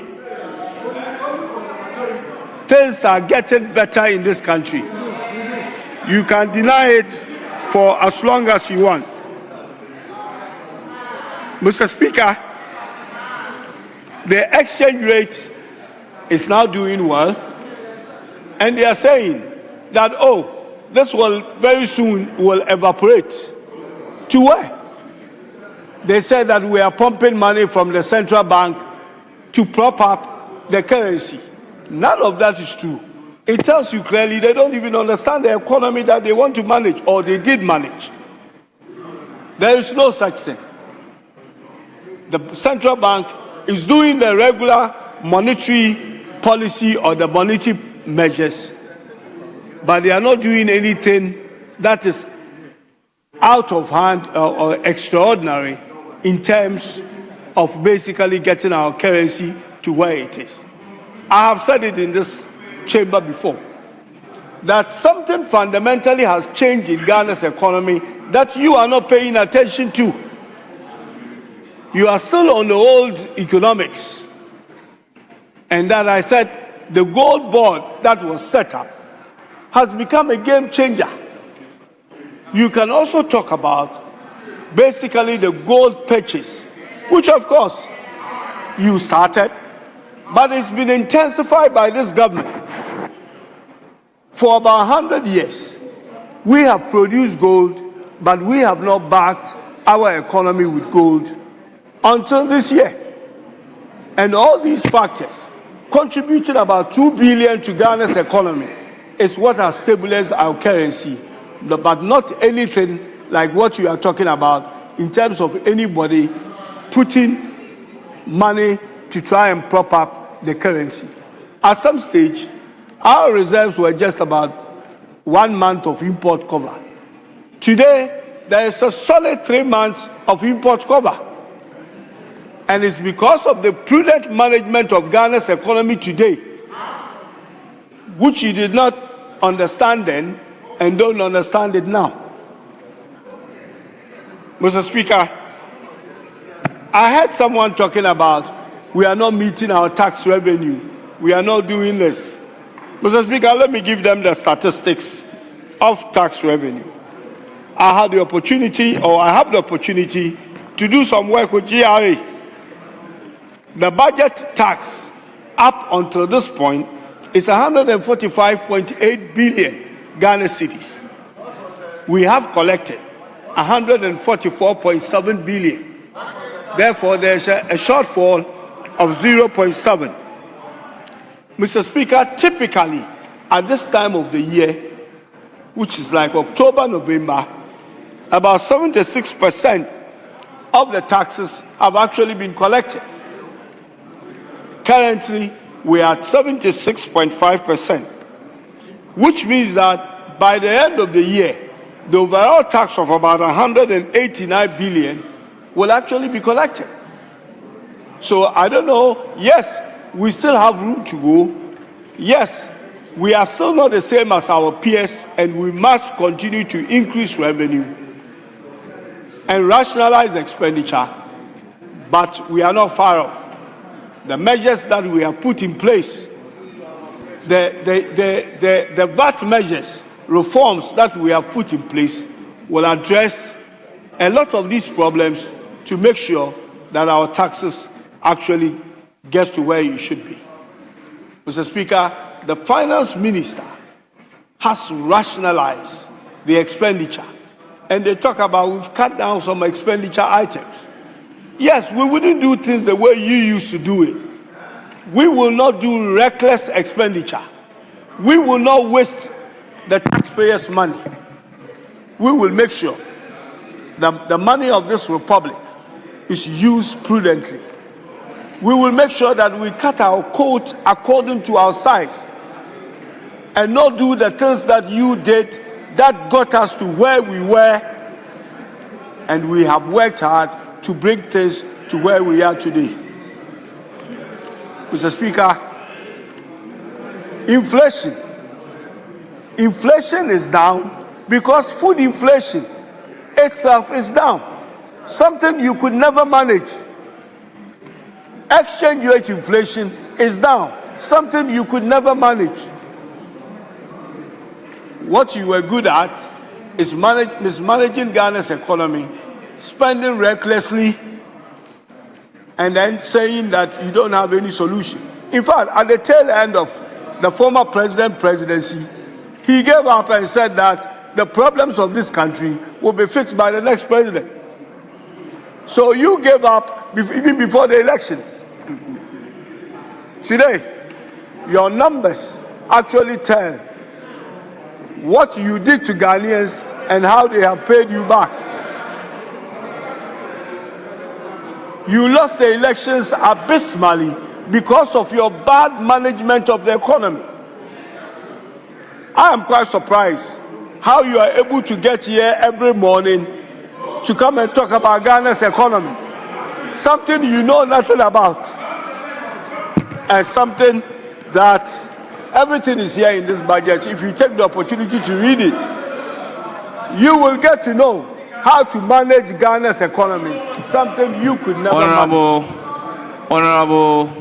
Things are getting better in this country. You can deny it for as long as you want. Mr. Speaker, the exchange rate is now doing well, and they are saying that, oh, this will very soon will evaporate. To where? They said that we are pumping money from the central bank to prop up the currency. None of that is true. It tells you clearly they don't even understand the economy that they want to manage, or they did manage. There is no such thing. The central bank is doing the regular monetary policy or the monetary measures, but they are not doing anything that is out of hand or extraordinary in terms of basically getting our currency to where it is. I have said it in this chamber before, that something fundamentally has changed in Ghana's economy that you are not paying attention to. You are still on the old economics. And that I said, the gold board that was set up has become a game changer. You can also talk about basically the gold purchase, which of course you started, but it's been intensified by this government. For about 100 years, we have produced gold, but we have not backed our economy with gold until this year. And all these factors, contributing about 2 billion to Ghana's economy, is what has stabilized our currency, but not anything like what you are talking about in terms of anybody putting money to try and prop up the currency. At some stage, our reserves were just about 1 month of import cover. Today, there is a solid 3 months of import cover. And it's because of the prudent management of Ghana's economy today, which you did not understand then and don't understand it now. Mr. Speaker, I heard someone talking about we are not meeting our tax revenue. We are not doing this. Mr. Speaker, let me give them the statistics of tax revenue. I have the opportunity to do some work with GRA. The budget tax up until this point is 145.8 billion Ghana cedis. We have collected 144.7 billion. Therefore, there's a shortfall of 0.7. Mr. Speaker, typically at this time of the year, which is like October, November, about 76% of the taxes have actually been collected. Currently, we are at 76.5%, which means that by the end of the year, the overall tax of about 189 billion will actually be collected. So I don't know. Yes, we still have room to go. Yes, we are still not the same as our peers, and we must continue to increase revenue and rationalize expenditure, but we are not far off. The measures that we have put in place, the VAT measures, reforms that we have put in place will address a lot of these problems to make sure that our taxes actually get to where it should be. Mr. Speaker, the finance minister has rationalized the expenditure, and they talk about we've cut down some expenditure items. Yes, we wouldn't do things the way you used to do it. We will not do reckless expenditure. We will not waste the taxpayers' money. We will make sure that the money of this republic is used prudently. We will make sure that we cut our coat according to our size and not do the things that you did that got us to where we were, and we have worked hard to bring things to where we are today. Mr. Speaker, inflation is down because food inflation itself is down, something you could never manage. Exchange rate inflation is down, something you could never manage. What you were good at is mismanaging Ghana's economy, spending recklessly, and then saying that you don't have any solution. In fact, at the tail end of the former president's presidency, he gave up and said that the problems of this country will be fixed by the next president. So you gave up even before the elections. Today, your numbers actually tell what you did to Ghanaians and how they have paid you back. You lost the elections abysmally because of your bad management of the economy. I am quite surprised how you are able to get here every morning to come and talk about Ghana's economy, something you know nothing about, and something that everything is here in this budget. If you take the opportunity to read it, you will get to know how to manage Ghana's economy, something you could never manage. Honorable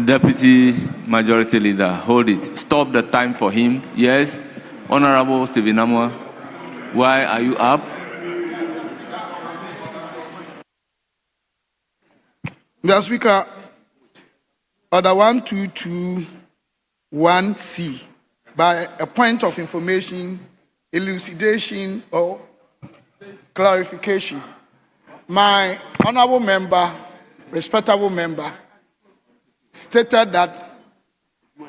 Deputy Majority Leader, hold it. Stop the time for him. Yes. Honorable Stephen Amwa, why are you up? Mr. Speaker, Order 1221C, by a point of information, elucidation, or clarification. My honorable member, respectable member, stated that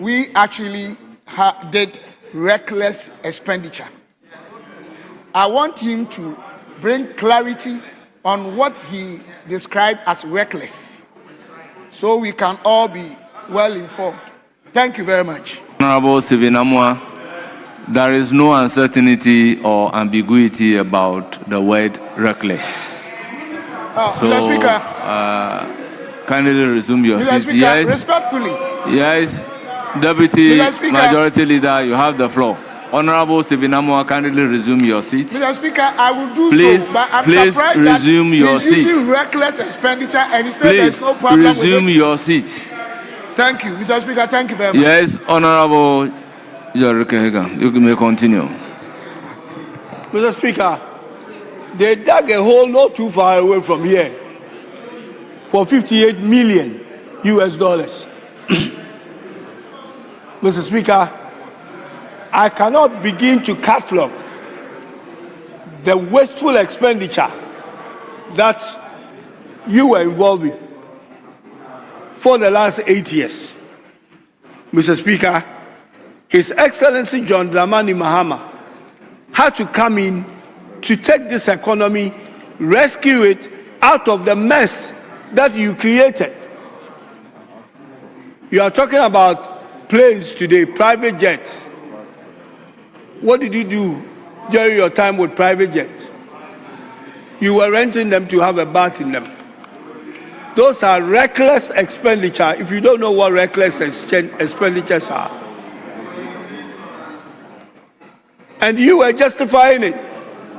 we actually did reckless expenditure. I want him to bring clarity on what he described as reckless, so we can all be well informed. Thank you very much. Honorable Stephen Amwa, there is no uncertainty or ambiguity about the word reckless. Mr. Speaker, kindly resume your Mr. seat. Speaker, Yes. respectfully. Yes. Deputy Mr. Speaker, Majority Leader, you have the floor. Honorable Stephen Amwa, kindly resume your seat. Mr. Speaker, I will do Please, so, but I'm please surprised resume that your he's seat. using reckless expenditure and he said Please there's no problem resume with it. your seat. Thank you, Mr. Speaker. Thank you very much. Yes, Honorable Jarikehega, you may continue. Mr. Speaker, they dug a hole not too far away from here for $58 million. Mr. Speaker, I cannot begin to catalog the wasteful expenditure that you were involved in for the last 8 years. Mr. Speaker, His Excellency John Dramani Mahama had to come in to take this economy, rescue it out of the mess that you created. You are talking about planes today, private jets. What did you do during your time with private jets? You were renting them to have a bath in them. Those are reckless expenditure if you don't know what reckless expenditures are. And you were justifying it.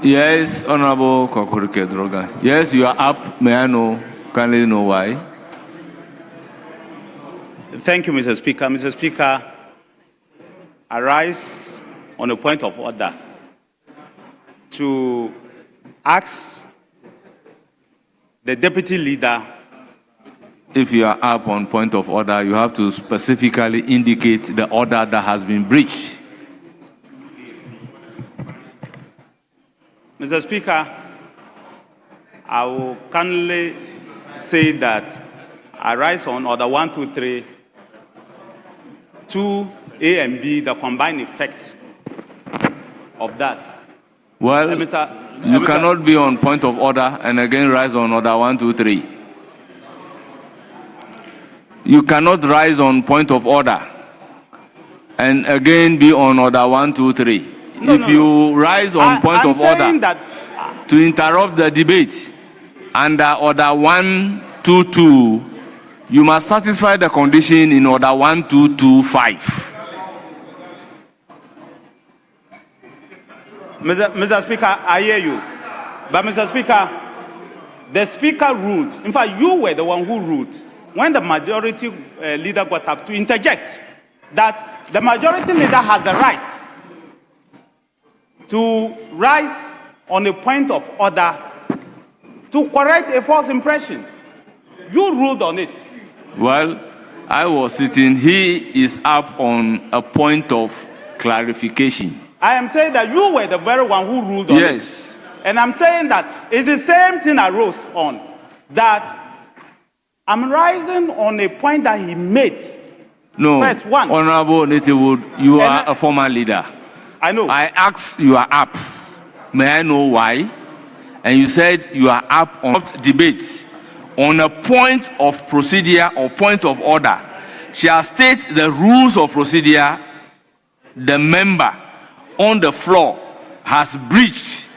Yes, Honorable Kokorike Droga. Yes, you are up. May I know? Can I know why? Thank you, Mr. Speaker. Mr. Speaker, I rise on a point of order to ask the deputy leader. If you are up on point of order, you have to specifically indicate the order that has been breached. Mr. Speaker, I will kindly say that I rise on order 123, 2A and B, the combined effect of that. Well, you cannot be on point of order and again rise on order 1, 2, 3. You cannot rise on point of order and again be on order 1, 2, 3. If you rise on point of order to interrupt the debate under order 1, 2, 2, you must satisfy the condition in order 1, 2, 2, 5. Mr. Speaker, I hear you. But Mr. Speaker, the Speaker ruled. In fact, you were the one who ruled when the majority leader got up to interject that the majority leader has the right to rise on a point of order to correct a false impression. You ruled on it. Well, I was sitting. He is up on a point of clarification. I am saying that you were the very one who ruled on it. Yes. And I'm saying that it's the same thing I rose on. That I'm rising on a point that he made. No, First one. Honorable Nitiwood, you are a former leader. I know. I asked, you are up. May I know why? And you said you are up on debates on a point of procedure or point of order. Shall state the rules of procedure the member on the floor has breached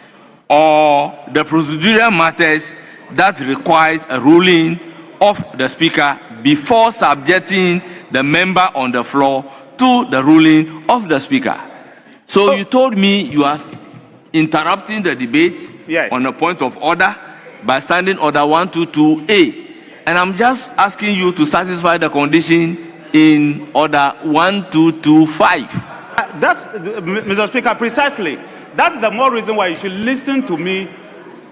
or the procedural matters that requires a ruling of the speaker before subjecting the member on the floor to the ruling of the speaker. So you told me you are interrupting the debate on a point of order by standing order 122A. And I'm just asking you to satisfy the condition in order 1225. That's, Mr. Speaker, precisely. That's the more reason why you should listen to me,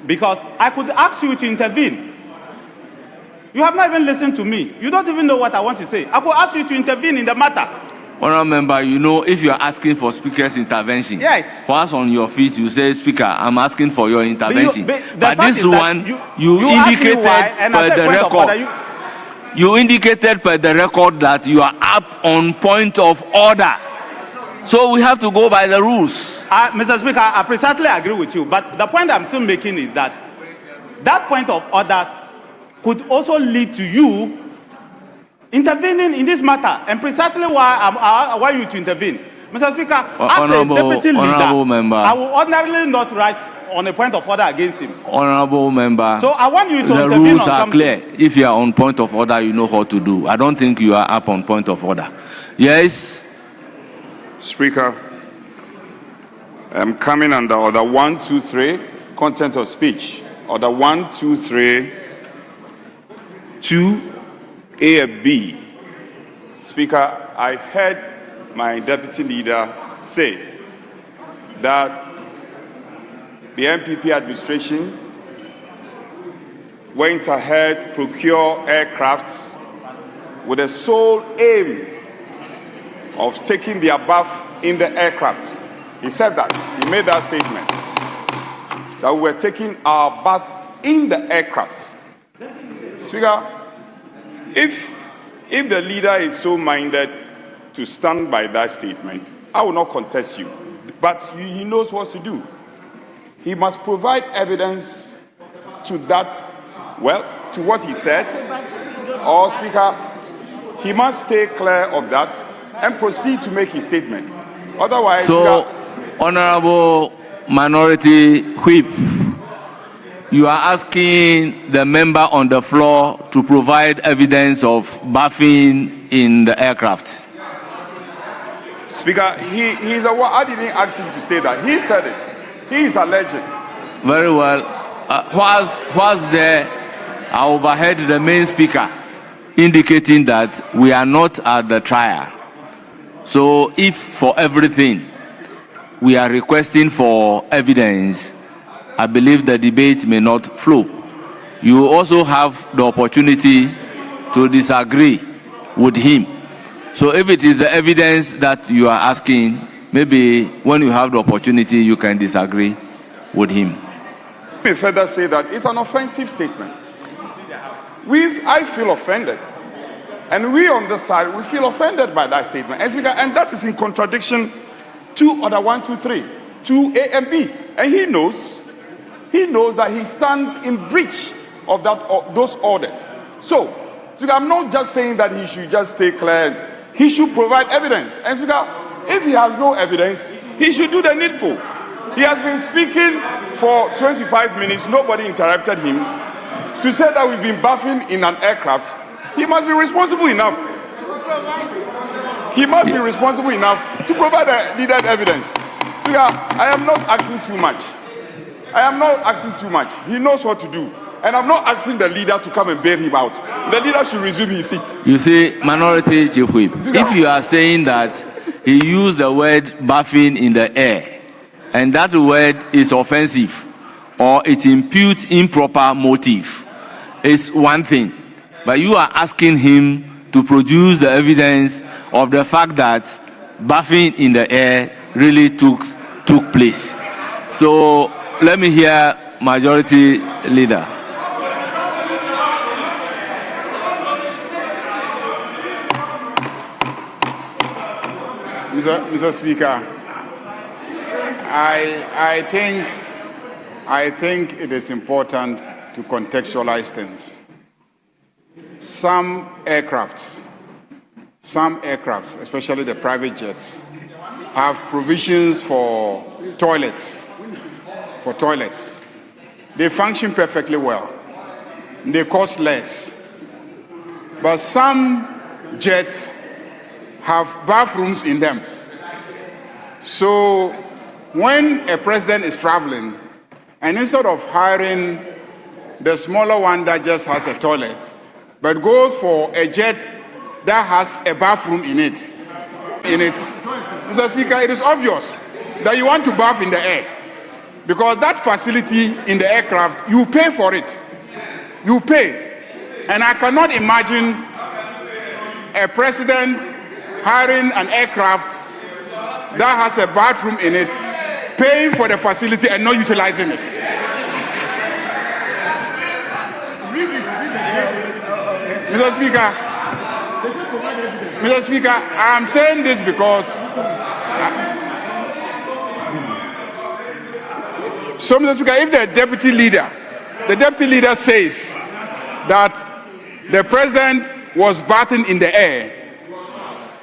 because I could ask you to intervene. You have not even listened to me. You don't even know what I want to say. I could ask you to intervene in the matter. Honourable member, you know, if you are asking for speaker's intervention, yes. Once on your feet, you say, Speaker, I'm asking for your intervention. But this one, you indicated per the record. You indicated per the record that you are up on point of order. So we have to go by the rules. Mr. Speaker, I precisely agree with you. But the point I'm still making is that that point of order could also lead to you intervening in this matter, and precisely why I want you to intervene. Mr. Speaker, as a deputy leader, member, I will ordinarily not rise on a point of order against him. Honorable member, so I want you to the intervene rules on are something. clear. If you are on point of order, you know what to do. I don't think you are up on point of order. Yes? Speaker, I'm coming under order 123, content of speech. Order 123, 2A and B. Speaker, I heard my deputy leader say that the MPP administration went ahead, procure aircrafts with the sole aim of taking their bath in the aircraft. He said that. He made that statement. That we were taking our bath in the aircraft. Speaker, if the leader is so minded to stand by that statement, I will not contest you. But he knows what to do. He must provide evidence to that, well, to what he said. Or, Speaker, he must stay clear of that and proceed to make his statement. Otherwise, So, Honorable Minority Whip, you are asking the member on the floor to provide evidence of buffing in the aircraft. Speaker, he's the one. I didn't ask him to say that. He said it. He is alleging. Very well. Whilst there, I overheard the main speaker indicating that we are not at the trial. So if for everything we are requesting for evidence, I believe the debate may not flow. You also have the opportunity to disagree with him. So if it is the evidence that you are asking, maybe when you have the opportunity, you can disagree with him. Let me further say that it's an offensive statement. I feel offended. And we on this side, we feel offended by that statement. And that is in contradiction to Order 123, to A and B. And he knows that he stands in breach of those orders. So, Speaker, I'm not just saying that he should just stay clear. He should provide evidence. And Speaker, if he has no evidence, he should do the needful. He has been speaking for 25 minutes. Nobody interrupted him. To say that we've been buffing in an aircraft, he must be responsible enough. He must be responsible enough to provide the needed evidence. Speaker, I am not asking too much. I am not asking too much. He knows what to do. And I'm not asking the leader to come and bail him out. The leader should resume his seat. You see, Minority Chief Whip, if you are saying that he used the word buffing in the air, and that word is offensive, or it imputes improper motive, it's one thing. But you are asking him to produce the evidence of the fact that buffing in the air really took place. So let me hear Majority Leader. Mr. Speaker, I think it is important to contextualize things. Some aircrafts, especially the private jets, have provisions for toilets. They function perfectly well. They cost less. But some jets have bathrooms in them. So when a president is traveling, and instead of hiring the smaller one that just has a toilet, but goes for a jet that has a bathroom in it. Mr. Speaker, it is obvious that you want to bath in the air, because that facility in the aircraft, you pay for it. You pay. And I cannot imagine a president hiring an aircraft that has a bathroom in it, paying for the facility and not utilizing it. Mr. Speaker, I'm saying this because so, Mr. Speaker, if the deputy leader says that the president was bathing in the air,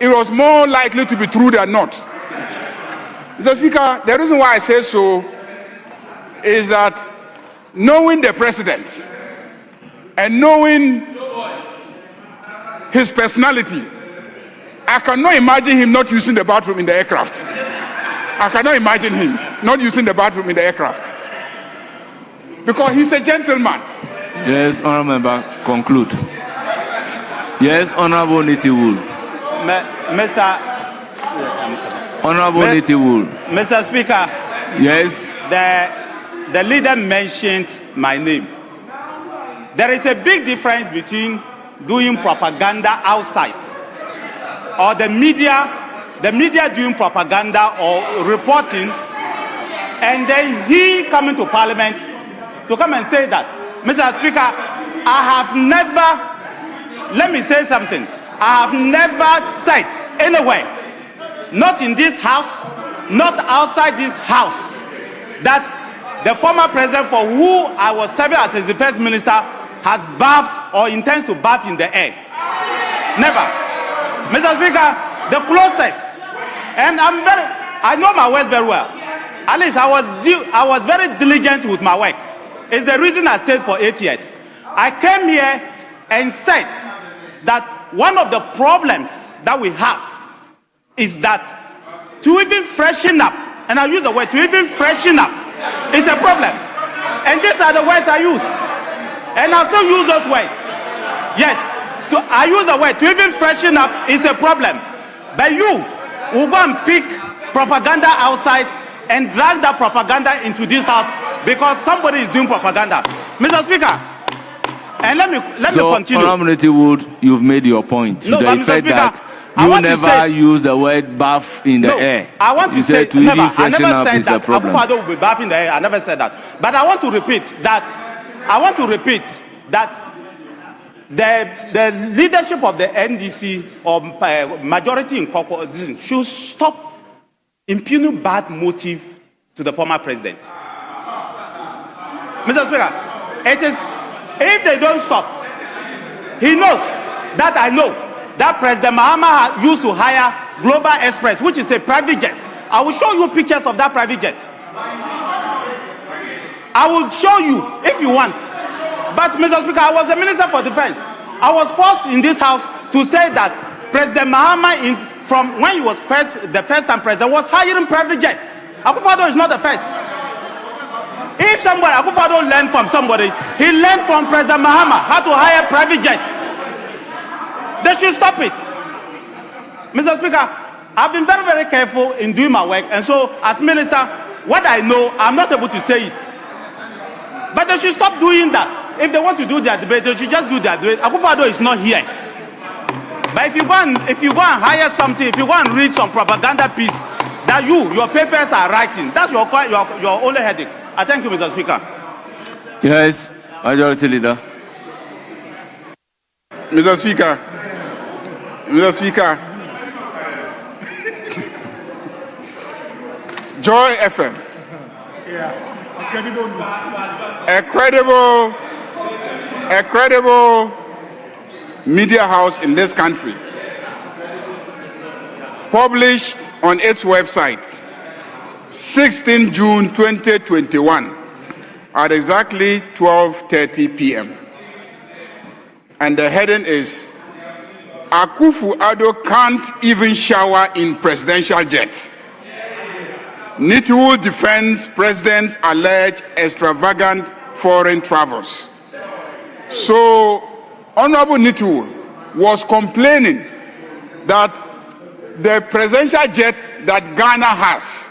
it was more likely to be true than not. Mr. Speaker, the reason why I say so is that knowing the president and knowing his personality, I cannot imagine him not using the bathroom in the aircraft. I cannot imagine him not using the bathroom in the aircraft. Because he's a gentleman. Yes, Honourable Member, conclude. Yes, Honourable Nitiwul. Honourable Nitiwul. Mr. Speaker. Yes. The leader mentioned my name. There is a big difference between doing propaganda outside or the media doing propaganda or reporting, and then he coming to Parliament to come and say that. Mr. Speaker, I have never, let me say something, I have never said anywhere, not in this house, not outside this house, that the former president for who I was serving as his defense minister has bathed or intends to bath in the air. Never. Mr. Speaker, the closest, and I know my words very well. At least I was very diligent with my work. It's the reason I stayed for 8 years. I came here and said that one of the problems that we have is that to even freshen up, and I use the word to even freshen up, is a problem. And these are the words I used. And I'll still use those words. Yes, I use the word to even freshen up is a problem. But you will go and pick propaganda outside and drag that propaganda into this house because somebody is doing propaganda. Mr. Speaker, and let me continue. Honorable Wood, you've made your point. No, to but the Mr. effect Speaker, that I you want to never say use the word bath in the air. I want to you say said to never. even I never freshen up said is a that problem. Akufo-Addo will be bath in the air. I never said that. But I want to repeat that the leadership of the NDC or majority in Koko should stop impugning bad motive to the former president. Mr. Speaker, it is, if they don't stop, he knows that I know that President Mahama used to hire Global Express, which is a private jet. I will show you pictures of that private jet. I will show you if you want. But Mr. Speaker, I was a minister for defense. I was forced in this house to say that President Mahama, from when he was the first time president, was hiring private jets. Akufo-Addo is not the first. If somebody, Akufo-Addo learned from somebody, he learned from President Mahama how to hire private jets. They should stop it. Mr. Speaker, I've been very, very careful in doing my work, and so as minister, what I know, I'm not able to say it. But they should stop doing that. If they want to do their debate, they should just do their debate. Akufo-Addo is not here. But if you go and hire something, if you go and read some propaganda piece that your papers are writing, that's your only headache. I thank you, Mr. Speaker. Yes, Majority Leader. Mr. Speaker, Joy FM, a credible media house in this country, published on its website 16 June 2021 at exactly 12:30 p.m. And the heading is, Akufo-Addo can't even shower in presidential jet. Nitiwul defends president's alleged extravagant foreign travels. So, Honorable Nitiwul was complaining that the presidential jet that Ghana has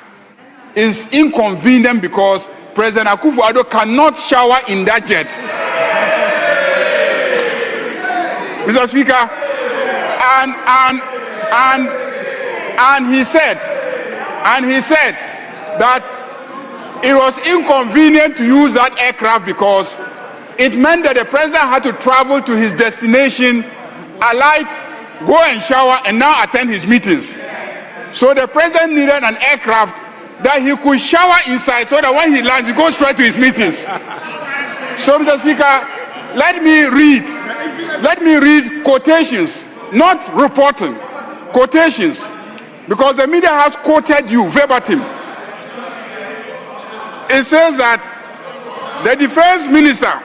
is inconvenient because President Akufo-Addo cannot shower in that jet. Mr. Speaker, and he said that it was inconvenient to use that aircraft because it meant that the president had to travel to his destination, alight, go and shower, and now attend his meetings. So the president needed an aircraft that he could shower inside so that when he lands, he goes straight to his meetings. So, Mr. Speaker, let me read quotations, not reporting, quotations, because the media has quoted you verbatim. It says that the defense minister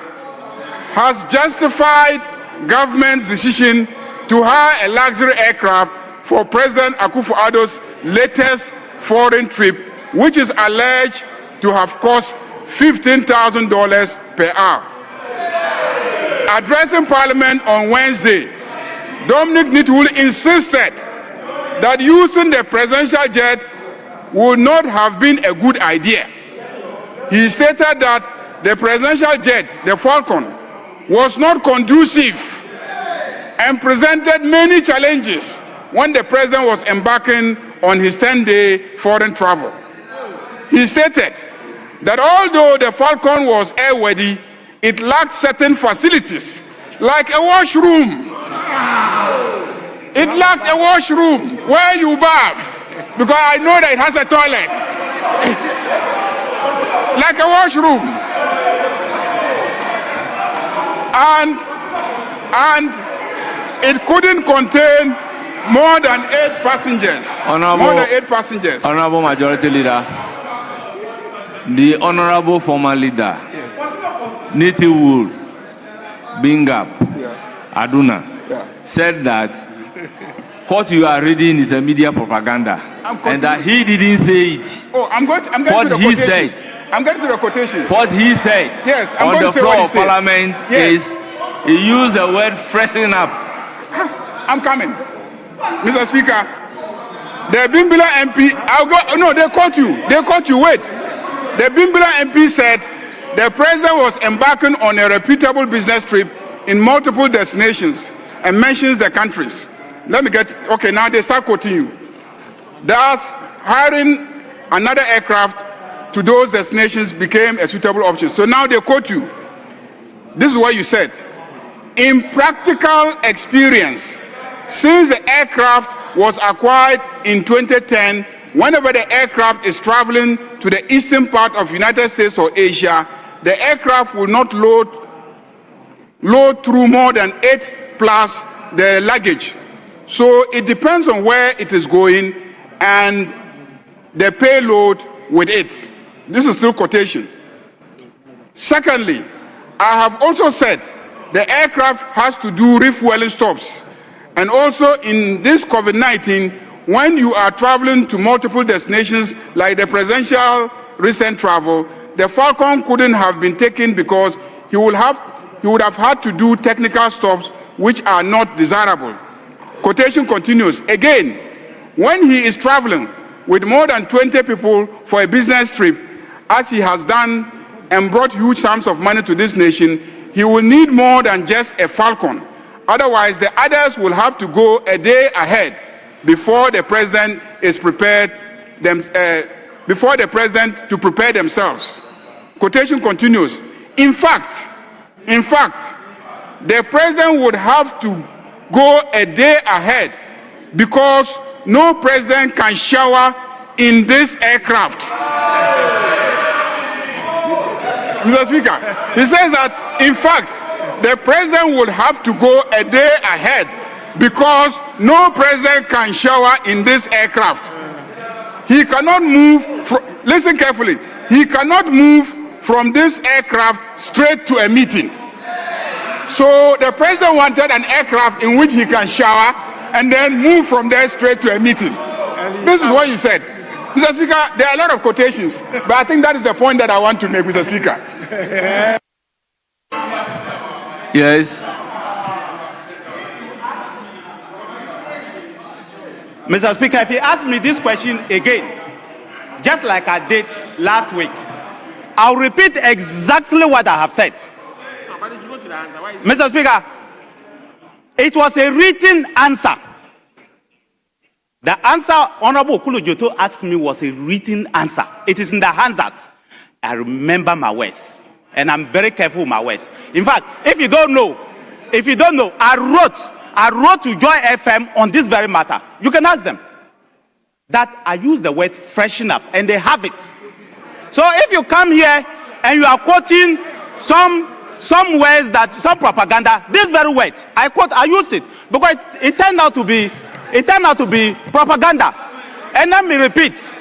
has justified government's decision to hire a luxury aircraft for President Akufo-Addo's latest foreign trip, which is alleged to have cost $15,000 per hour. Addressing Parliament on Wednesday, Dominic Nitiwul insisted that using the presidential jet would not have been a good idea. He stated that the presidential jet, the Falcon, was not conducive and presented many challenges when the president was embarking on his 10-day foreign travel. He stated that although the Falcon was airworthy, it lacked certain facilities, like a washroom. It lacked a washroom where you bath, because I know that it has a toilet. Like a washroom. And it couldn't contain More than 8 passengers. More than 8 passengers. Honorable Majority Leader, the Honorable Former Leader, Nitiwul Bingap Aduna, said that what you are reading is a media propaganda, and that he didn't say it. Oh, I'm going what to the he quotations. said. I'm getting to the quotations. What he said yes, I'm on going the to say floor what he of said. Parliament is he used the word freshen up. I'm coming. Mr. Speaker, the Bimbila MP, no, they caught you. They caught you. Wait. The Bimbila MP said the president was embarking on a reputable business trip in multiple destinations and mentions the countries. Let me get, okay, now they start quoting you. Thus, hiring another aircraft to those destinations became a suitable option. So now they quote you. This is what you said. In practical experience, since the aircraft was acquired in 2010, whenever the aircraft is traveling to the eastern part of United States or Asia, the aircraft will not load through more than 8 plus the luggage. So it depends on where it is going and the payload with it. This is still quotation. Secondly, I have also said the aircraft has to do refueling stops. And also in this COVID-19, when you are traveling to multiple destinations like the presidential recent travel, the Falcon couldn't have been taken because he would have had to do technical stops which are not desirable. Quotation continues. Again, when he is traveling with more than 20 people for a business trip, as he has done and brought huge sums of money to this nation, he will need more than just a Falcon. Otherwise, the others will have to go a day ahead before the president is prepared, before the president to prepare themselves. Quotation continues. In fact, the president would have to go a day ahead because no president can shower in this aircraft. Mr. Speaker, he says that, in fact, the president would have to go a day ahead because no president can shower in this aircraft. He cannot move, listen carefully, he cannot move from this aircraft straight to a meeting. So the president wanted an aircraft in which he can shower and then move from there straight to a meeting. This is what you said. Mr. Speaker, there are a lot of quotations, but I think that is the point that I want to make, Mr. Speaker. Yes. Mr. Speaker, if you ask me this question again, just like I did last week, I'll repeat exactly what I have said. Mr. Speaker, it was a written answer. The answer Honorable Okulu Joto asked me was a written answer. It is in the Hansard. I remember my words, and I'm very careful with my words. In fact, if you don't know, I wrote to Joy FM on this very matter. You can ask them that I use the word freshen up, and they have it. So if you come here and you are quoting some words that some propaganda, this very word I used it because it turned out to be propaganda. And let me repeat.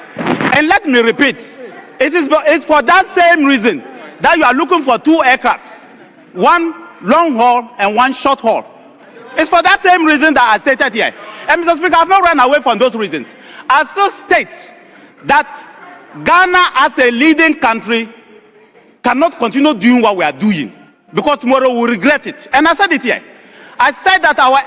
It's for that same reason that you are looking for 2 aircrafts, one long haul and one short haul. It's for that same reason that I stated here. And Mr. Speaker, I have not run away from those reasons. I still state that Ghana as a leading country cannot continue doing what we are doing because tomorrow we'll regret it. And I said it here. I said that our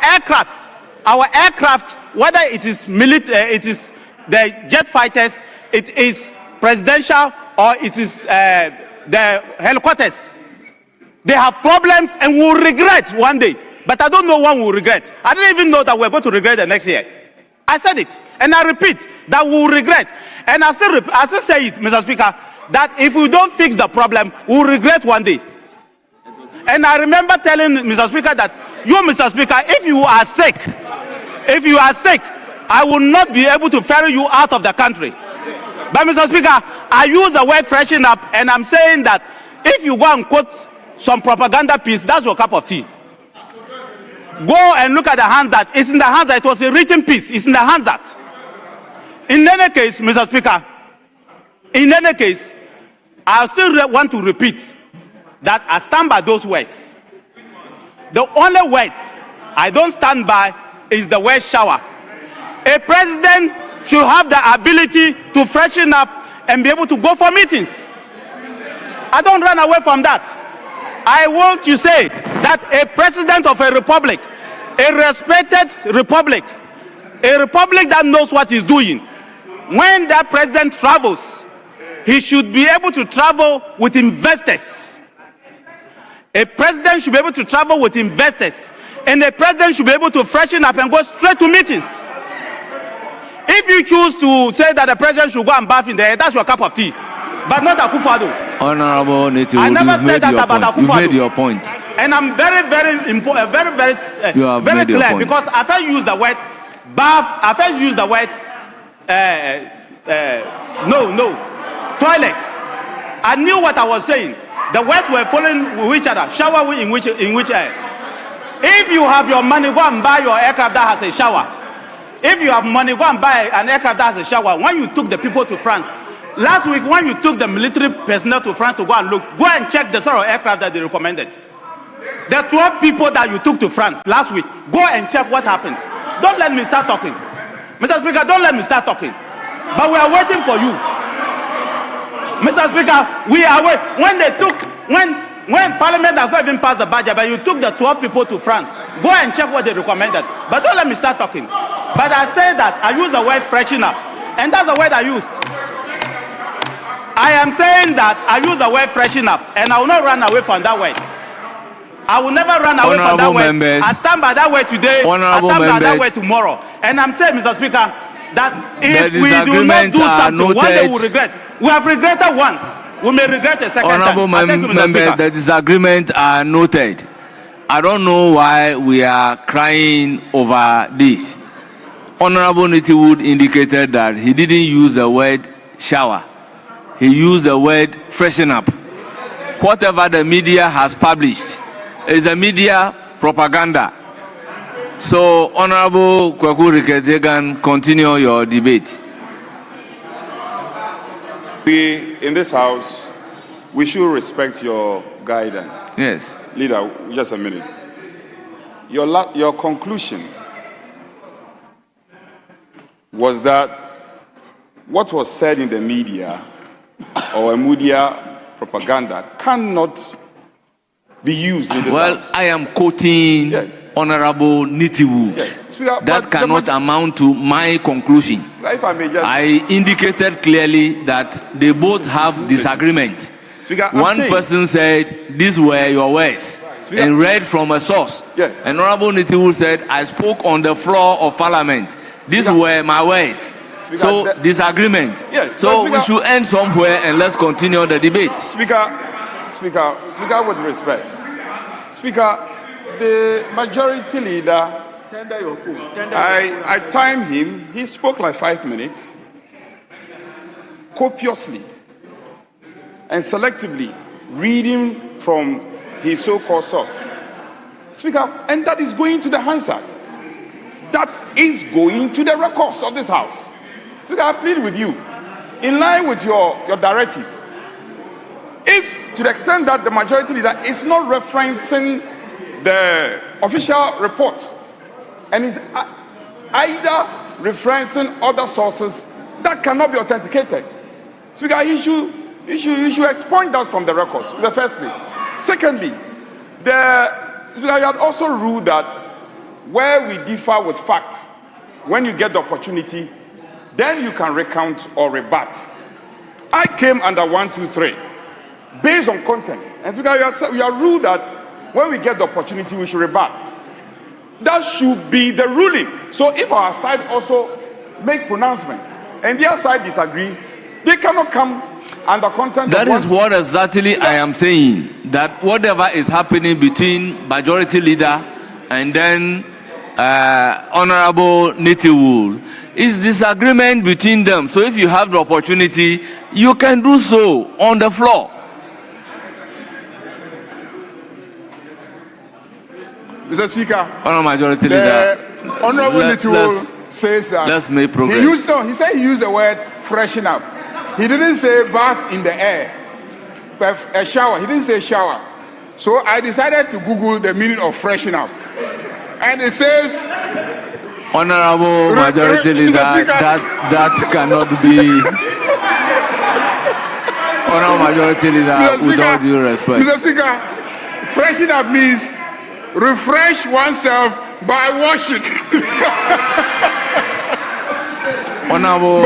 aircraft, whether it is military, it is the jet fighters, it is presidential, or it is the helicopters, they have problems and will regret one day. But I don't know when we'll regret. I didn't even know that we're going to regret the next year. I said it, and I repeat that we'll regret. And I still say it, Mr. Speaker, that if we don't fix the problem, we'll regret one day. And I remember telling Mr. Speaker that you, Mr. Speaker, if you are sick, I will not be able to ferry you out of the country. But Mr. Speaker, I use the word freshen up, and I'm saying that if you go and quote some propaganda piece, that's your cup of tea. Go and look at the Hansard. It's in the Hansard. It was a written piece. It's in the Hansard. In any case, Mr. Speaker, in any case, I still want to repeat that I stand by those words. The only word I don't stand by is the word shower. A president should have the ability to freshen up and be able to go for meetings. I don't run away from that. I want to say that a president of a republic, a respected republic, a republic that knows what he's doing, when that president travels, he should be able to travel with investors. A president should be able to travel with investors, and a president should be able to freshen up and go straight to meetings. If you choose to say that the president should go and bath in the air, that's your cup of tea, but not Akufo-Addo. Honorable Nitiwul, I never said that about Akufo-Addo. You've made your point. And I'm very clear because I first use the word bath. I first use the word toilet. I knew what I was saying. The words were following with each other. Shower in which air? If you have your money, go and buy your aircraft that has a shower. If you have money, go and buy an aircraft that has a shower. When you took the people to France last week, when you took the military personnel to France to go and look, go and check the sort of aircraft that they recommended. The 12 people that you took to France last week, go and check what happened. Don't let me start talking. Mr. Speaker, don't let me start talking. But we are waiting for you. Mr. Speaker, we are waiting. When Parliament has not even passed the budget, but you took the 12 people to France, go and check what they recommended. But don't let me start talking. But I say that I use the word freshen up, and that's the word I used. I am saying that I use the word freshen up, and I will not run away from that word. I will never run away from that word. I stand by that word today. I stand by that word tomorrow. And I'm saying, Mr. Speaker, that if we do not do something, one day we will regret. We have regretted once. We may regret a second Honorable time. members, the disagreements are noted. I don't know why we are crying over this. Honorable Nitiwul indicated that he didn't use the word shower. He used the word freshen up. Whatever the media has published is a media propaganda. So, Honorable Kwaku Riketegan, continue your debate. We, in this House, we should respect your guidance. Yes. Leader, just a minute. Your conclusion was that what was said in the media or a media propaganda cannot be used in this House. I am quoting Honorable Nitiwul. Speaker, that cannot amount to my conclusion. If I may just... I indicated clearly that they both have disagreement. Speaker, one person said, these were your words, and read from a source. Yes. And Honorable Nitiwul said, I spoke on the floor of Parliament. These were my words. So, disagreement. Yes. So, we should end somewhere and let's continue the debate. Speaker, with respect. Speaker, the majority leader, Tender your phone. I timed him. He spoke like 5 minutes, copiously and selectively, reading from his so-called source. Speaker, and that is going to the Hansard. That is going to the records of this House. Speaker, I plead with you, in line with your directives, if to the extent that the majority leader is not referencing the official reports, and is either referencing other sources that cannot be authenticated, Speaker, you should expunge that from the records in the first place. Secondly, you had also ruled that where we differ with facts, when you get the opportunity, then you can recount or rebut. I came under 1, 2, 3, based on content, and Speaker, you have ruled that when we get the opportunity, we should rebut. That should be the ruling. So if our side also make pronouncements and their side disagree, they cannot come under content. That is what exactly I am saying. That whatever is happening between majority leader and then Honorable Nitiwul is disagreement between them. So if you have the opportunity, you can do so on the floor. Mr. Speaker, Honorable Majority the Leader, Honorable Nitiwo says that let's make progress. He said he used the word freshen up. He didn't say bath in the air, a shower. He didn't say shower. So I decided to Google the meaning of freshen up. And it says, Honorable Majority Leader, that cannot be. Honorable Majority Leader, with all due respect. Mr. Speaker, freshen up means refresh oneself by washing. Honorable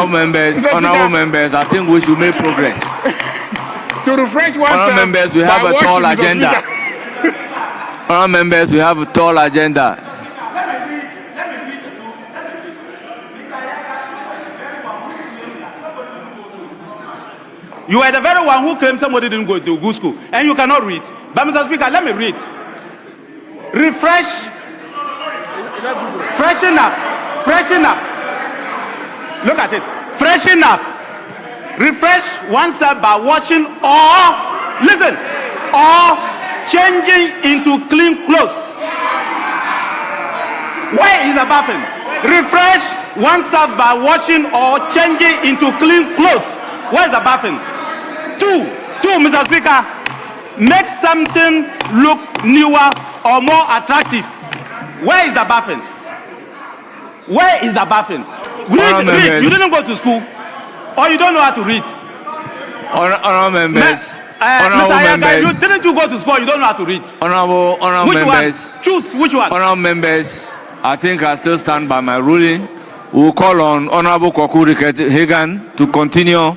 members, I think we should make progress. To refresh oneself. Honorable members, we have a tall agenda. Honorable members, we have a tall agenda. You are the very one who claimed somebody didn't go to good school, and you cannot read. But Mr. Speaker, let me read. Refresh, freshen up, freshen up. Look at it. Freshen up. Refresh oneself by washing or, listen, or changing into clean clothes. Where is the bathing? Refresh oneself by washing or changing into clean clothes. Where is the bathing? Two, Mr. Speaker, make something look newer or more attractive. Where is the bathing? Where is the bathing? Read. You didn't go to school, or you don't know how to read. Honorable members. Mr. Ayaka, didn't you go to school? You don't know how to read. Honorable which members. One? Choose which one. Honorable members, I think I still stand by my ruling. We will call on Honorable Kwaku Hagan to continue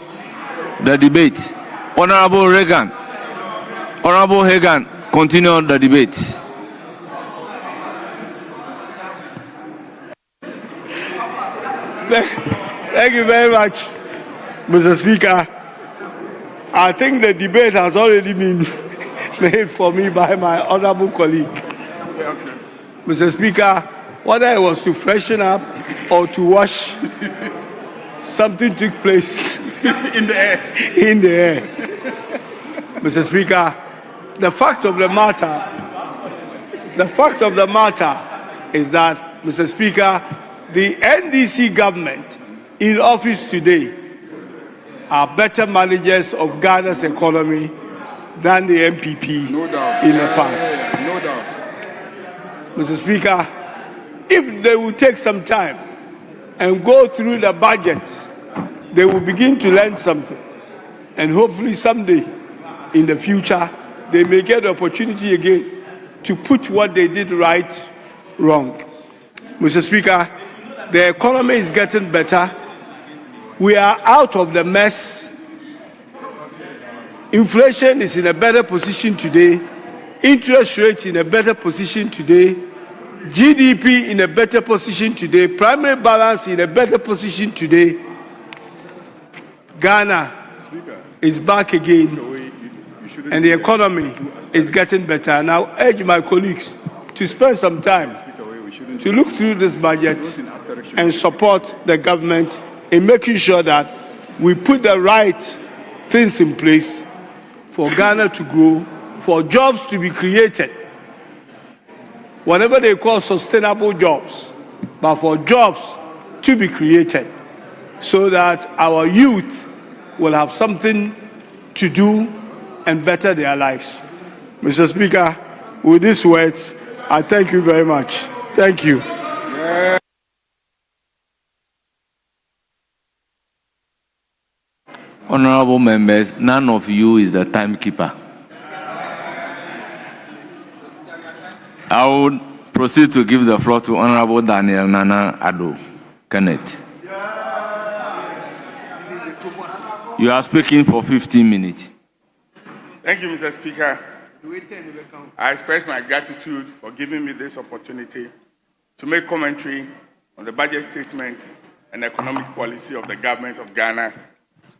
the debate. Honorable Hagan, continue the debate. Thank you very much, Mr. Speaker. I think the debate has already been made for me by my honorable colleague. Okay. Mr. Speaker, whether it was to freshen up or to wash, something took place in the air. In the air. Mr. Speaker, the fact of the matter is that, Mr. Speaker, the NDC government in office today are better managers of Ghana's economy than the MPP in the past. No doubt. Mr. Speaker, if they will take some time and go through the budget, they will begin to learn something. And hopefully someday in the future, they may get the opportunity again to put what they did right, wrong. Mr. Speaker, the economy is getting better. We are out of the mess. Inflation is in a better position today. Interest rates in a better position today. GDP in a better position today. Primary balance in a better position today. Ghana is back again, and the economy is getting better. And I urge my colleagues to spend some time to look through this budget and support the government in making sure that we put the right things in place for Ghana to grow, for jobs to be created, whatever they call sustainable jobs, but for jobs to be created so that our youth will have something to do and better their lives. Mr. Speaker, with these words, I thank you very much. Thank you. Honorable members, none of you is the timekeeper. I will proceed to give the floor to Honorable Daniel Nana Addo Kenneth. You are speaking for 15 minutes. Thank you, Mr. Speaker. I express my gratitude for giving me this opportunity to make commentary on the budget statement and economic policy of the government of Ghana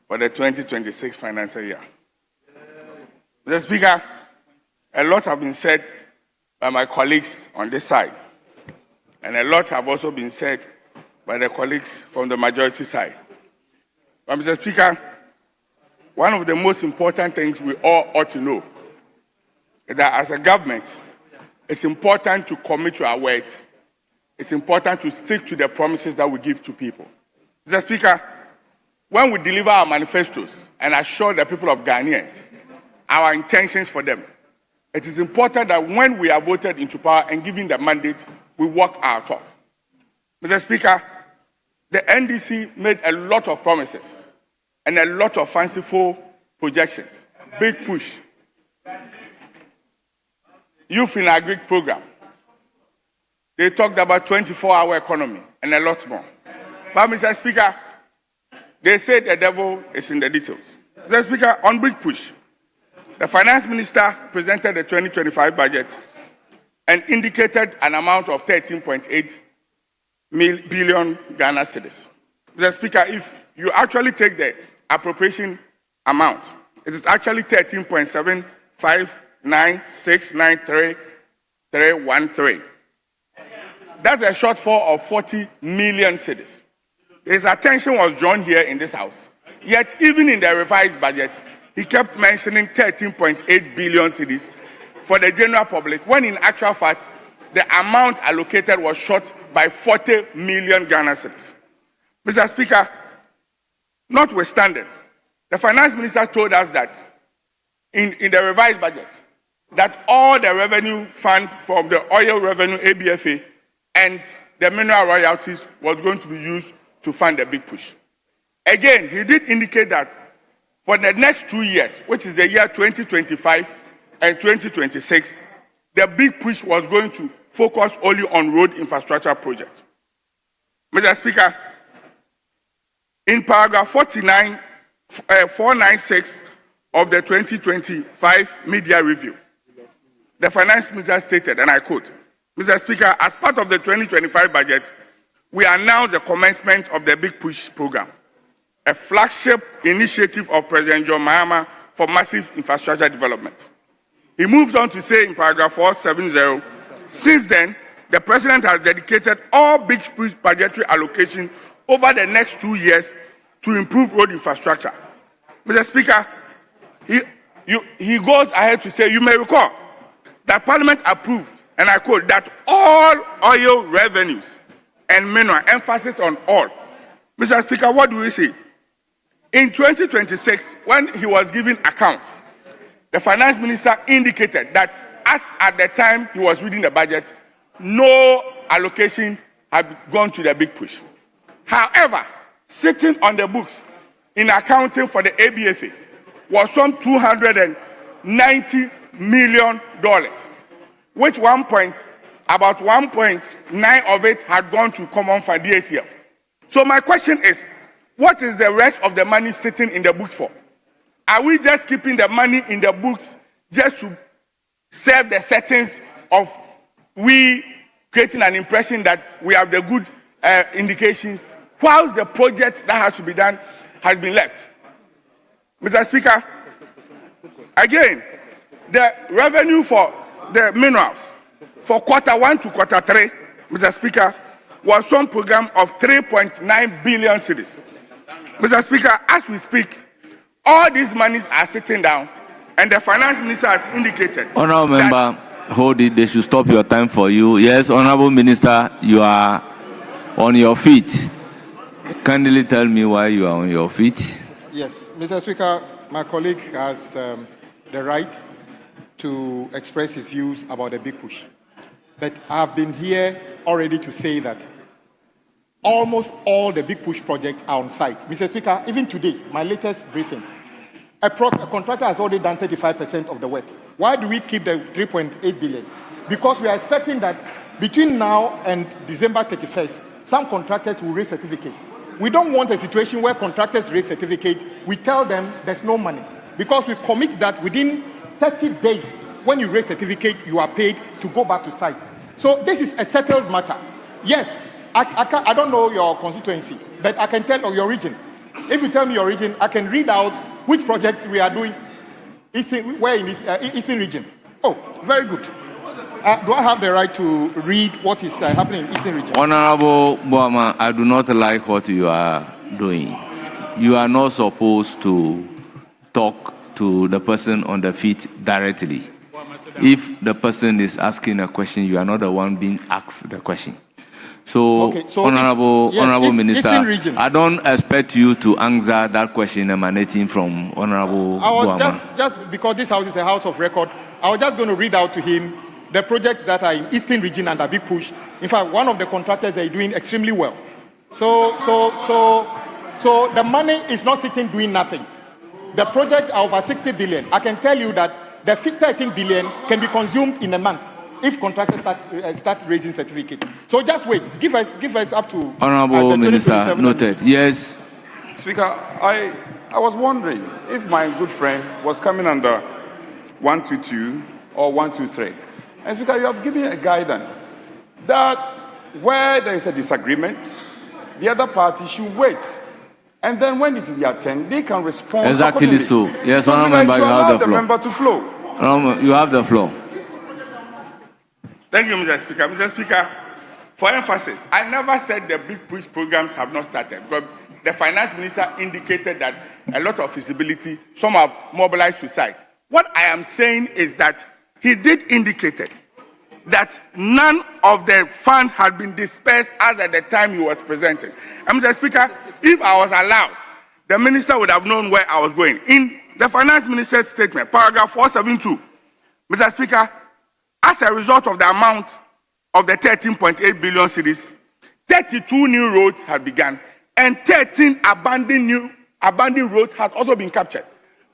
for the 2026 financial year. Mr. Speaker, a lot have been said by my colleagues on this side, and a lot have also been said by the colleagues from the majority side. But Mr. Speaker, one of the most important things we all ought to know is that as a government, it's important to commit to our words. It's important to stick to the promises that we give to people. Mr. Speaker, when we deliver our manifestos and assure the people of Ghanaians our intentions for them, it is important that when we are voted into power and given the mandate, we walk our talk. Mr. Speaker, the NDC made a lot of promises and a lot of fanciful projections. Big push. Youth in Agric program. They talked about 24-hour economy and a lot more. But Mr. Speaker, they say the devil is in the details. Mr. Speaker, on big push, the finance minister presented the 2025 budget and indicated an amount of 13.8 billion Ghana cedis. Mr. Speaker, if you actually take the appropriation amount, it is actually 13.75969313. That's a shortfall of 40 million cedis. His attention was drawn here in this house. Yet, even in the revised budget, he kept mentioning 13.8 billion cedis for the general public, when in actual fact, the amount allocated was short by 40 million Ghana cedis. Mr. Speaker, notwithstanding, the finance minister told us that in the revised budget, that all the revenue fund from the oil revenue ABFA and the mineral royalties was going to be used to fund the big push. Again, he did indicate that for the next 2 years, which is the year 2025 and 2026, the big push was going to focus only on road infrastructure projects. Mr. Speaker, in paragraph 496 of the 2025 media review, the finance minister stated, and I quote, Mr. Speaker, as part of the 2025 budget, we announced the commencement of the Big Push program, a flagship initiative of President John Mahama for massive infrastructure development. He moves on to say in paragraph 470, since then, the President has dedicated all Big Push budgetary allocation over the next 2 years to improve road infrastructure. Mr. Speaker, he goes ahead to say, you may recall that Parliament approved, and I quote, that all oil revenues and mineral, emphasis on all. Mr. Speaker, what do we see? In 2026, when he was giving accounts, the finance minister indicated that as at the time he was reading the budget, no allocation had gone to the big push. However, sitting on the books in accounting for the ABFA was some $290 million, which about 1.9 of it had gone to common fund DACF. So my question is, what is the rest of the money sitting in the books for? Are we just keeping the money in the books just to serve the settings of we creating an impression that we have the good indications, whilst the project that has to be done has been left? Mr. Speaker, again, the revenue for the minerals for Q1 to Q3, Mr. Speaker, was some program of 3.9 billion cedis. Mr. Speaker, as we speak, all these monies are sitting down, and the finance minister has indicated. Honourable member, hold it. They should stop your time for you. Yes, Honourable Minister, you are on your feet. Kindly tell me why you are on your feet. Yes, Mr. Speaker, my colleague has the right to express his views about the big push. But I've been here already to say that almost all the big push projects are on site. Mr. Speaker, even today, my latest briefing, a contractor has already done 35% of the work. Why do we keep the 3.8 billion? Because we are expecting that between now and December 31st, some contractors will raise certificate. We don't want a situation where contractors raise certificate, we tell them there's no money. Because we commit that within 30 days, when you raise certificate, you are paid to go back to site. So this is a settled matter. Yes, I don't know your constituency, but I can tell your region. If you tell me your region, I can read out which projects we are doing. Where in this Eastern region? Oh, very good. Do I have the right to read what is happening in Eastern region? Honourable Boama, I do not like what you are doing. You are not supposed to talk to the person on the feet directly. If the person is asking a question, you are not the one being asked the question. So, Okay, so Honorable Eastern Minister, region. I don't expect you to answer that question emanating from Honorable I was Boama. just because this house is a house of record, I was just going to read out to him the projects that are in Eastern region and are big push. In fact, one of the contractors, they are doing extremely well. So the money is not sitting doing nothing. The projects are over 60 billion. I can tell you that the 13 billion can be consumed in a month if contractors start raising certificate. So just wait. Give us up to Honorable the Minister, 2027. noted. Yes. Speaker, I was wondering if my good friend was coming under 122 or 123. And Speaker, you have given a guidance that where there is a disagreement, the other party should wait. And then when it is their turn, they can respond. Exactly so. Yes, Honorable Member, you have the floor. Member to flow. You have the floor. Thank you, Mr. Speaker. Mr. Speaker, for emphasis, I never said the big push programs have not started. But the finance minister indicated that a lot of feasibility, some have mobilized to site. What I am saying is that he did indicate that none of the funds had been dispersed as at the time he was presenting. And Mr. Speaker, if I was allowed, the minister would have known where I was going. In the finance minister's statement, paragraph 472, Mr. Speaker, as a result of the amount of the 13.8 billion cedis, 32 new roads have begun and 13 abandoned roads have also been captured.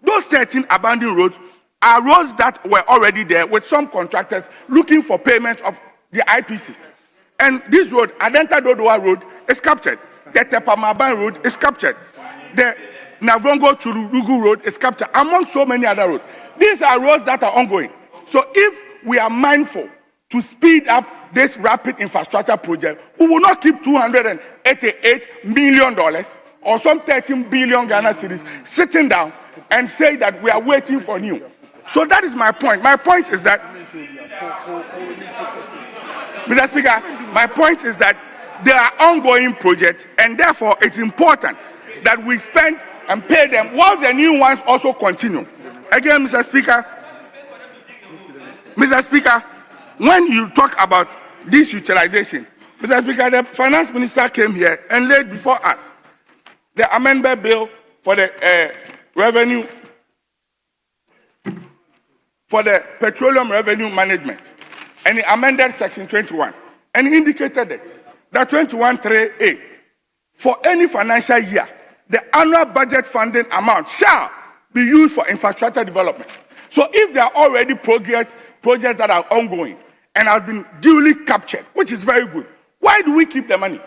Those 13 abandoned roads are roads that were already there with some contractors looking for payment of the IPCs. And this road, Adenta Dodoa Road, is captured. The Tepamaban Road is captured. The Navrongo Churugu Road is captured, among so many other roads. These are roads that are ongoing. So if we are mindful to speed up this rapid infrastructure project, we will not keep $288 million or some 13 billion Ghana cedis sitting down and say that we are waiting for new. So that is my point. My point is that, Mr. Speaker, my point is that there are ongoing projects, and therefore it's important that we spend and pay them whilst the new ones also continue. Again, Mr. Speaker, when you talk about this utilization, Mr. Speaker, the finance minister came here and laid before us the amendment bill for the revenue, for the petroleum revenue management, and he amended section 21, and he indicated that 21(3)(a), for any financial year, the annual budget funding amount shall be used for infrastructure development. So if there are already projects that are ongoing and have been duly captured, which is very good, why do we keep the money?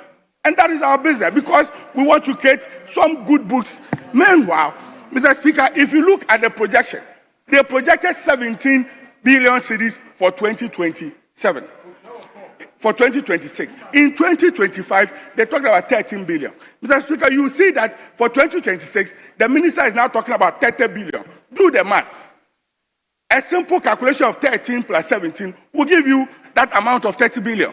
And that is our business, because we want to create some good books. Meanwhile, Mr. Speaker, if you look at the projection, they projected 17 billion cedis for 2027, for 2026. In 2025, they talked about 13 billion. Mr. Speaker, you see that for 2026, the minister is now talking about 30 billion. Do the math. A simple calculation of 13 plus 17 will give you that amount of 30 billion.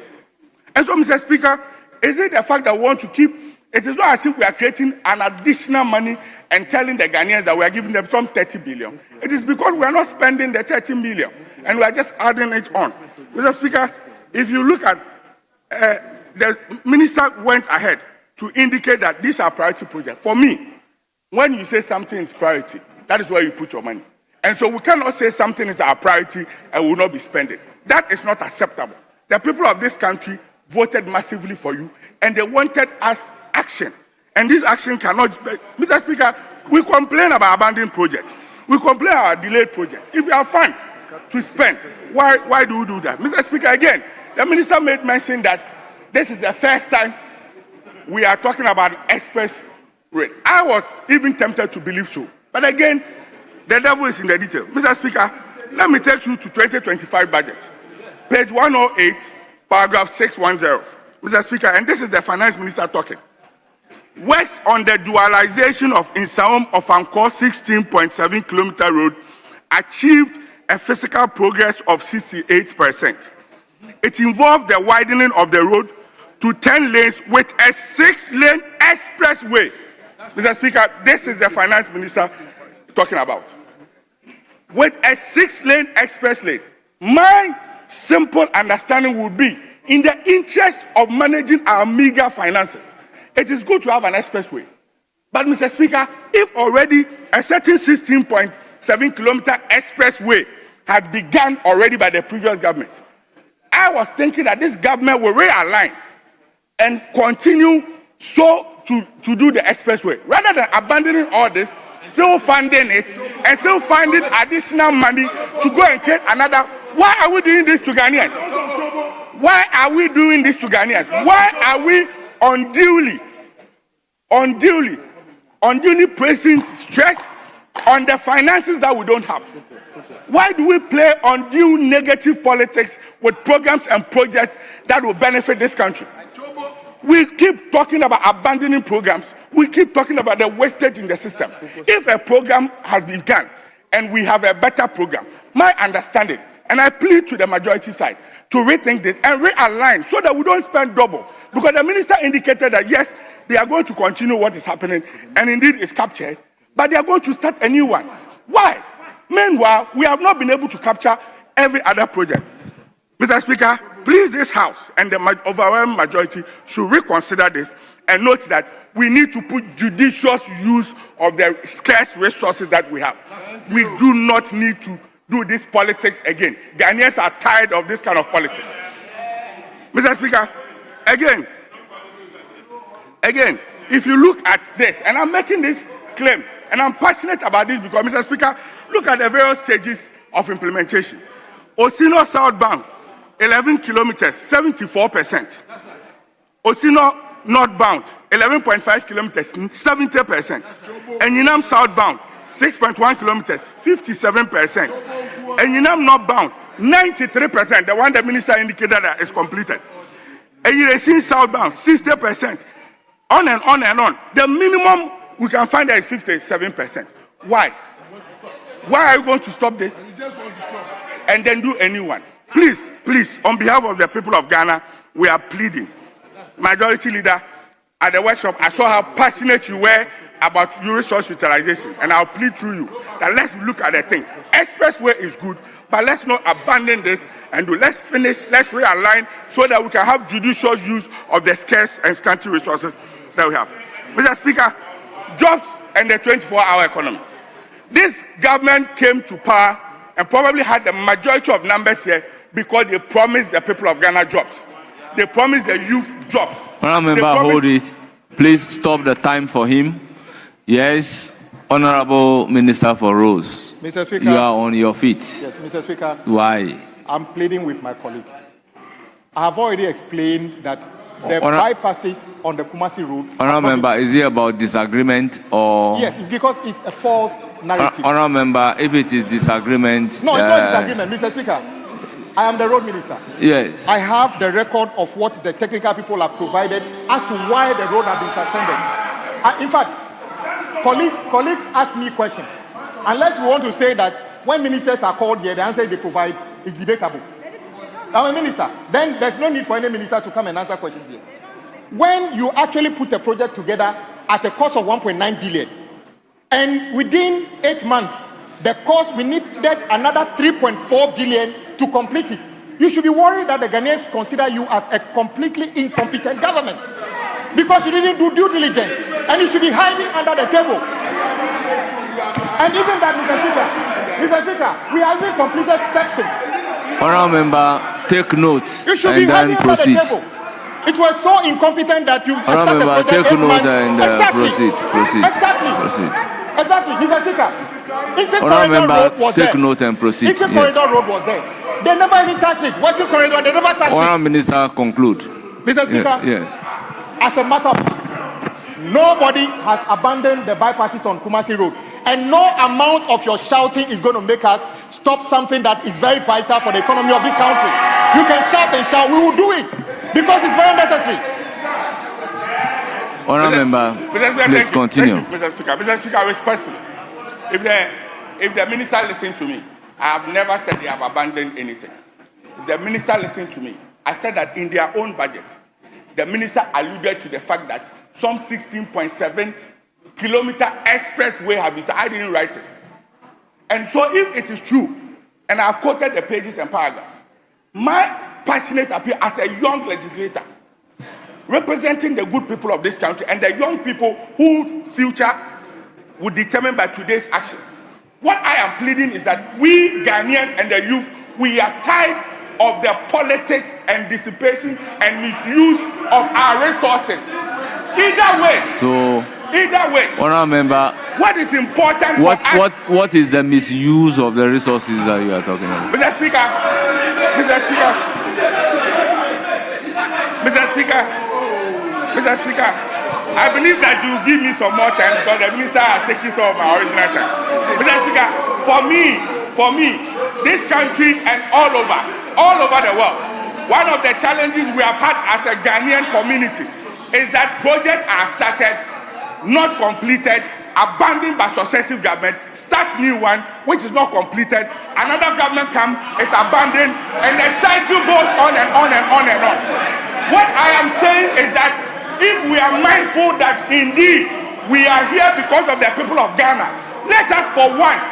And so, Mr. Speaker, is it the fact that we want to keep, it is not as if we are creating an additional money and telling the Ghanaians that we are giving them some 30 billion. It is because we are not spending the 13 billion and we are just adding it on. Mr. Speaker, if you look at, the minister went ahead to indicate that these are priority projects. For me, when you say something is priority, that is where you put your money. And so we cannot say something is our priority and will not be spending. That is not acceptable. The people of this country voted massively for you, and they wanted us action. And this action cannot be. Mr. Speaker, we complain about abandoned projects. We complain about delayed projects. If you have fund to spend, why do we do that? Mr. Speaker, again, the minister made mention that this is the first time we are talking about express rate. I was even tempted to believe so. But again, the devil is in the detail. Mr. Speaker, let me take you to 2025 budget. Page 108, paragraph 610. Mr. Speaker, and this is the finance minister talking. Works on the dualization of Insaum of Angkor 16.7 kilometer road achieved a physical progress of 68%. It involved the widening of the road to 10 lanes with a 6-lane expressway. Mr. Speaker, this is the finance minister talking about. With a 6-lane express lane, My simple understanding would be, in the interest of managing our meager finances, it is good to have an expressway. But, Mr. Speaker, if already a certain 16.7 kilometer expressway has begun already by the previous government, I was thinking that this government will realign and continue to do the expressway, rather than abandoning all this, still funding it, and still finding additional money to go and create another. Why are we doing this to Ghanaians? Why are we doing this to Ghanaians? Why are we unduly placing stress on the finances that we don't have? Why do we play undue negative politics with programs and projects that will benefit this country? We keep talking about abandoning programs. We keep talking about the wastage in the system. If a program has been done and we have a better program, my understanding, and I plead to the majority side to rethink this and realign so that we don't spend double. Because the minister indicated that yes, they are going to continue what is happening, and indeed it's captured, but they are going to start a new one. Why? Meanwhile, we have not been able to capture every other project. Mr. Speaker, please, this House and the overwhelming majority should reconsider this and note that we need to put judicious use of the scarce resources that we have. We do not need to do this politics again. Ghanaians are tired of this kind of politics. Mr. Speaker, again, if you look at this, and I'm making this claim, and I'm passionate about this because, Mr. Speaker, look at the various stages of implementation. Osino southbound, 11 kilometers, 74%. Osino northbound, 11.5 kilometers, 70%. And Yinam southbound, 6.1 kilometers, 57%. And Yinam northbound, 93%, the one the minister indicated that is completed. And Yiresin southbound, 60%. On and on and on. The minimum we can find that is 57%. Why? Why are you going to stop this? And then do a new one? Please, on behalf of the people of Ghana, we are pleading. Majority Leader, at the workshop, I saw how passionate you were about your resource utilization, and I'll plead through you that let's look at the thing. Expressway is good, but let's not abandon this and let's realign so that we can have judicious use of the scarce and scanty resources that we have. Mr. Speaker, jobs and the 24-hour economy. This government came to power and probably had the majority of numbers here because they promised the people of Ghana jobs. They promised the youth jobs. Honourable member, hold it. Please stop the time for him. Yes, Honourable Minister for Roads. Mr. Speaker, you are on your feet. Yes, Mr. Speaker. Why? I'm pleading with my colleague. I have already explained that the bypasses on the Kumasi road. Honourable member, is it about disagreement or? Yes, because it's a false narrative. Honourable member, if it is disagreement. No, it's not disagreement, Mr. Speaker. I am the road minister. Yes. I have the record of what the technical people have provided as to why the road has been suspended. In fact, colleagues ask me questions. Unless we want to say that when ministers are called here, the answer they provide is debatable. I'm a minister. Then there's no need for any minister to come and answer questions here. When you actually put a project together at a cost of 1.9 billion, and within 8 months, the cost, we needed another 3.4 billion to complete it. You should be worried that the Ghanaians consider you as a completely incompetent government because you didn't do due diligence, and you should be hiding under the table. And even that, Mr. Speaker, we haven't completed sections. Honourable member, take note and then proceed. It was so incompetent that you Honourable member, take note and proceed. Exactly, Mr. Speaker. Honourable member, take note and proceed. Eastern Corridor Road was there. They never even touched it. Western Corridor, they never touched it. Honourable Minister, conclude. Mr. Speaker, yes. As a matter of nobody has abandoned the bypasses on Kumasi Road. And no amount of your shouting is going to make us stop something that is very vital for the economy of this country. You can shout and shout. We will do it because it's very necessary. Honourable member, please continue. Mr. Speaker, respectfully, if the minister listened to me, I have never said they have abandoned anything. If the minister listened to me, I said that in their own budget, the minister alluded to the fact that some 16.7 kilometer expressway have been started. I didn't write it. And so if it is true and I've quoted the pages and paragraphs. My passionate appeal as a young legislator, representing the good people of this country and the young people whose future will determine by today's actions. What I am pleading is that we Ghanaians and the youth, we are tired of the politics and dissipation and misuse of our resources. Either way, Honourable Member, what is important for us? What is the misuse of the resources that you are talking about? Mr. Speaker, I believe that you will give me some more time because the minister has taken some of my original time. Mr. Speaker, for me, this country and all over the world, one of the challenges we have had as a Ghanaian community is that projects are started, not completed, abandoned by successive government, start new one, which is not completed, another government comes, is abandoned, and the cycle goes on and on and on and on. What I am saying is that if we are mindful that indeed we are here because of the people of Ghana, let us for once,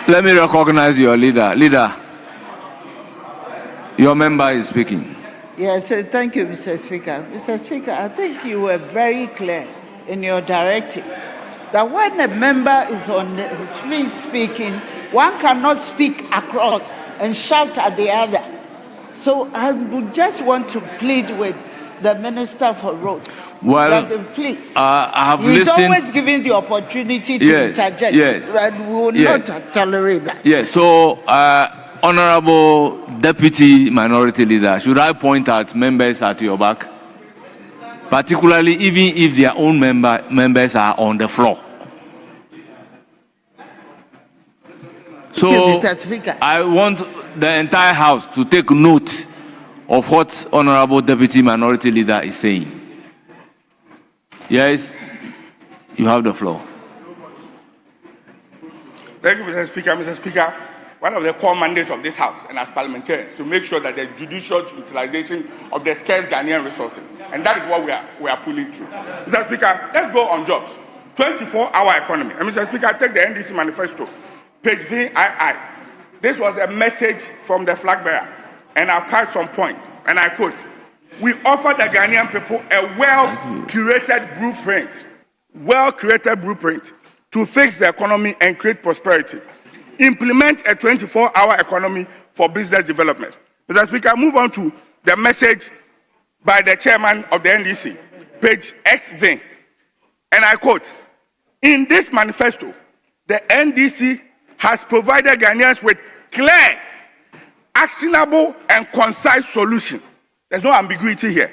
let me recognize your leader. Leader, your member is speaking. Yes, thank you, Mr. Speaker. Mr. Speaker, I think you were very clear in your directive that when a member is on his feet speaking, one cannot speak across and shout at the other. So I would just want to plead with the Minister for Roads. Well, that, please, I have he's listened. always given the opportunity to interject. Yes. And we will not tolerate that. Yes. So, Honorable Deputy Minority Leader, should I point out members at your back? Particularly even if their own members are on the floor. So, Mr. Speaker. I want the entire House to take note of what Honorable Deputy Minority Leader is saying. Yes, you have the floor. Thank you, Mr. Speaker. Mr. Speaker, one of the core mandates of this House and as parliamentarians to make sure that the judicial utilization of the scarce Ghanaian resources, and that is what we are pulling through. Mr. Speaker, let's go on jobs. 24-hour economy. And Mr. Speaker, take the NDC manifesto, page VII. This was a message from the flag bearer, and I've carried some point, and I quote, "We offer the Ghanaian people a well-curated blueprint to fix the economy and create prosperity. Implement a 24-hour economy for business development." Mr. Speaker, move on to the message by the chairman of the NDC, page XVI, and I quote, "In this manifesto, the NDC has provided Ghanaians with clear, actionable, and concise solution." There's no ambiguity here.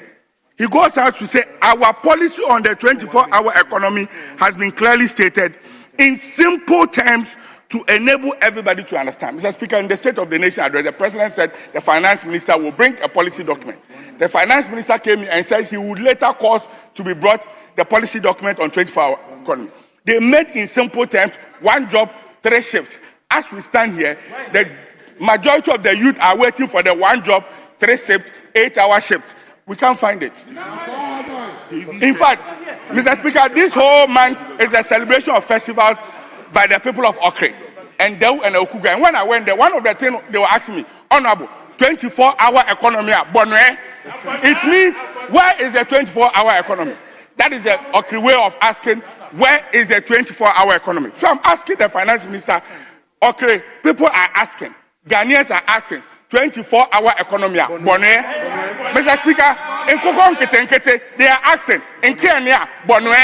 He goes out to say, "Our policy on the 24-hour economy has been clearly stated in simple terms to enable everybody to understand." Mr. Speaker, in the State of the Nation address, the President said the Finance Minister will bring a policy document. The Finance Minister came in and said he would later cause to be brought the policy document on 24-hour economy. They made in simple terms, 1 job, 3 shifts. As we stand here, the majority of the youth are waiting for the 1 job, 3 shifts, 8-hour shifts. We can't find it. In fact, Mr. Speaker, this whole month is a celebration of festivals by the people of Okre and Dew and Okuga. And when I went there, one of the things they were asking me, "Honorable, 24-hour economy, Bonwe." It means, where is the 24-hour economy? That is the Okre way of asking, where is the 24-hour economy? So I'm asking the Finance Minister, Okre, people are asking, Ghanaians are asking, 24-hour economy, Bonwe. Mr. Speaker, in Kokon Ketenkete, they are asking, in Kenya, Bonwe.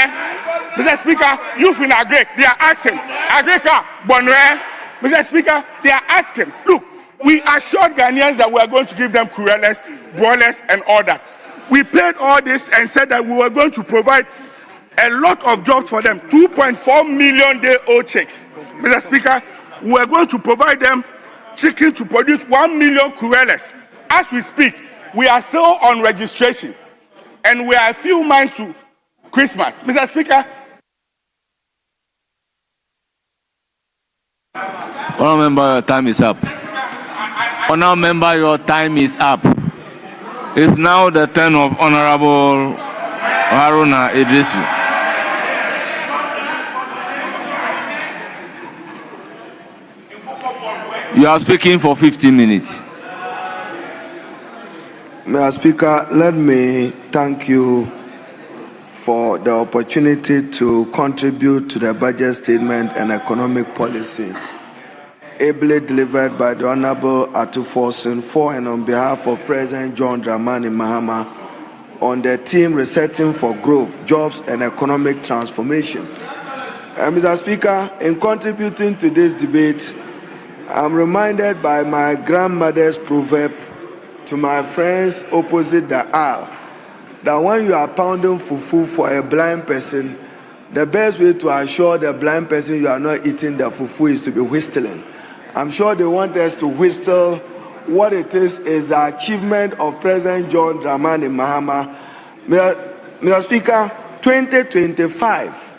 Mr. Speaker, youth in Agrek, they are asking, Agreka, Bonwe. Mr. Speaker, they are asking, look, we assured Ghanaians that we are going to give them cureless, broilers, and all that. We paid all this and said that we were going to provide a lot of jobs for them, 2.4 million day-old chicks. Mr. Speaker, we are going to provide them chicken to produce 1 million cureless. As we speak, we are still on registration, and we are a few months to Christmas. Mr. Speaker. Honourable Member, your time is up. Honourable Member, your time is up. It's now the turn of Honourable Haruna Idrisu. You are speaking for 15 minutes. Mr. Speaker, let me thank you for the opportunity to contribute to the budget statement and economic policy ably delivered by the Honorable Atuforsen for and on behalf of President John Dramani Mahama on the theme Resetting for Growth, Jobs and Economic Transformation. Mr. Speaker, in contributing to this debate, I'm reminded by my grandmother's proverb to my friends opposite the aisle that when you are pounding fufu for a blind person, the best way to assure the blind person you are not eating the fufu is to be whistling. I'm sure they want us to whistle. What it is the achievement of President John Dramani Mahama. Mr. Speaker, 2025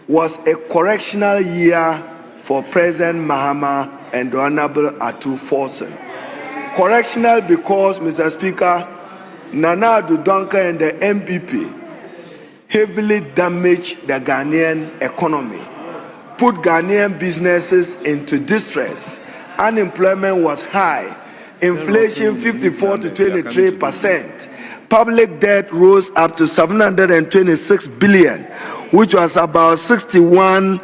was a correctional year for President Mahama and the Honorable Atuforsen. Correctional because, Mr. Speaker, Nana Addo Dankwa and the MPP heavily damaged the Ghanaian economy, put Ghanaian businesses into distress. Unemployment was high, inflation 54 to 23%. Public debt rose up to 726 billion, which was about 61%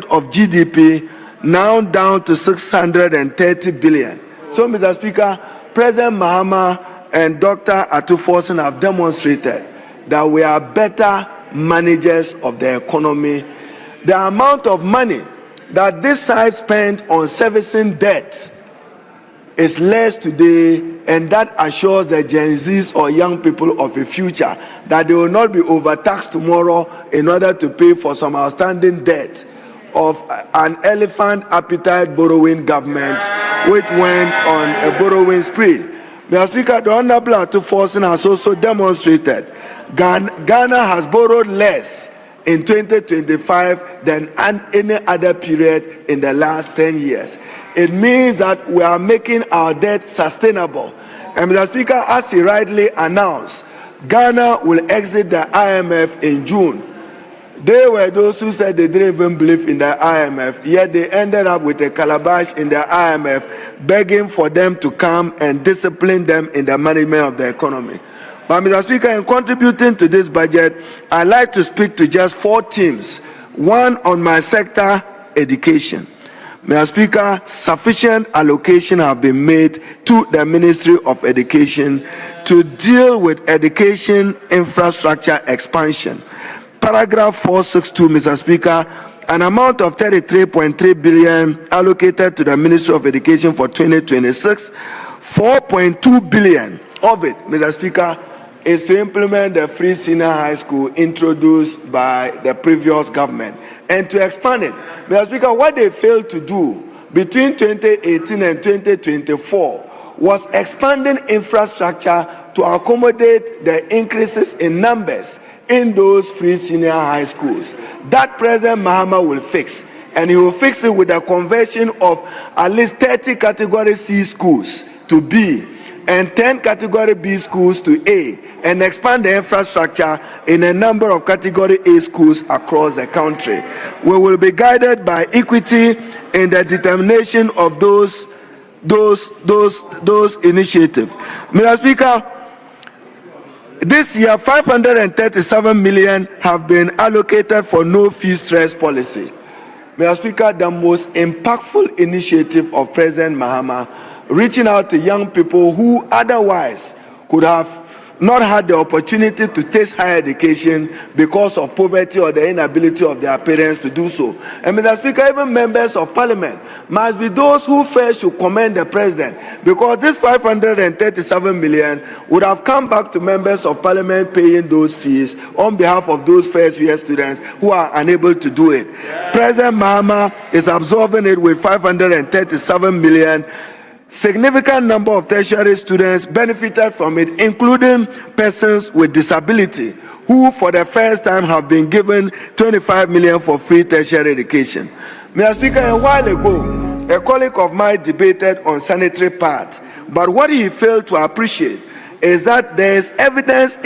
of GDP, now down to 630 billion. So, Mr. Speaker, President Mahama and Dr. Atuforsen have demonstrated that we are better managers of the economy. The amount of money that this side spent on servicing debt is less today, and that assures the Gen Zs or young people of a future that they will not be overtaxed tomorrow in order to pay for some outstanding debt of an elephant appetite borrowing government which went on a borrowing spree. Mr. Speaker, the Honorable Atuforsen has also demonstrated Ghana has borrowed less in 2025 than any other period in the last 10 years. It means that we are making our debt sustainable. And Mr. Speaker, as he rightly announced, Ghana will exit the IMF in June. They were those who said they didn't even believe in the IMF, yet they ended up with a calabash in the IMF, begging for them to come and discipline them in the management of the economy. But Mr. Speaker, in contributing to this budget, I'd like to speak to just 4 themes. One on my sector, education. Mr. Speaker, sufficient allocation have been made to the Ministry of Education to deal with education infrastructure expansion. Paragraph 462, Mr. Speaker, an amount of 33.3 billion allocated to the Ministry of Education for 2026, 4.2 billion of it, Mr. Speaker, is to implement the free senior high school introduced by the previous government and to expand it. Mr. Speaker, what they failed to do between 2018 and 2024 was expanding infrastructure to accommodate the increases in numbers in those free senior high schools. That President Mahama will fix, and he will fix it with the conversion of at least 30 category C schools to B and 10 category B schools to A, and expand the infrastructure in a number of category A schools across the country. We will be guided by equity in the determination of those initiatives. Mr. Speaker, this year, 537 million have been allocated for no fee stress policy. Mr. Speaker, the most impactful initiative of President Mahama, reaching out to young people who otherwise could have not had the opportunity to taste higher education because of poverty or the inability of their parents to do so. And Mr. Speaker, even members of parliament must be those who first should commend the president, because this 537 million would have come back to members of parliament paying those fees on behalf of those first year students who are unable to do it. President Mahama is absorbing it with 537 million. Significant number of tertiary students benefited from it, including persons with disability, who for the first time have been given 25 million for free tertiary education. Mr. Speaker, a while ago, a colleague of mine debated on sanitary pads, but what he failed to appreciate is that there is evidence